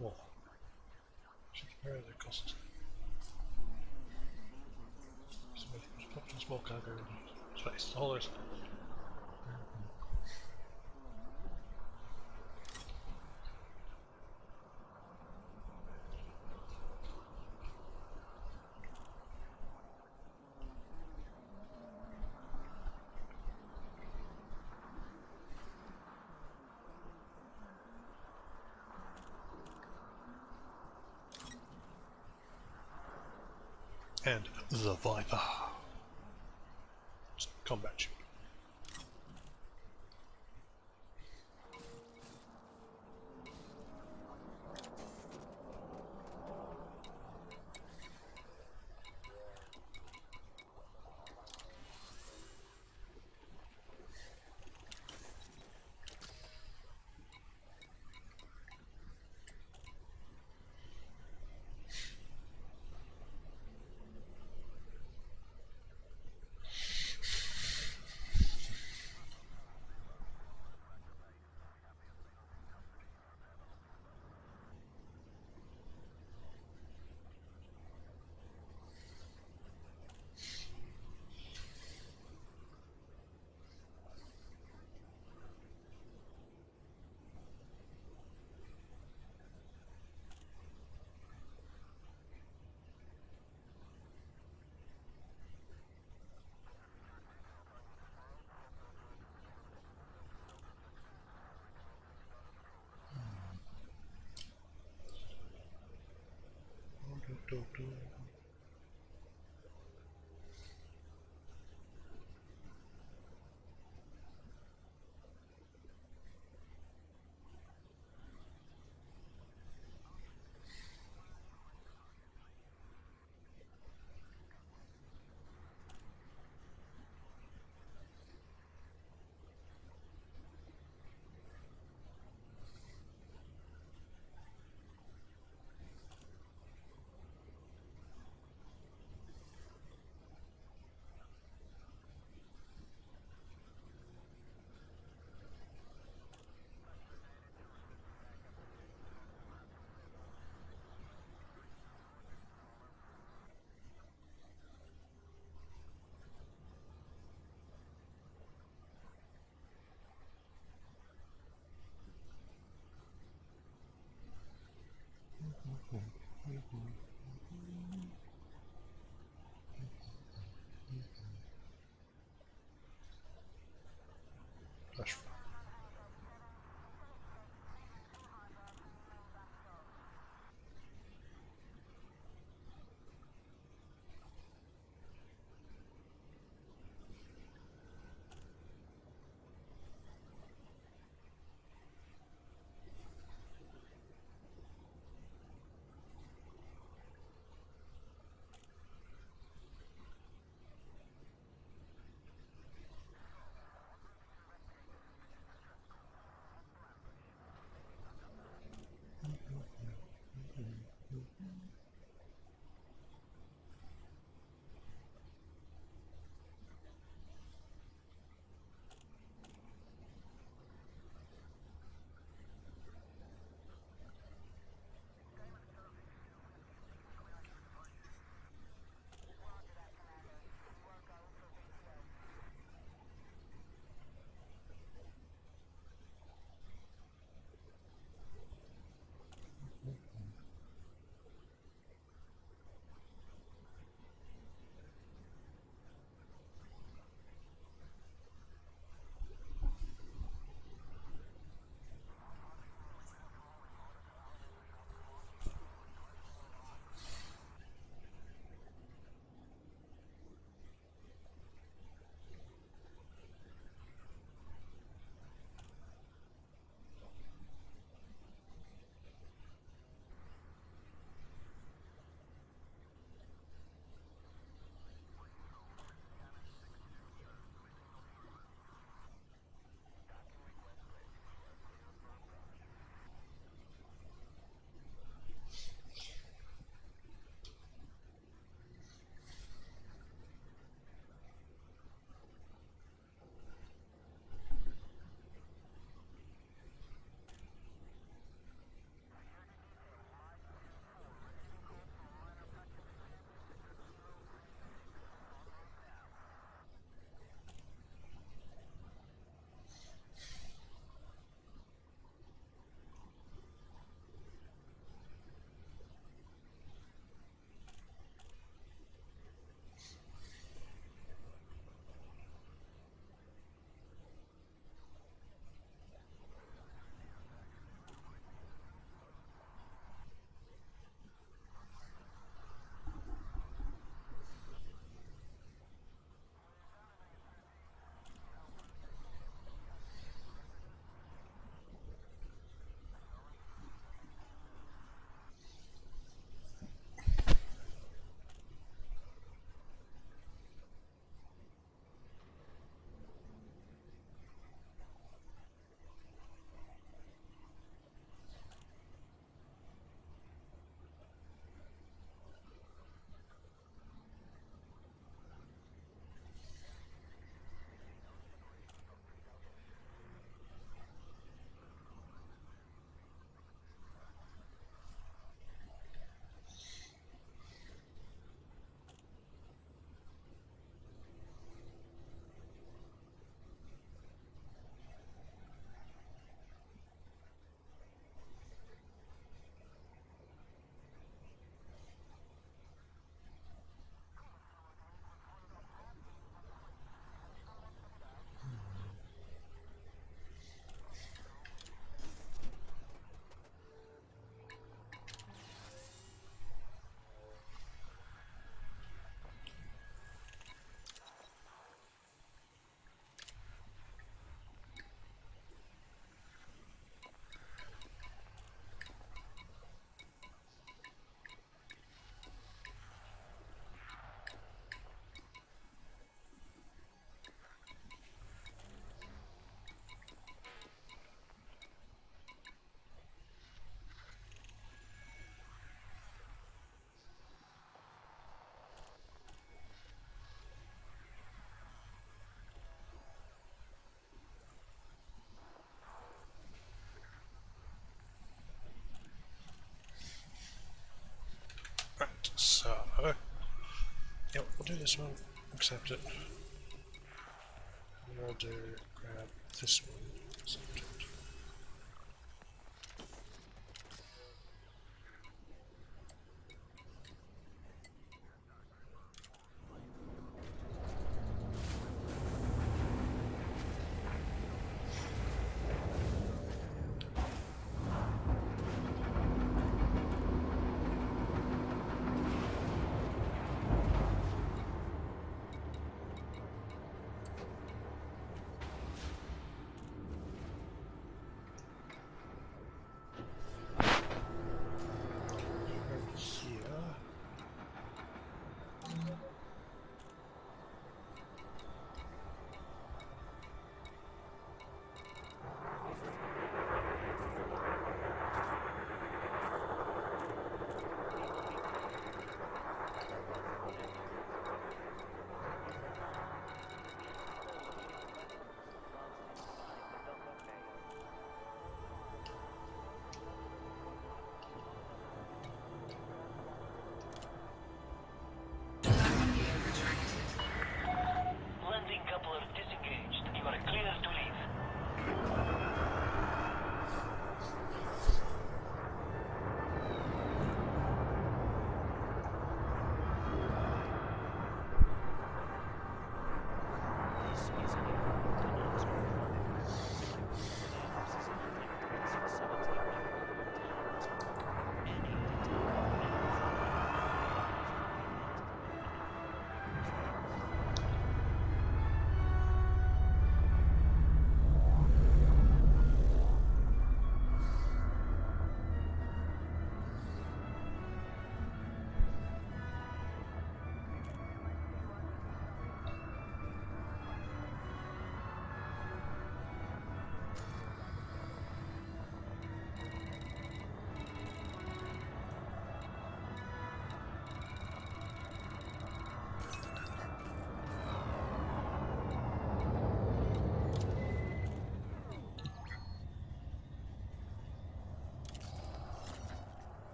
More. Should compare the costs. Small cargo space haulers. And the Viper. It's a combat ship. Flash. this one, accept it. And we'll do grab this one, accept it. Landing coupler disengaged. You are clear to leave.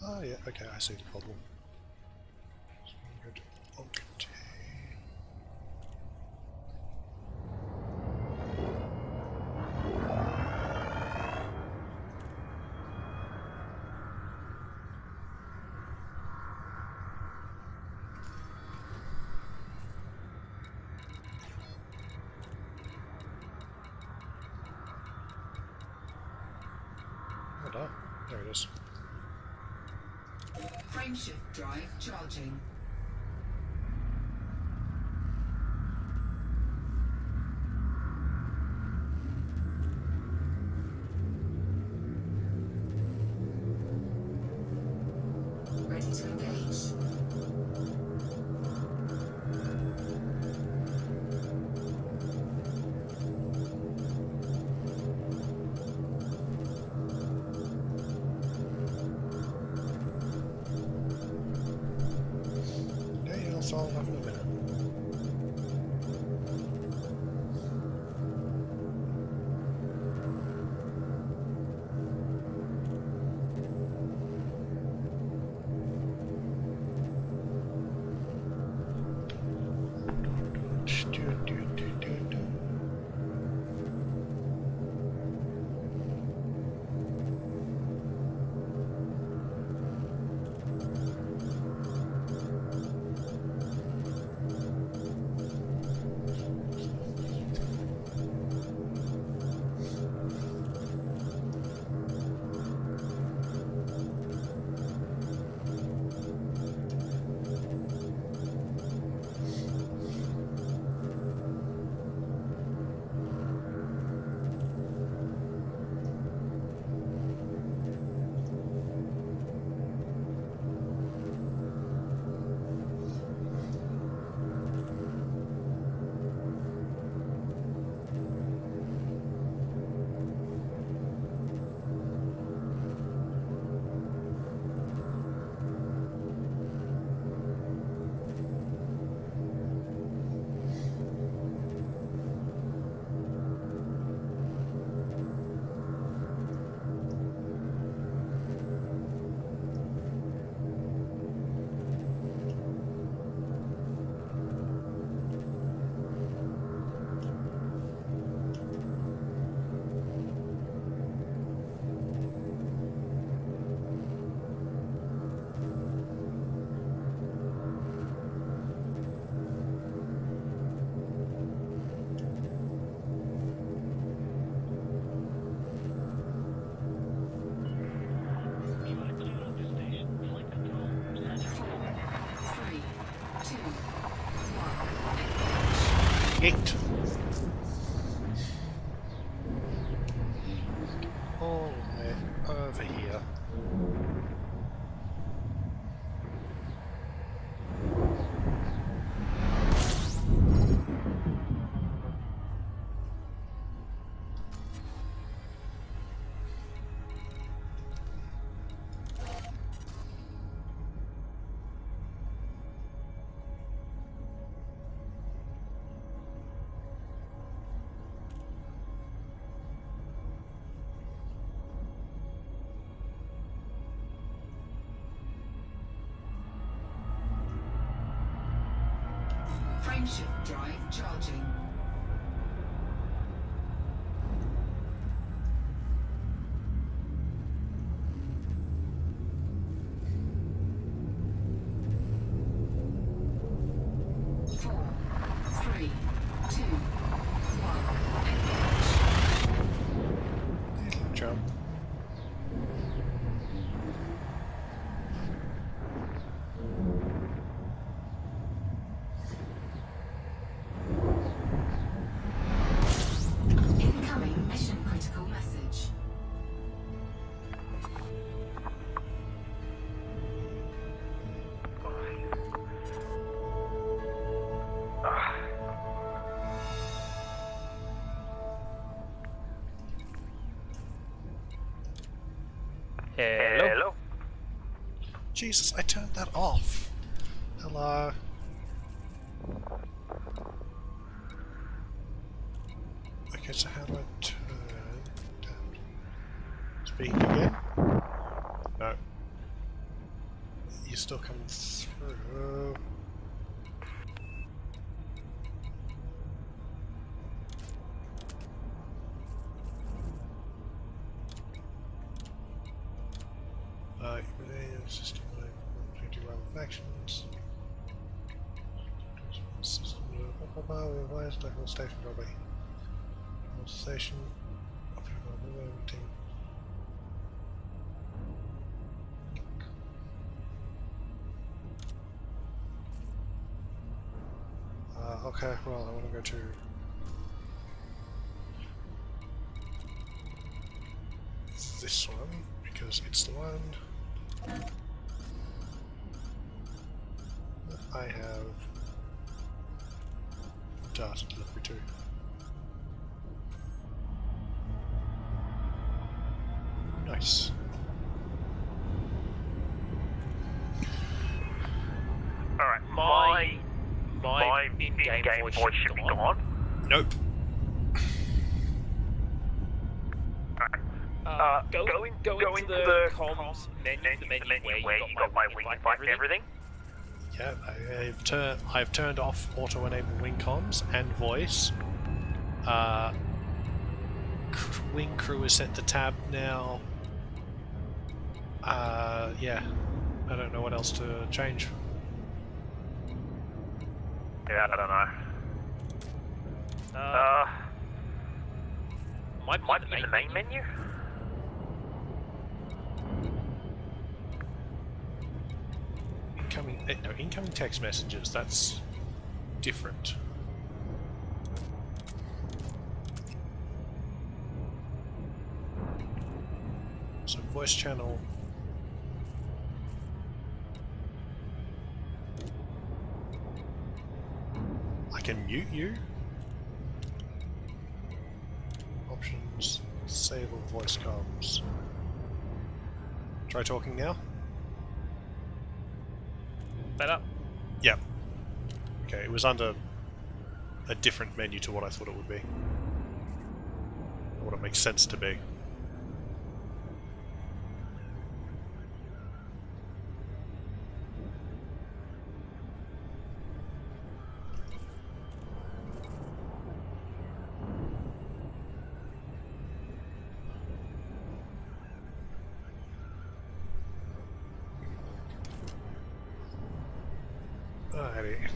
Oh yeah, okay, I see the problem. So I'm going to Alt T. Hold on, there it is. Frameshift drive charging. Ready to engage. Yeah, I'll solve that in a minute. Yeet. All the way over here. Frameshift drive charging. Four, three, two, one. Engage. Jump. Incoming mission critical message. Hello. Jesus, I turned that off. Hello. Okay, so how do I turn down? Speaking again? No. You're still coming through. System factions. Why is the station probably? Station. Okay, well, I want to go to this one because it's the one that I have data delivery to. Nice. Alright, my in-game voice should be gone. Nope. Go into the comms menu, the menu where you got my wing fight and everything. Yeah, I've turned off auto-enable wing comms and voice. Wing crew is set to tab now. Yeah, I don't know what else to change. Yeah, I don't know. Might be the main menu? Incoming text messages, that's different. So voice channel. I can mute you. Options, disable voice comms. Try talking now. Better? Yep. Okay, it was under a different menu to what I thought it would be. What it makes sense to be. Alrighty.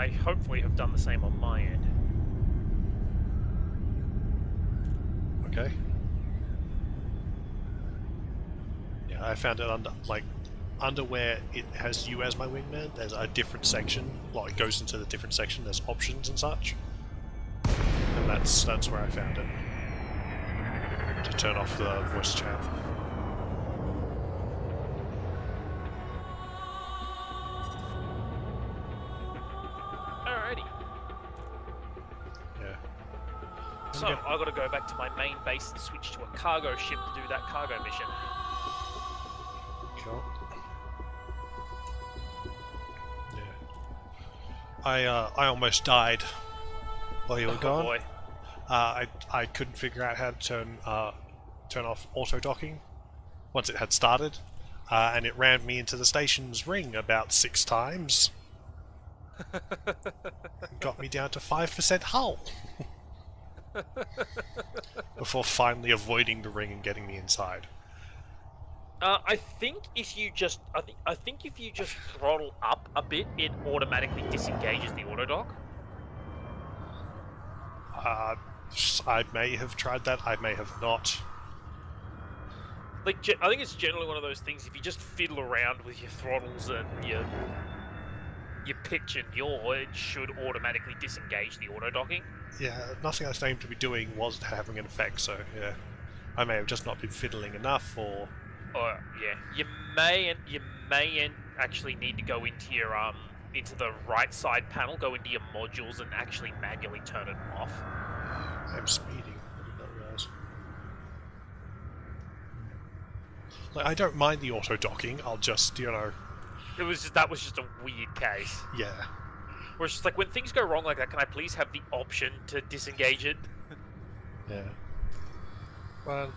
I hopefully have done the same on my end. Okay. Yeah, I found it under where it has you as my wingman. There's a different section. Well, it goes into the different section. There's options and such, and that's where I found it to turn off the voice chat. Alrighty. Yeah. So I got to go back to my main base and switch to a cargo ship to do that cargo mission. Cool. Yeah. I almost died while you were gone. Boy. I couldn't figure out how to turn off auto docking once it had started, and it rammed me into the station's ring about 6 times. And got me down to 5% hull. Before finally avoiding the ring and getting me inside. I think if you just throttle up a bit, it automatically disengages the autodock. I may have tried that, I may have not. Like, I think it's generally one of those things. If you just fiddle around with your throttles and your pitch and yaw, it should automatically disengage the autodocking. Yeah, nothing I seemed to be doing was having an effect, so yeah. I may have just not been fiddling enough, or... yeah, you may actually need to go into your into the right side panel, go into your modules, and actually manually turn it off. I'm speeding. I did not realize. Like, I don't mind the auto docking. I'll just, That was just a weird case. Yeah. Where it's just like, when things go wrong like that, can I please have the option to disengage it? Yeah. Well,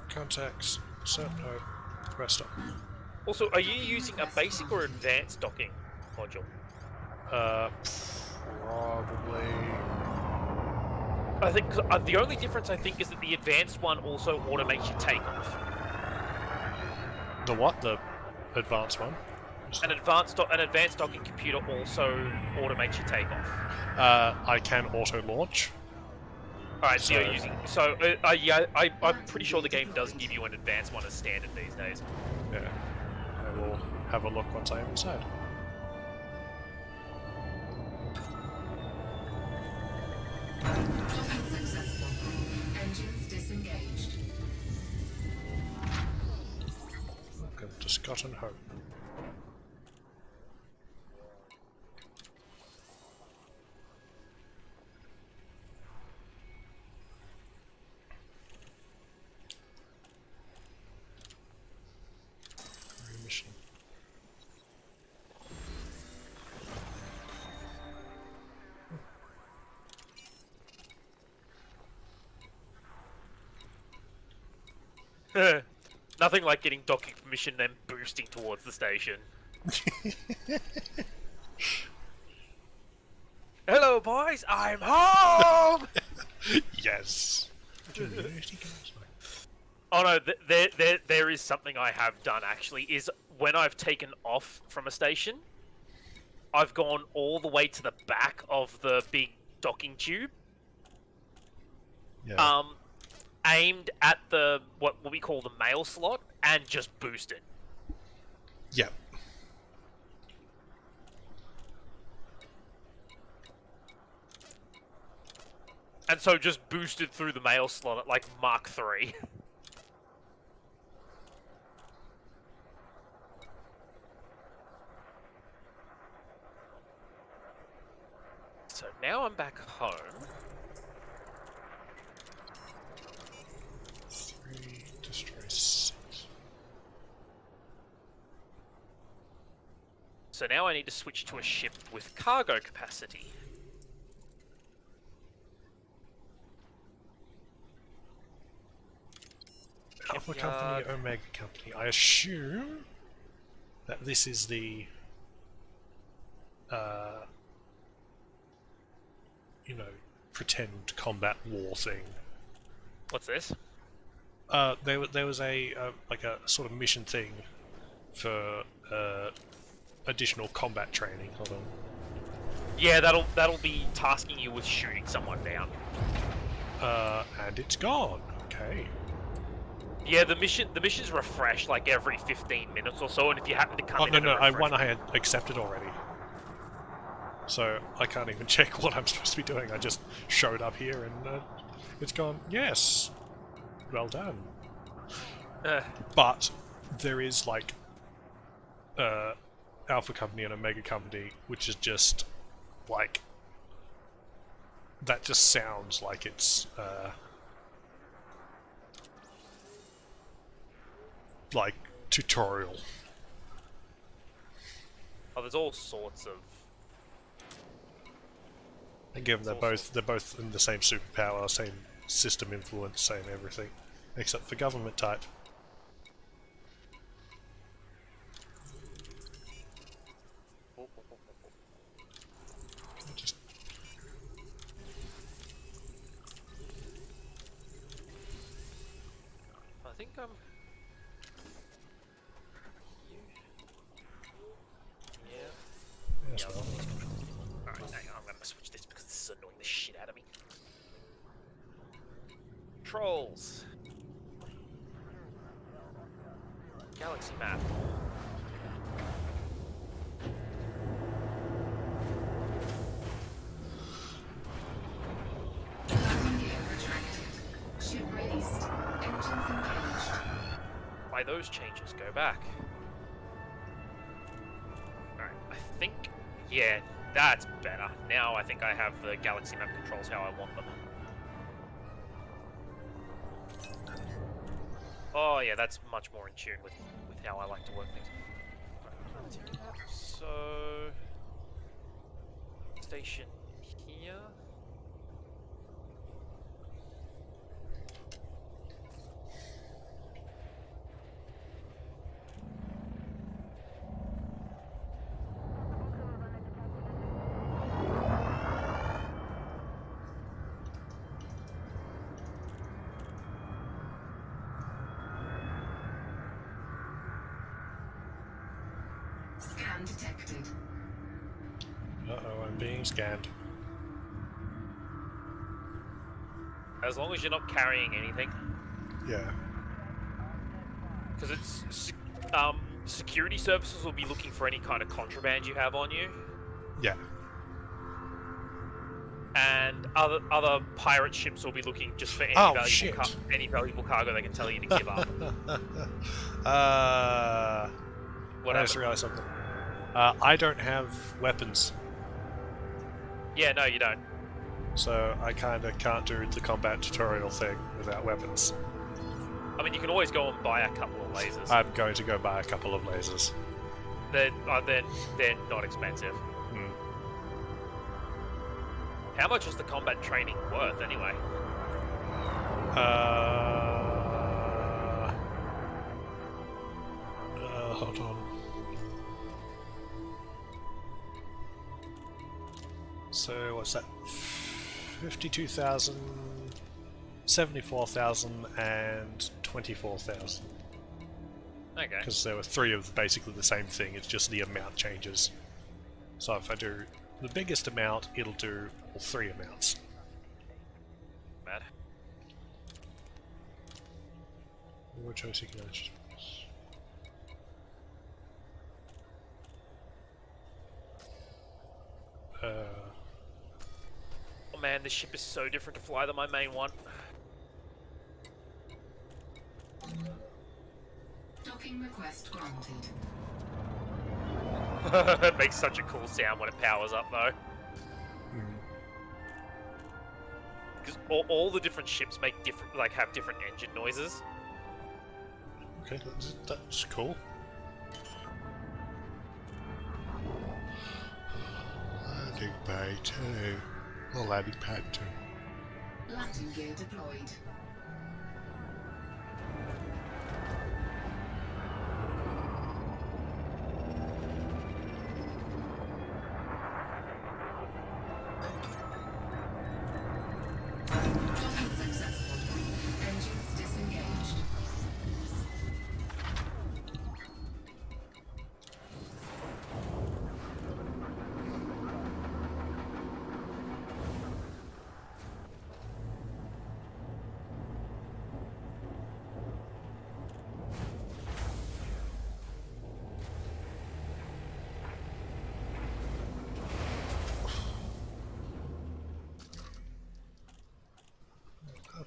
contacts, set no, rest stop. Also, are you using a basic or advanced docking module? Probably. I think the only difference I think is that the advanced one also automates your takeoff. The what? The advanced one? An advanced docking computer also automates your takeoff. I can auto launch. Alright, so you're using... So, yeah, I'm pretty sure the game does give you an advanced one as standard these days. Yeah. I will have a look once I am inside. Unsuccessful. Engines disengaged. Welcome to Scott and Hope. Mission. Nothing like getting docking permission then boosting towards the station. Hello, boys! I'm home! Yes. Oh no, there is something I have done actually, is when I've taken off from a station, I've gone all the way to the back of the big docking tube, Yeah. aimed at the, what we call the mail slot, and just boosted. Yeah. And so just boosted through the mail slot at like Mark 3. So now I'm back home. 3, destroy 6. So now I need to switch to a ship with cargo capacity. Alpha Company, Omega Company. I assume that this is the, pretend combat war thing. What's this? There was a like a sort of mission thing for additional combat training. Hold on. Yeah, that'll be tasking you with shooting someone down. And it's gone. Okay. Yeah, the missions refresh like every 15 minutes or so, and if you happen to come Oh in no, at a no, refresh, I had accepted already. So I can't even check what I'm supposed to be doing. I just showed up here and it's gone. Yes. Well done. But there is like Alpha Company and Omega Company, which is just like that. Just sounds like it's like tutorial. oh, there's all sorts of. And given they're both in the same superpower, same system influence, same everything, except for government type. Can I just I think Yeah. yes, well. Alright, hang on, I'm gonna switch this because this is annoying the shit out of me. Trolls. Galaxy map. Landing gear retracted. Ship released. Engines engaged. By those changes, go back. Alright, I think... Yeah, that's better. Now I think I have the galaxy map controls how I want them. Oh yeah, that's much more in tune with how I like to work things. Alright, so... Station here... Scan detected. Uh-oh, I'm being scanned. As long as you're not carrying anything. Yeah. Because it's... security services will be looking for any kind of contraband you have on you. Yeah. And other pirate ships will be looking just for any any valuable cargo they can tell you to give up. What I just realized something. I don't have weapons, Yeah, no, you don't. so I kind of can't do the combat tutorial thing without weapons. I mean, you can always go and buy a couple of lasers. I'm going to go buy a couple of lasers. They're not expensive. Hmm. How much is the combat training worth, anyway? Hold on. So what's that? 52,000, 74,000, and 24,000. Okay. Because there were three of basically the same thing. It's just the amount changes. So if I do the biggest amount, it'll do all three amounts. Bad. More choice you can choose. Oh man, this ship is so different to fly than my main one. Docking request granted. It makes such a cool sound when it powers up, though. Because all the different ships make different, like, have different engine noises. Okay, that's cool. Landing bay 2. Or landing pad 2. Landing gear deployed. Docking successful. Engines disengaged.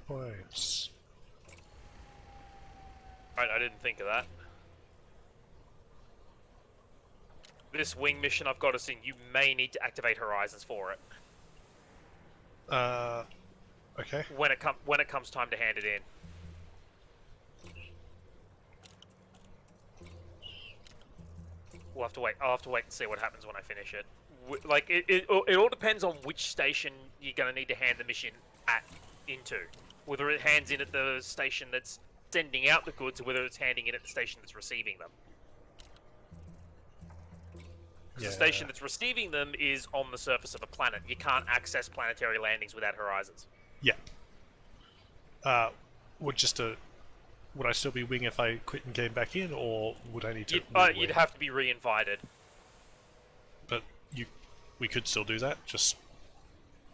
checkpoints. Right, I didn't think of that. This wing mission I've got us in, you may need to activate Horizons for it Okay. when it comes time to hand it in. We'll have to wait. I'll have to wait and see what happens when I finish it. Like it all depends on which station you're gonna need to hand the mission into. Whether it hands in at the station that's sending out the goods, or whether it's handing in at the station that's receiving them. Yeah. The station that's receiving them is on the surface of a planet. You can't access planetary landings without Horizons. Yeah. Would I still be wing if I quit and came back in, or would I need to? You'd have to be re-invited. But we could still do that. Just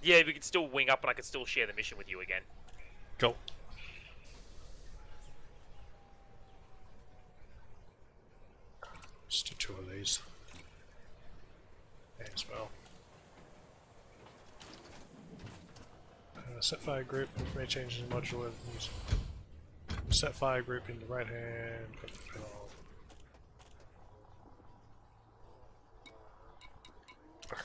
Yeah, we could still wing up, and I could still share the mission with you again. go. Just do 2 of these. As well. Set fire group, may change in module. Set fire group in the right hand. Okay.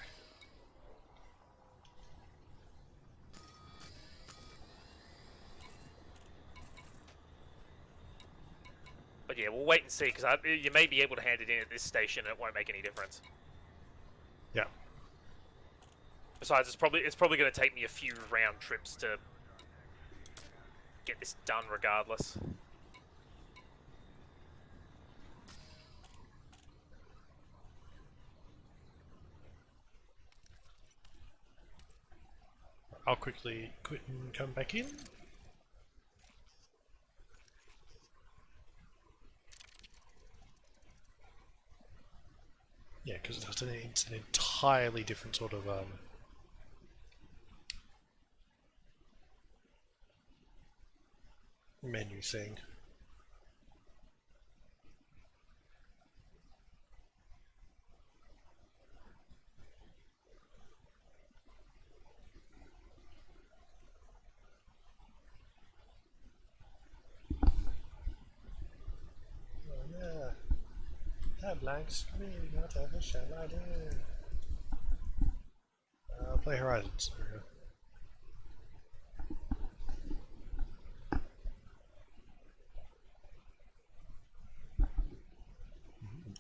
But yeah, we'll wait and see, because you may be able to hand it in at this station, and it won't make any difference. Yeah. Besides, it's probably going to take me a few round trips to get this done, regardless. I'll quickly quit and come back in. Yeah, because it's an entirely different sort of menu thing. Oh yeah. That blanks me, whatever shall I do? I'll play Horizons. There we go.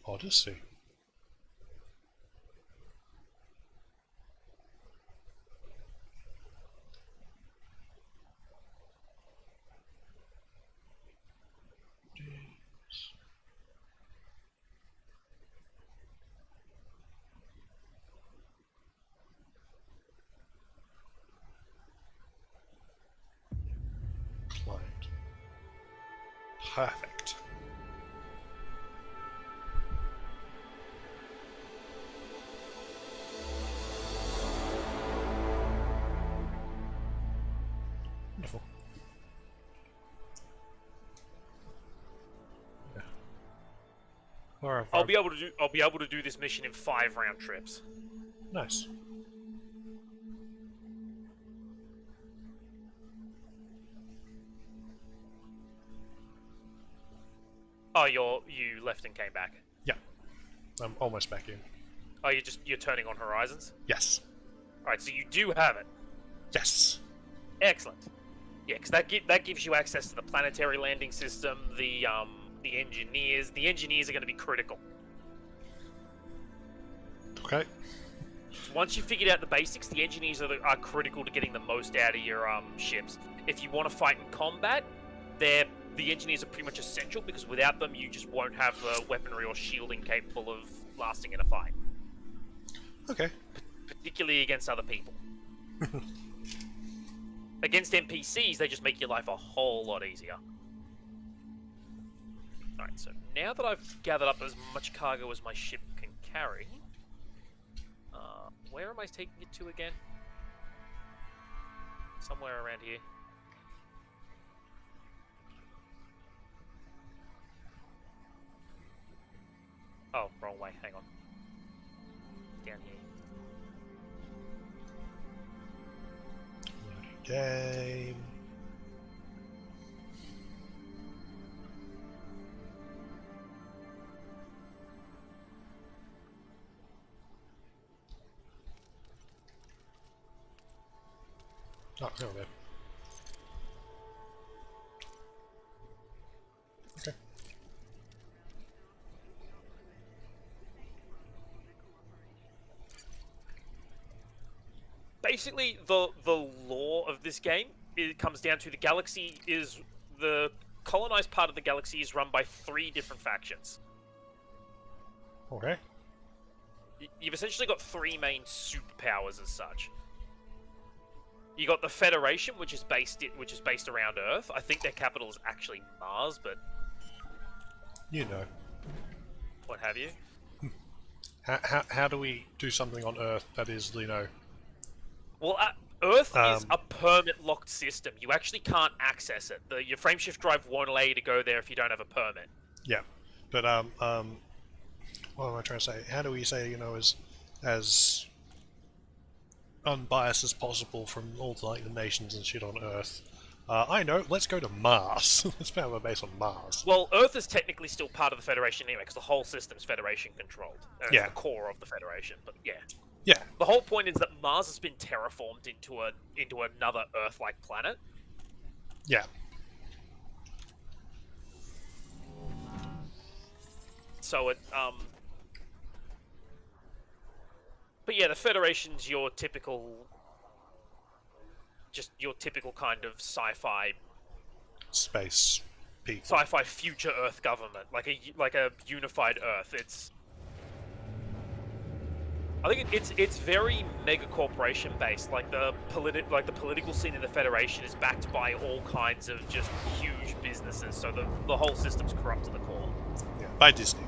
Odyssey. Client. Perfect. Wonderful. Yeah. Alright, I'll be able to do this mission in 5 round trips. nice. Oh, you left and came back. Yeah. I'm almost back in. Oh, you're turning on Horizons? Yes. Alright, so you do have it. Yes. Excellent. Yeah, because that gives you access to the planetary landing system, the engineers. The engineers are going to be critical. Okay. Once you've figured out the basics, the engineers are critical to getting the most out of your ships. If you want to fight in combat, the engineers are pretty much essential, because without them, you just won't have the weaponry or shielding capable of lasting in a fight. Okay. Particularly against other people. Against NPCs, they just make your life a whole lot easier. Alright, so now that I've gathered up as much cargo as my ship can carry, where am I taking it to again? Somewhere around here. Oh, wrong way. Hang on. Down here. Game. Oh, no, there. Okay. Basically, the law of this game, it comes down to the colonized part of the galaxy is run by 3 different factions. Okay. You've essentially got 3 main superpowers as such. You got the Federation, which is based around Earth. I think their capital is actually Mars, but You know. what have you. How do we do something on Earth that is, you know... Well, Earth is Um, a permit locked system. You actually can't access it. Your frameshift drive won't allow you to go there if you don't have a permit. Yeah. But, what am I trying to say? How do we say, you know, as unbiased as possible from all like the nations and shit on Earth? I know, let's go to Mars. Let's have a base on Mars. Well, Earth is technically still part of the Federation anyway, because the whole system's Federation controlled. And Yeah. It's the core of the Federation, but yeah. Yeah. The whole point is that Mars has been terraformed into another Earth-like planet. Yeah. So but yeah, the Federation's your typical kind of sci-fi People. sci-fi future Earth government, like a unified Earth. I think it's very mega corporation based. Like the political scene in the Federation is backed by all kinds of just huge businesses. So the whole system's corrupt to the core. Yeah. By Disney.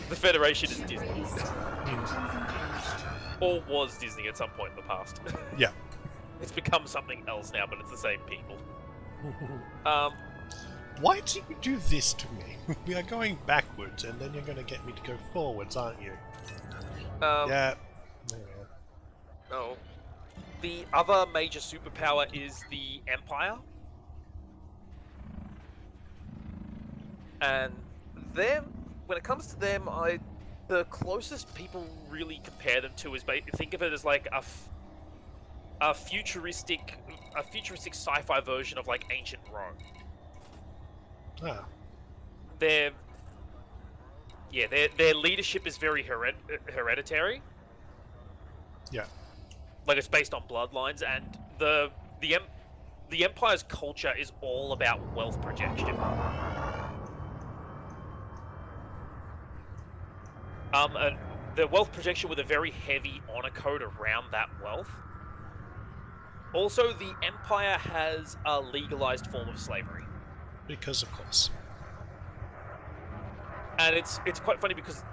The Federation is Disney, Raised. Engines engaged. or was Disney at some point in the past. Yeah. It's become something else now, but it's the same people. Why do you do this to me? We are going backwards, and then you're going to get me to go forwards, aren't you? Yeah. There we are. Oh. The other major superpower is the Empire. And when it comes to them, the closest people really compare them to is think of it as like a futuristic sci-fi version of like ancient Rome. Ah. Their leadership is very hereditary. Yeah. Like it's based on bloodlines, and the Empire's culture is all about wealth projection. And the wealth projection with a very heavy honor code around that wealth. Also, the Empire has a legalized form of slavery. Because of course. And it's quite funny because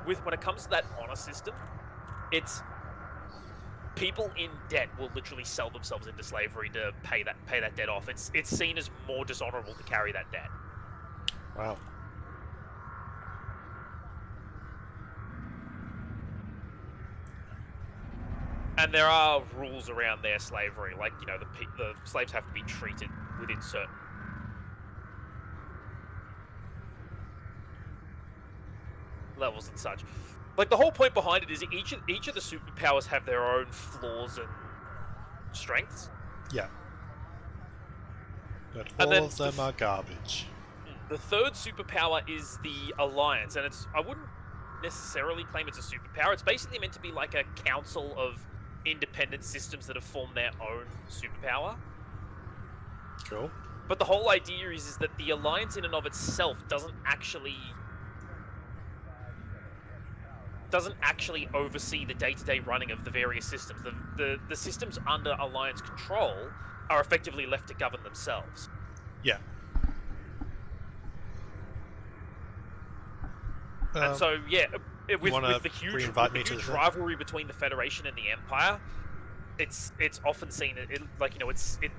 when it comes to that honor system, it's people in debt will literally sell themselves into slavery to pay that debt off. It's seen as more dishonorable to carry that debt. Wow. And there are rules around their slavery, like, you know, the slaves have to be treated within certain levels and such. Like, the whole point behind it is each of the superpowers have their own flaws and strengths. Yeah. But And all then of them are garbage. The third superpower is the Alliance, and I wouldn't necessarily claim it's a superpower. It's basically meant to be like a council of independent systems that have formed their own superpower. Cool. But the whole idea is that the Alliance in and of itself doesn't actually oversee the day-to-day running of the various systems. The systems under Alliance control are effectively left to govern themselves. Yeah. And so, yeah, with the huge rivalry between the Federation and the Empire, it's often seen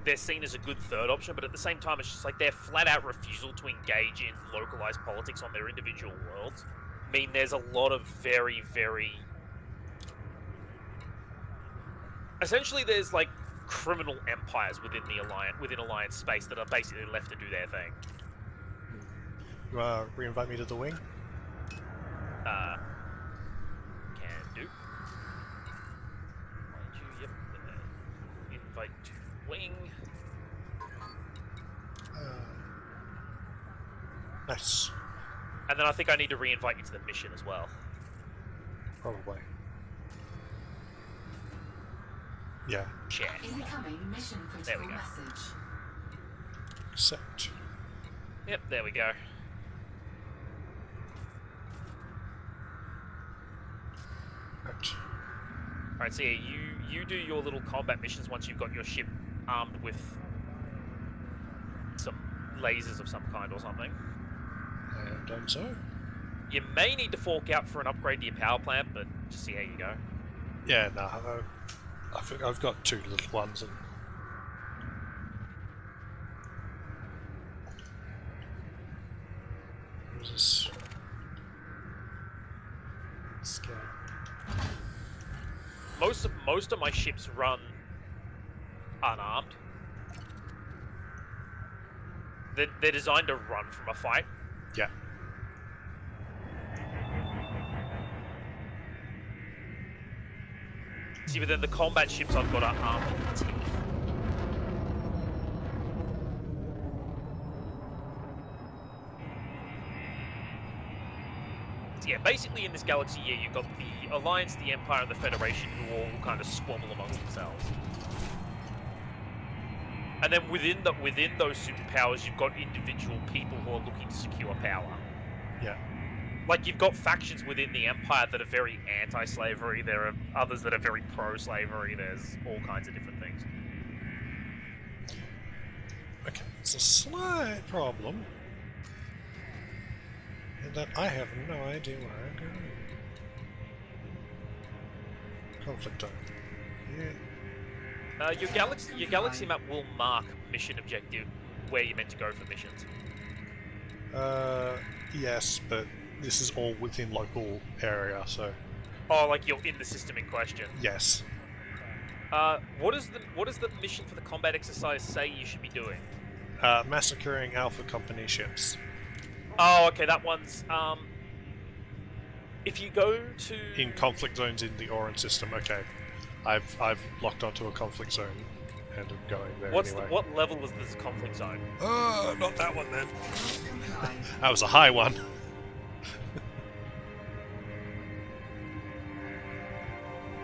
they're seen as a good third option, but at the same time, it's just like their flat-out refusal to engage in localized politics on their individual worlds mean there's a lot of very, very... Essentially, there's like criminal empires within Alliance space that are basically left to do their thing. You want to re-invite me to the wing? Can do. wing. Nice. And then I think I need to re-invite you to the mission as well. Probably. Yeah. Check. Incoming mission There we critical go. message. Accept. Yep, there we go. Right. Alright, so yeah, you do your little combat missions once you've got your ship armed with some lasers of some kind or something. I have done so. You may need to fork out for an upgrade to your power plant, but just see how you go. Yeah, no, I think I've got 2 little ones and... What is this? Scan. Most of my ships run unarmed. They're designed to run from a fight. Yeah. See, but then the combat ships I've got are armed to the teeth. So yeah, basically in this galaxy, yeah, you've got the Alliance, the Empire, and the Federation who all kind of squabble amongst themselves. And then within those superpowers, you've got individual people who are looking to secure power. Yeah. Like, you've got factions within the Empire that are very anti-slavery, there are others that are very pro-slavery, there's all kinds of different things. Okay, it's a slight problem. In that I have no idea where I'm going. Conflict zone. Yeah. Your galaxy map will mark mission objective where you're meant to go for missions. Yes, but this is all within local area, so Oh, like you're in the system in question. yes. What does the mission for the combat exercise say you should be doing? Massacring Alpha Company ships. Oh, okay, that one's if you go to In conflict zones in the Oran system, okay. I've locked onto a conflict zone and I'm going there anyway. What level is this conflict zone? Not that one then. Comply. That was a high one.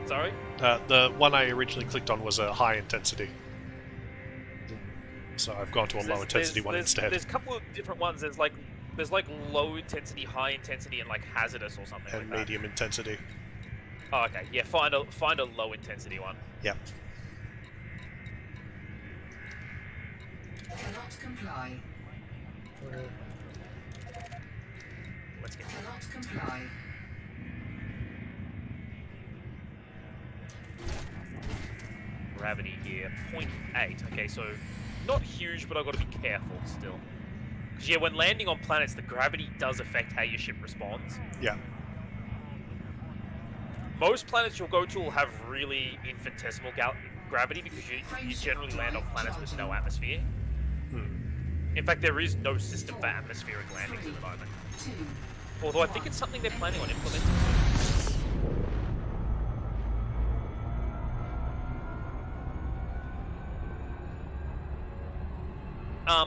Sorry? The one I originally clicked on was a high intensity. So I've gone to a low intensity one instead. There's a couple of different ones. There's like low intensity, high intensity, and like hazardous or something And like that. medium intensity. Oh, okay. Yeah, find a low intensity one. Yep. Cannot comply. Let's get Cannot comply. gravity here. 0.8. Okay, so not huge, but I've got to be careful still. Because yeah, when landing on planets, the gravity does affect how your ship responds. Yeah. Most planets you'll go to will have really infinitesimal gravity because you generally land on planets with no atmosphere. In fact, there is no system for atmospheric landings at the moment. 2. Although I think it's something they're planning on implementing.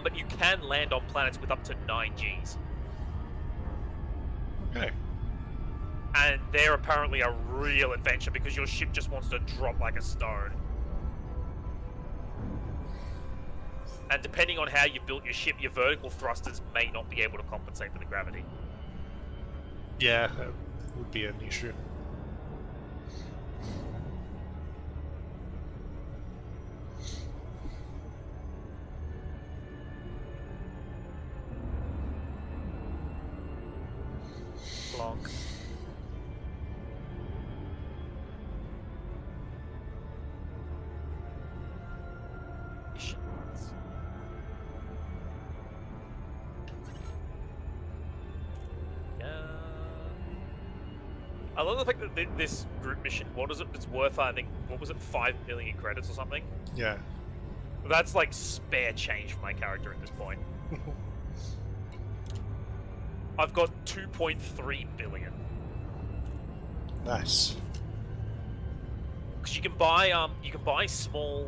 But you can land on planets with up to 9 Gs. Okay. And they're apparently a real adventure because your ship just wants to drop like a stone. And depending on how you built your ship, your vertical thrusters may not be able to compensate for the gravity. Yeah, that would be an issue. Blanc. Missions. I love the fact that this group mission, what is it? It's worth, I think, what was it, 5 million credits or something? Yeah. That's like spare change for my character at this point. I've got 2.3 billion. Nice. Because you can buy small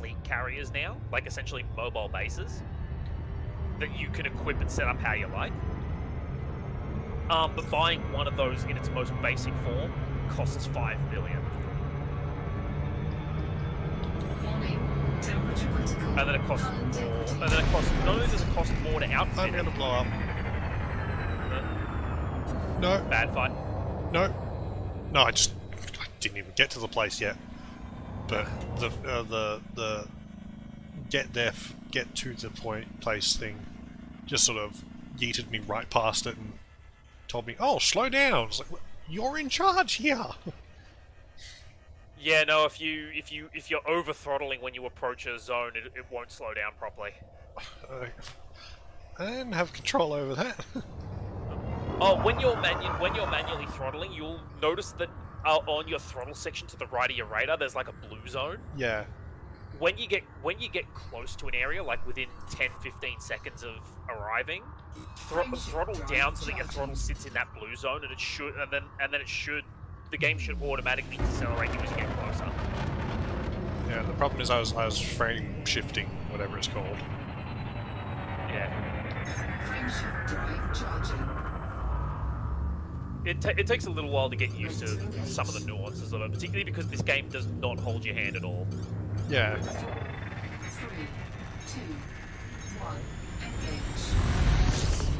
fleet carriers now, like essentially mobile bases that you can equip and set up how you like. But buying one of those in its most basic form costs 5 billion. Warning. Temperature critical. And then it costs Current more. degradation. And then it costs. Not only does it cost more to outfit I'm it, gonna blow up. No, bad fight. no, no. I didn't even get to the place yet. But the get there, get to the place thing, just sort of yeeted me right past it and told me, "Oh, slow down." It's like, you're in charge here. Yeah, no. If you're over throttling when you approach a zone, it won't slow down properly. I didn't have control over that. Oh, when you're manually throttling, you'll notice that on your throttle section to the right of your radar, there's like a blue zone. Yeah. When you get close to an area, like within 10-15 seconds of arriving, throttle down so that your throttle sits in that blue zone, and it should, and then the game should automatically decelerate you as you get closer. Yeah. The problem is I was frame shifting, whatever it's called. Yeah. Frameshift drive charging. It takes a little while to get used to some of the nuances of it, particularly because this game does not hold your hand at all. Yeah. 3, 2, 1, engage.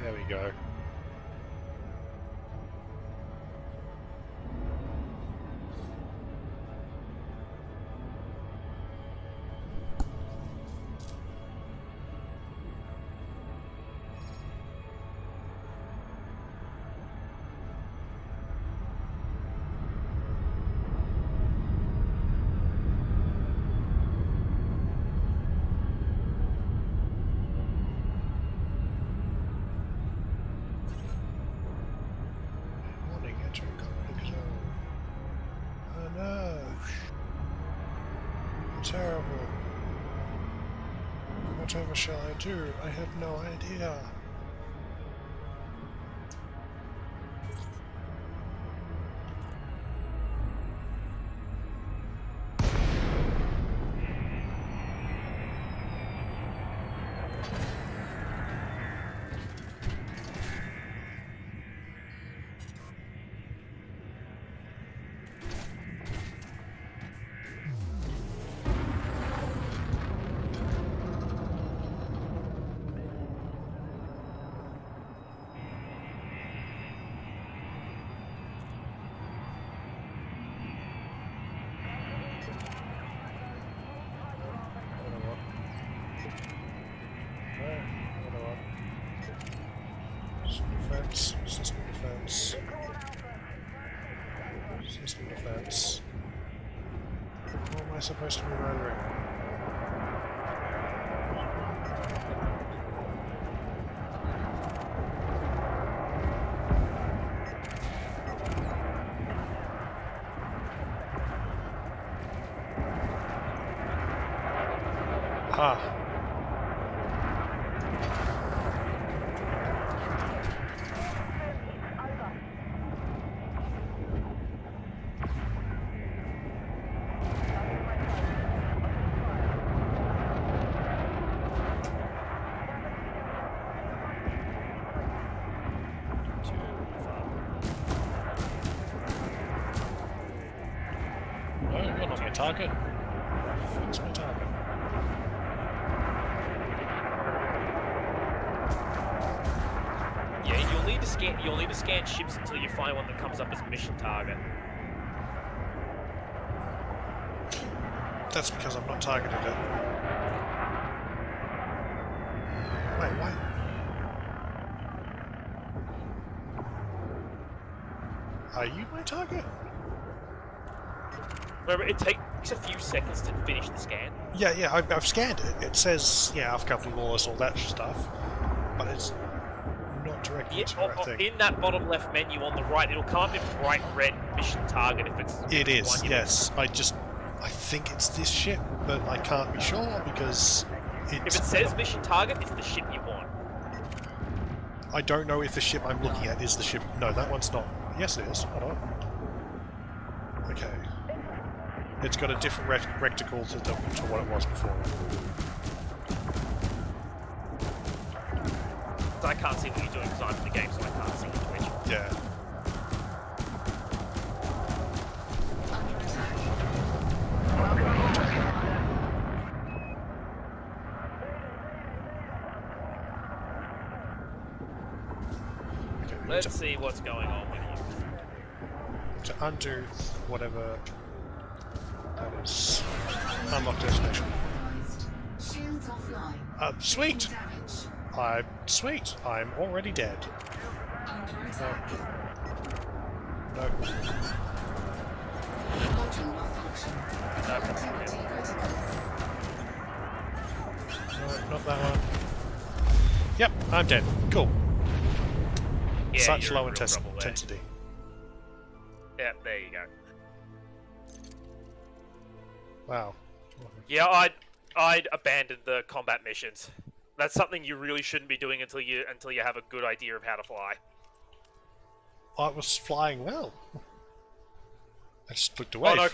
There we go. Oh no! Terrible. Whatever shall I do? I have no idea. System defense. System defense. What am I supposed to be murdering? Ah. You're not my target. Fix my target. Yeah, you'll need to scan ships until you find one that comes up as mission target. That's because I'm not targeted it. Wait, what? Are you my target? Remember, it takes a few seconds to finish the scan. Yeah, I've scanned it. It says, yeah, I've got all this, all that stuff, but it's not directly to the right thing. In that bottom left menu on the right, it'll come up in bright red mission target if it's. It is, one you- yes. I think it's this ship, but I can't be sure because If it says mission target, it's the ship you want. I don't know if the ship I'm looking at is the ship. No, that one's not. Yes, it is. Hold on. Okay. It's got a different reticle to what it was before. So I can't see what you're doing because I'm in the game, so I can't see your Twitch. Yeah. Under attack. Okay, we need Let's see what's going on with you. to undo whatever that is. Unlock destination. Compromised. Shields offline. Sweet! Damage. Sweet! I'm already dead. Under attack. No. Module malfunction. Connectivity critical. No, not that one. Yep, I'm dead. Cool. Yeah, Such you're low in real trouble there. intensity. Yeah, there you go. Wow. Yeah, I'd abandon the combat missions. That's something you really shouldn't be doing until you have a good idea of how to fly. I was flying well. I just looked away. Oh no,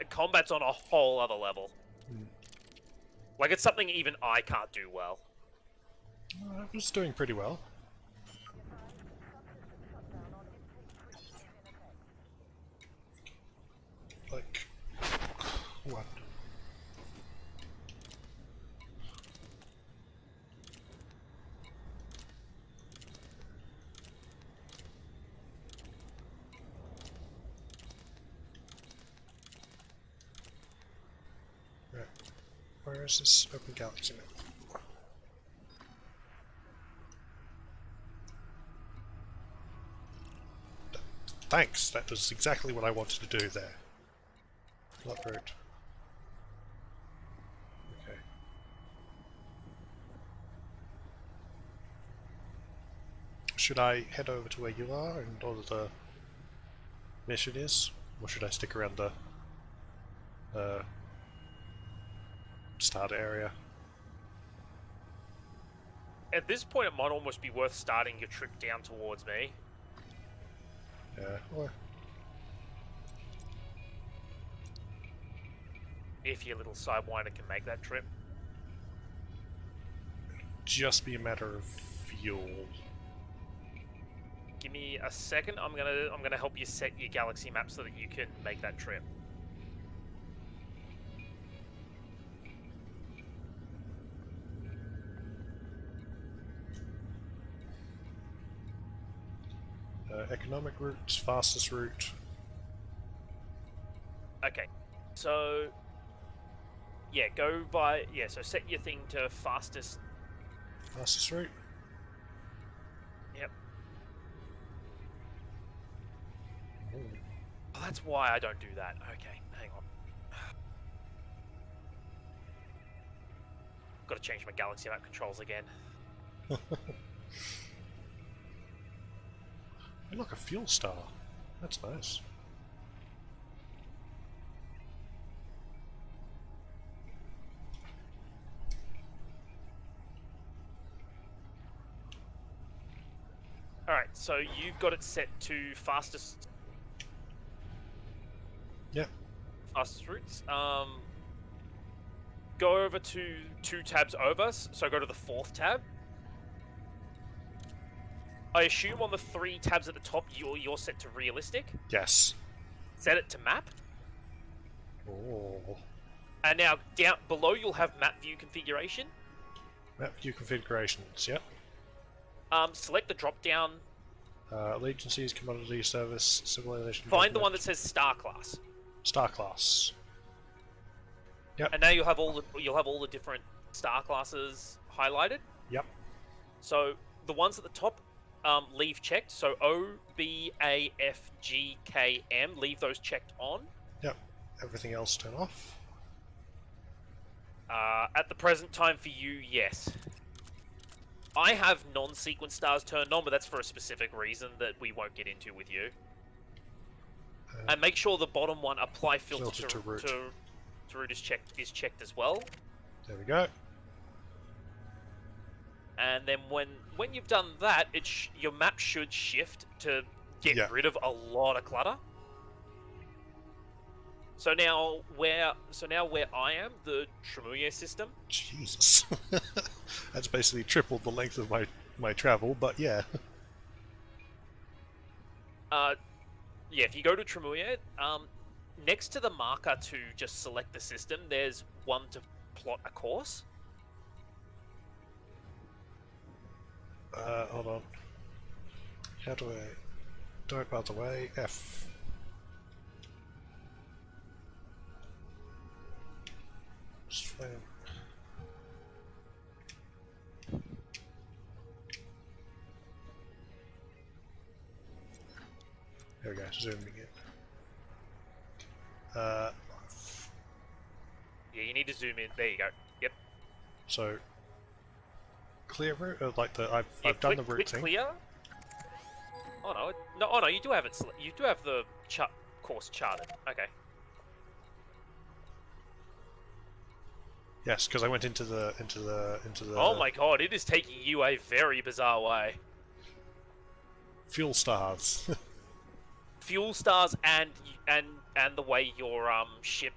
combat's on a whole other level. Like it's something even I can't do well. I was doing pretty well. Like, what? Right. Where is this open galaxy map? Thanks, that was exactly what I wanted to do there. Not rude. Okay. Should I head over to where you are and all the mission is? Or should I stick around the start area? At this point, it might almost be worth starting your trip down towards me. Yeah, or If your little sidewinder can make that trip. just be a matter of fuel. Give me a second. I'm gonna help you set your galaxy map so that you can make that trip. Economic routes, fastest route. Okay, so yeah, so set your thing to fastest. Fastest route. Yep. Ooh. Oh, that's why I don't do that. Okay, hang on. Got to change my galaxy map controls again. Hey, look, a fuel star. That's nice. Alright, so you've got it set to fastest Yep. routes. Go over to 2 tabs over, so go to the 4th tab. I assume on the 3 tabs at the top, you're set to realistic. Yes. Set it to map. Oh. And now down below, you'll have map view configuration. Map view configurations. Yep. Select the drop down. Allegiances, commodity, service, civilization. Find the one that says Star Class. Star class. Yep. And now you'll have all the different star classes highlighted. Yep. So the ones at the top, leave checked. So O, B, A, F, G, K, M. Leave those checked on. Yep. Everything else turn off. At the present time for you, yes. I have non-sequence stars turned on, but that's for a specific reason that we won't get into with you. And make sure the bottom one, apply filter to route is checked as well. There we go. and then when you've done that, your map should shift to get Yeah. rid of a lot of clutter. So now where I am, the Tremouille system. Jesus. That's basically tripled the length of my travel, but yeah. Yeah, if you go to Tremouille, next to the marker to just select the system, there's one to plot a course. Hold on. How do I... Don't path away. F. Swim. There we go, zooming in. Yeah, you need to zoom in. There you go. Yep. So, clear route, like Yeah, I've done the click route thing. clear. Oh no, oh no, you do have it. You do have the course charted. Okay. Yes, because I went into the Oh my god, it is taking you a very bizarre way. fuel stars. Fuel stars and the way your ship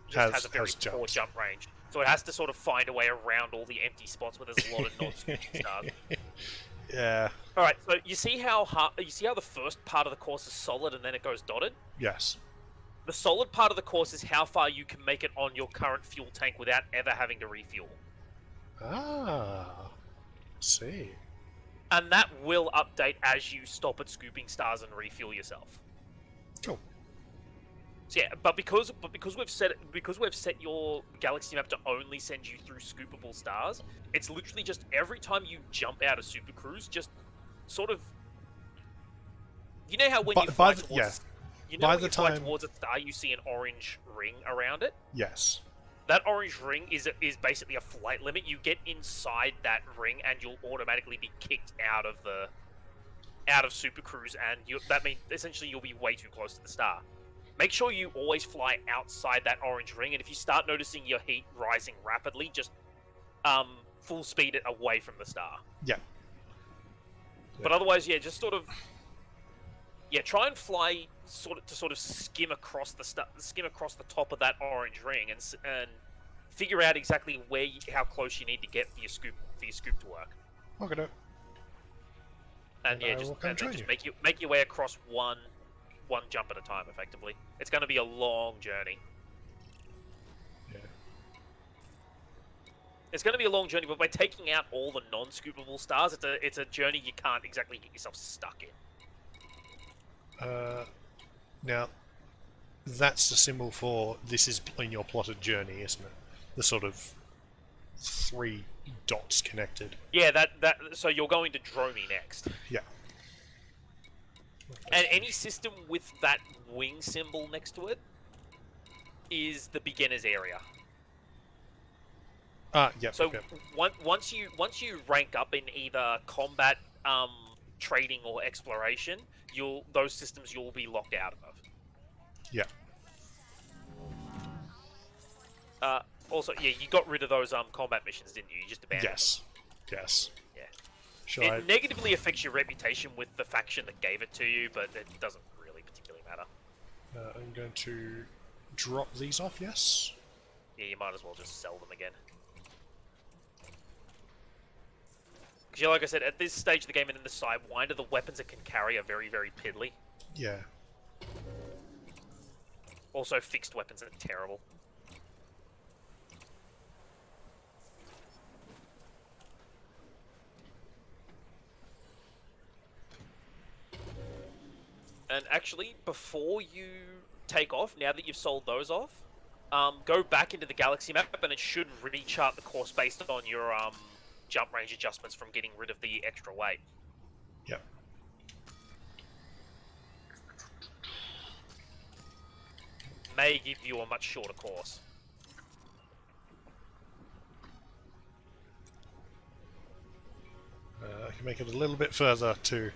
just has a very poor jumps. jump range. So it has to sort of find a way around all the empty spots where there's a lot of non-scooting stars. Yeah. All right, so you see how the first part of the course is solid and then it goes dotted. Yes. The solid part of the course is how far you can make it on your current fuel tank without ever having to refuel. Ah. See. And that will update as you stop at scooping stars and refuel yourself. Cool. So yeah, but because we've set your galaxy map to only send you through scoopable stars, it's literally just every time you jump out of Super Cruise, just sort of, you know how when you fly towards fly towards a star, you see an orange ring around it. Yes. That orange ring is basically a flight limit. You get inside that ring, and you'll automatically be kicked out of Super Cruise, and that means essentially you'll be way too close to the star. Make sure you always fly outside that orange ring, and if you start noticing your heat rising rapidly, just full speed it away from the star. Yeah. But otherwise, yeah, just sort of, yeah, try and fly sort of skim across the top of that orange ring, and figure out exactly how close you need to get for your scoop to work. Okay. And yeah, just make your way across one jump at a time. Effectively, it's going to be a long journey. Yeah. It's going to be a long journey, but by taking out all the non-scoopable stars, it's a journey you can't exactly get yourself stuck in. Now, that's the symbol for this is in your plotted journey, isn't it? The sort of 3 dots connected. Yeah, so you're going to Dromi next. Yeah. And any system with that wing symbol next to it is the beginner's area. Yep. So yep. once you rank up in either combat, trading, or exploration, those systems you'll be locked out of. Yeah. Also, yeah, you got rid of those combat missions, didn't you? You just abandoned Yes. Yes. them. Should Yeah. I... It negatively affects your reputation with the faction that gave it to you, but it doesn't really particularly matter. I'm going to drop these off, yes? Yeah, you might as well just sell them again. Because, like I said, at this stage of the game and in the Sidewinder, the weapons it can carry are very, very piddly. Yeah. Also, fixed weapons are terrible. And actually, before you take off, now that you've sold those off, go back into the galaxy map, and it should rechart the course based on your jump range adjustments from getting rid of the extra weight. Yep. May give you a much shorter course. I can make it a little bit further to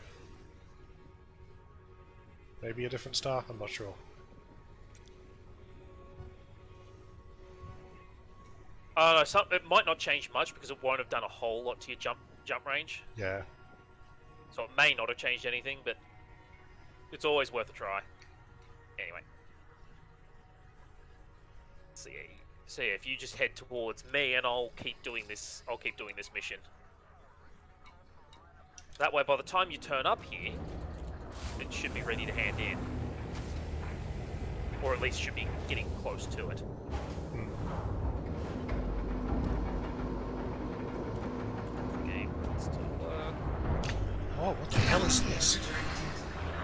maybe a different star, I'm not sure. No, it might not change much because it won't have done a whole lot to your jump range. Yeah. So it may not have changed anything, but it's always worth a try. Anyway. So yeah, if you just head towards me, and I'll keep doing this mission. That way, by the time you turn up here, it should be ready to hand in, or at least should be getting close to it. Game wants to work. Oh, what the hell is this?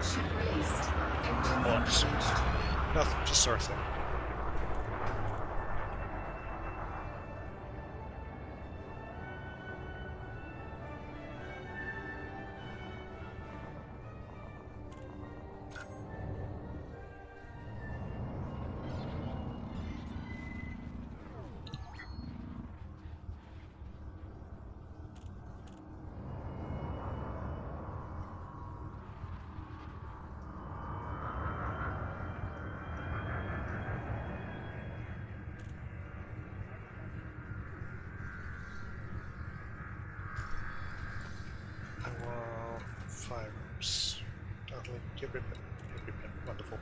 Ship released. Engines What? engaged. Nothing, just saw a thing. Fires. Dartling, get rid of it. Get rid of it. Wonderful.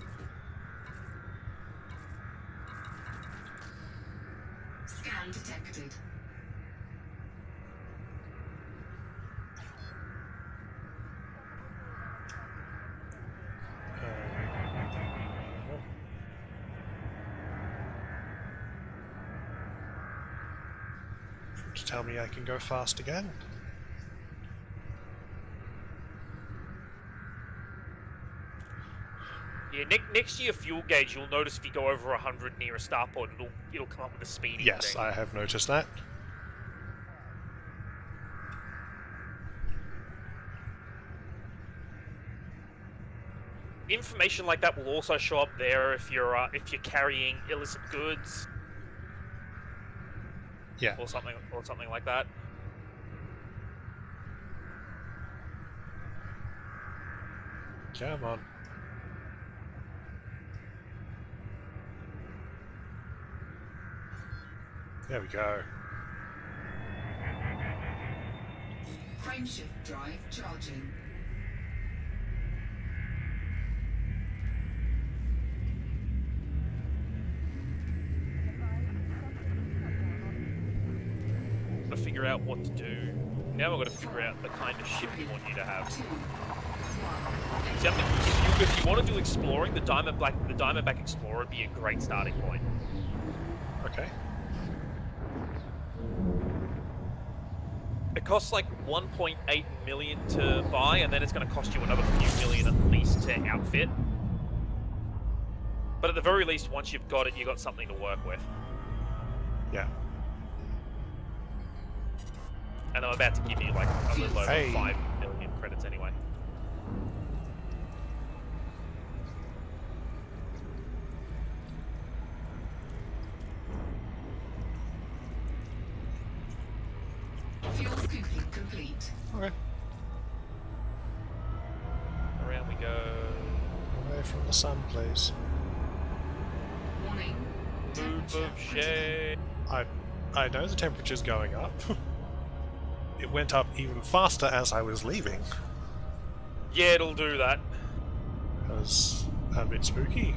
Scan detected. To tell me I can go fast again. Yeah, next to your fuel gauge, you'll notice if you go over 100 near a starport, it'll come up with a speeding Yes, thing. I have noticed that. Information like that will also show up there if you're carrying illicit goods. Yeah. Or something like that. Come on. There we go. Frameshift drive charging. Got to figure out what to do. Now we've got to figure out the kind of ship we want you to have. See, I think if you want to do exploring, the Diamondback Explorer would be a great starting point. Okay. It costs like 1.8 million to buy, and then it's going to cost you another few million at least to outfit. But at the very least, once you've got it, you've got something to work with. Yeah. And I'm about to give you like a little over Hey. 5 million credits anyway. Fuel scooping complete. Okay. Around we go. Away from the sun, please. Warning. Move Temperature of shade. I know the temperature's going up. It went up even faster as I was leaving. Yeah, it'll do that. That was a bit spooky.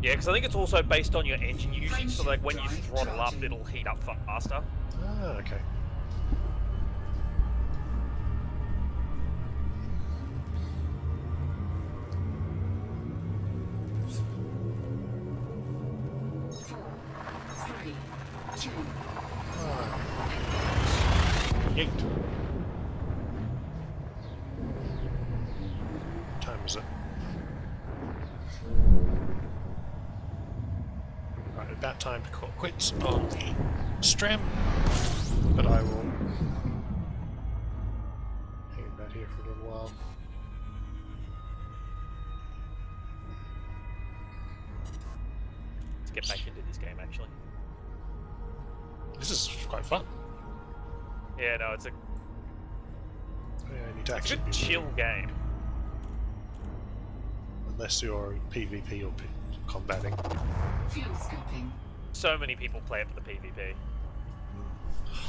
Yeah, because I think it's also based on your engine usage, so like when you Drive throttle up, charging. it'll heat up faster. Ah, okay. Four, three, two. Yeet. What time is it? Right, about time to call quits on the stream, but I will hang about here for a little while. Let's get back into this game, actually. This is quite fun. Yeah, no, it's a I need to good actually be chill game. unless you're PvP or combating. Fuel scooping. So many people play it for the PvP.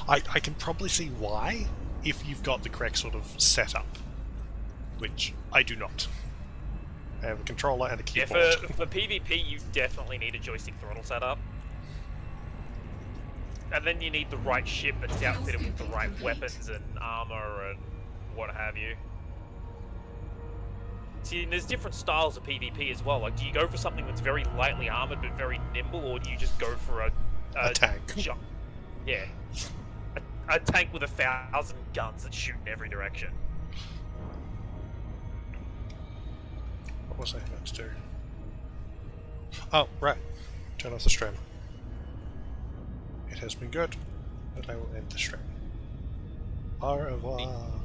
I can probably see why, if you've got the correct sort of setup, which I do not. I have a controller and a Yeah, keyboard. for PvP, you definitely need a joystick throttle setup. And then you need the right ship that's outfitted with the right weapons and armor and what have you. See, and there's different styles of PvP as well. Like, do you go for something that's very lightly armored but very nimble, or do you just go for A tank. Yeah. A tank with 1,000 guns that shoot in every direction. What was I about to do? Oh, right. Turn off the stream. It has been good, but I will end the stream. Au revoir.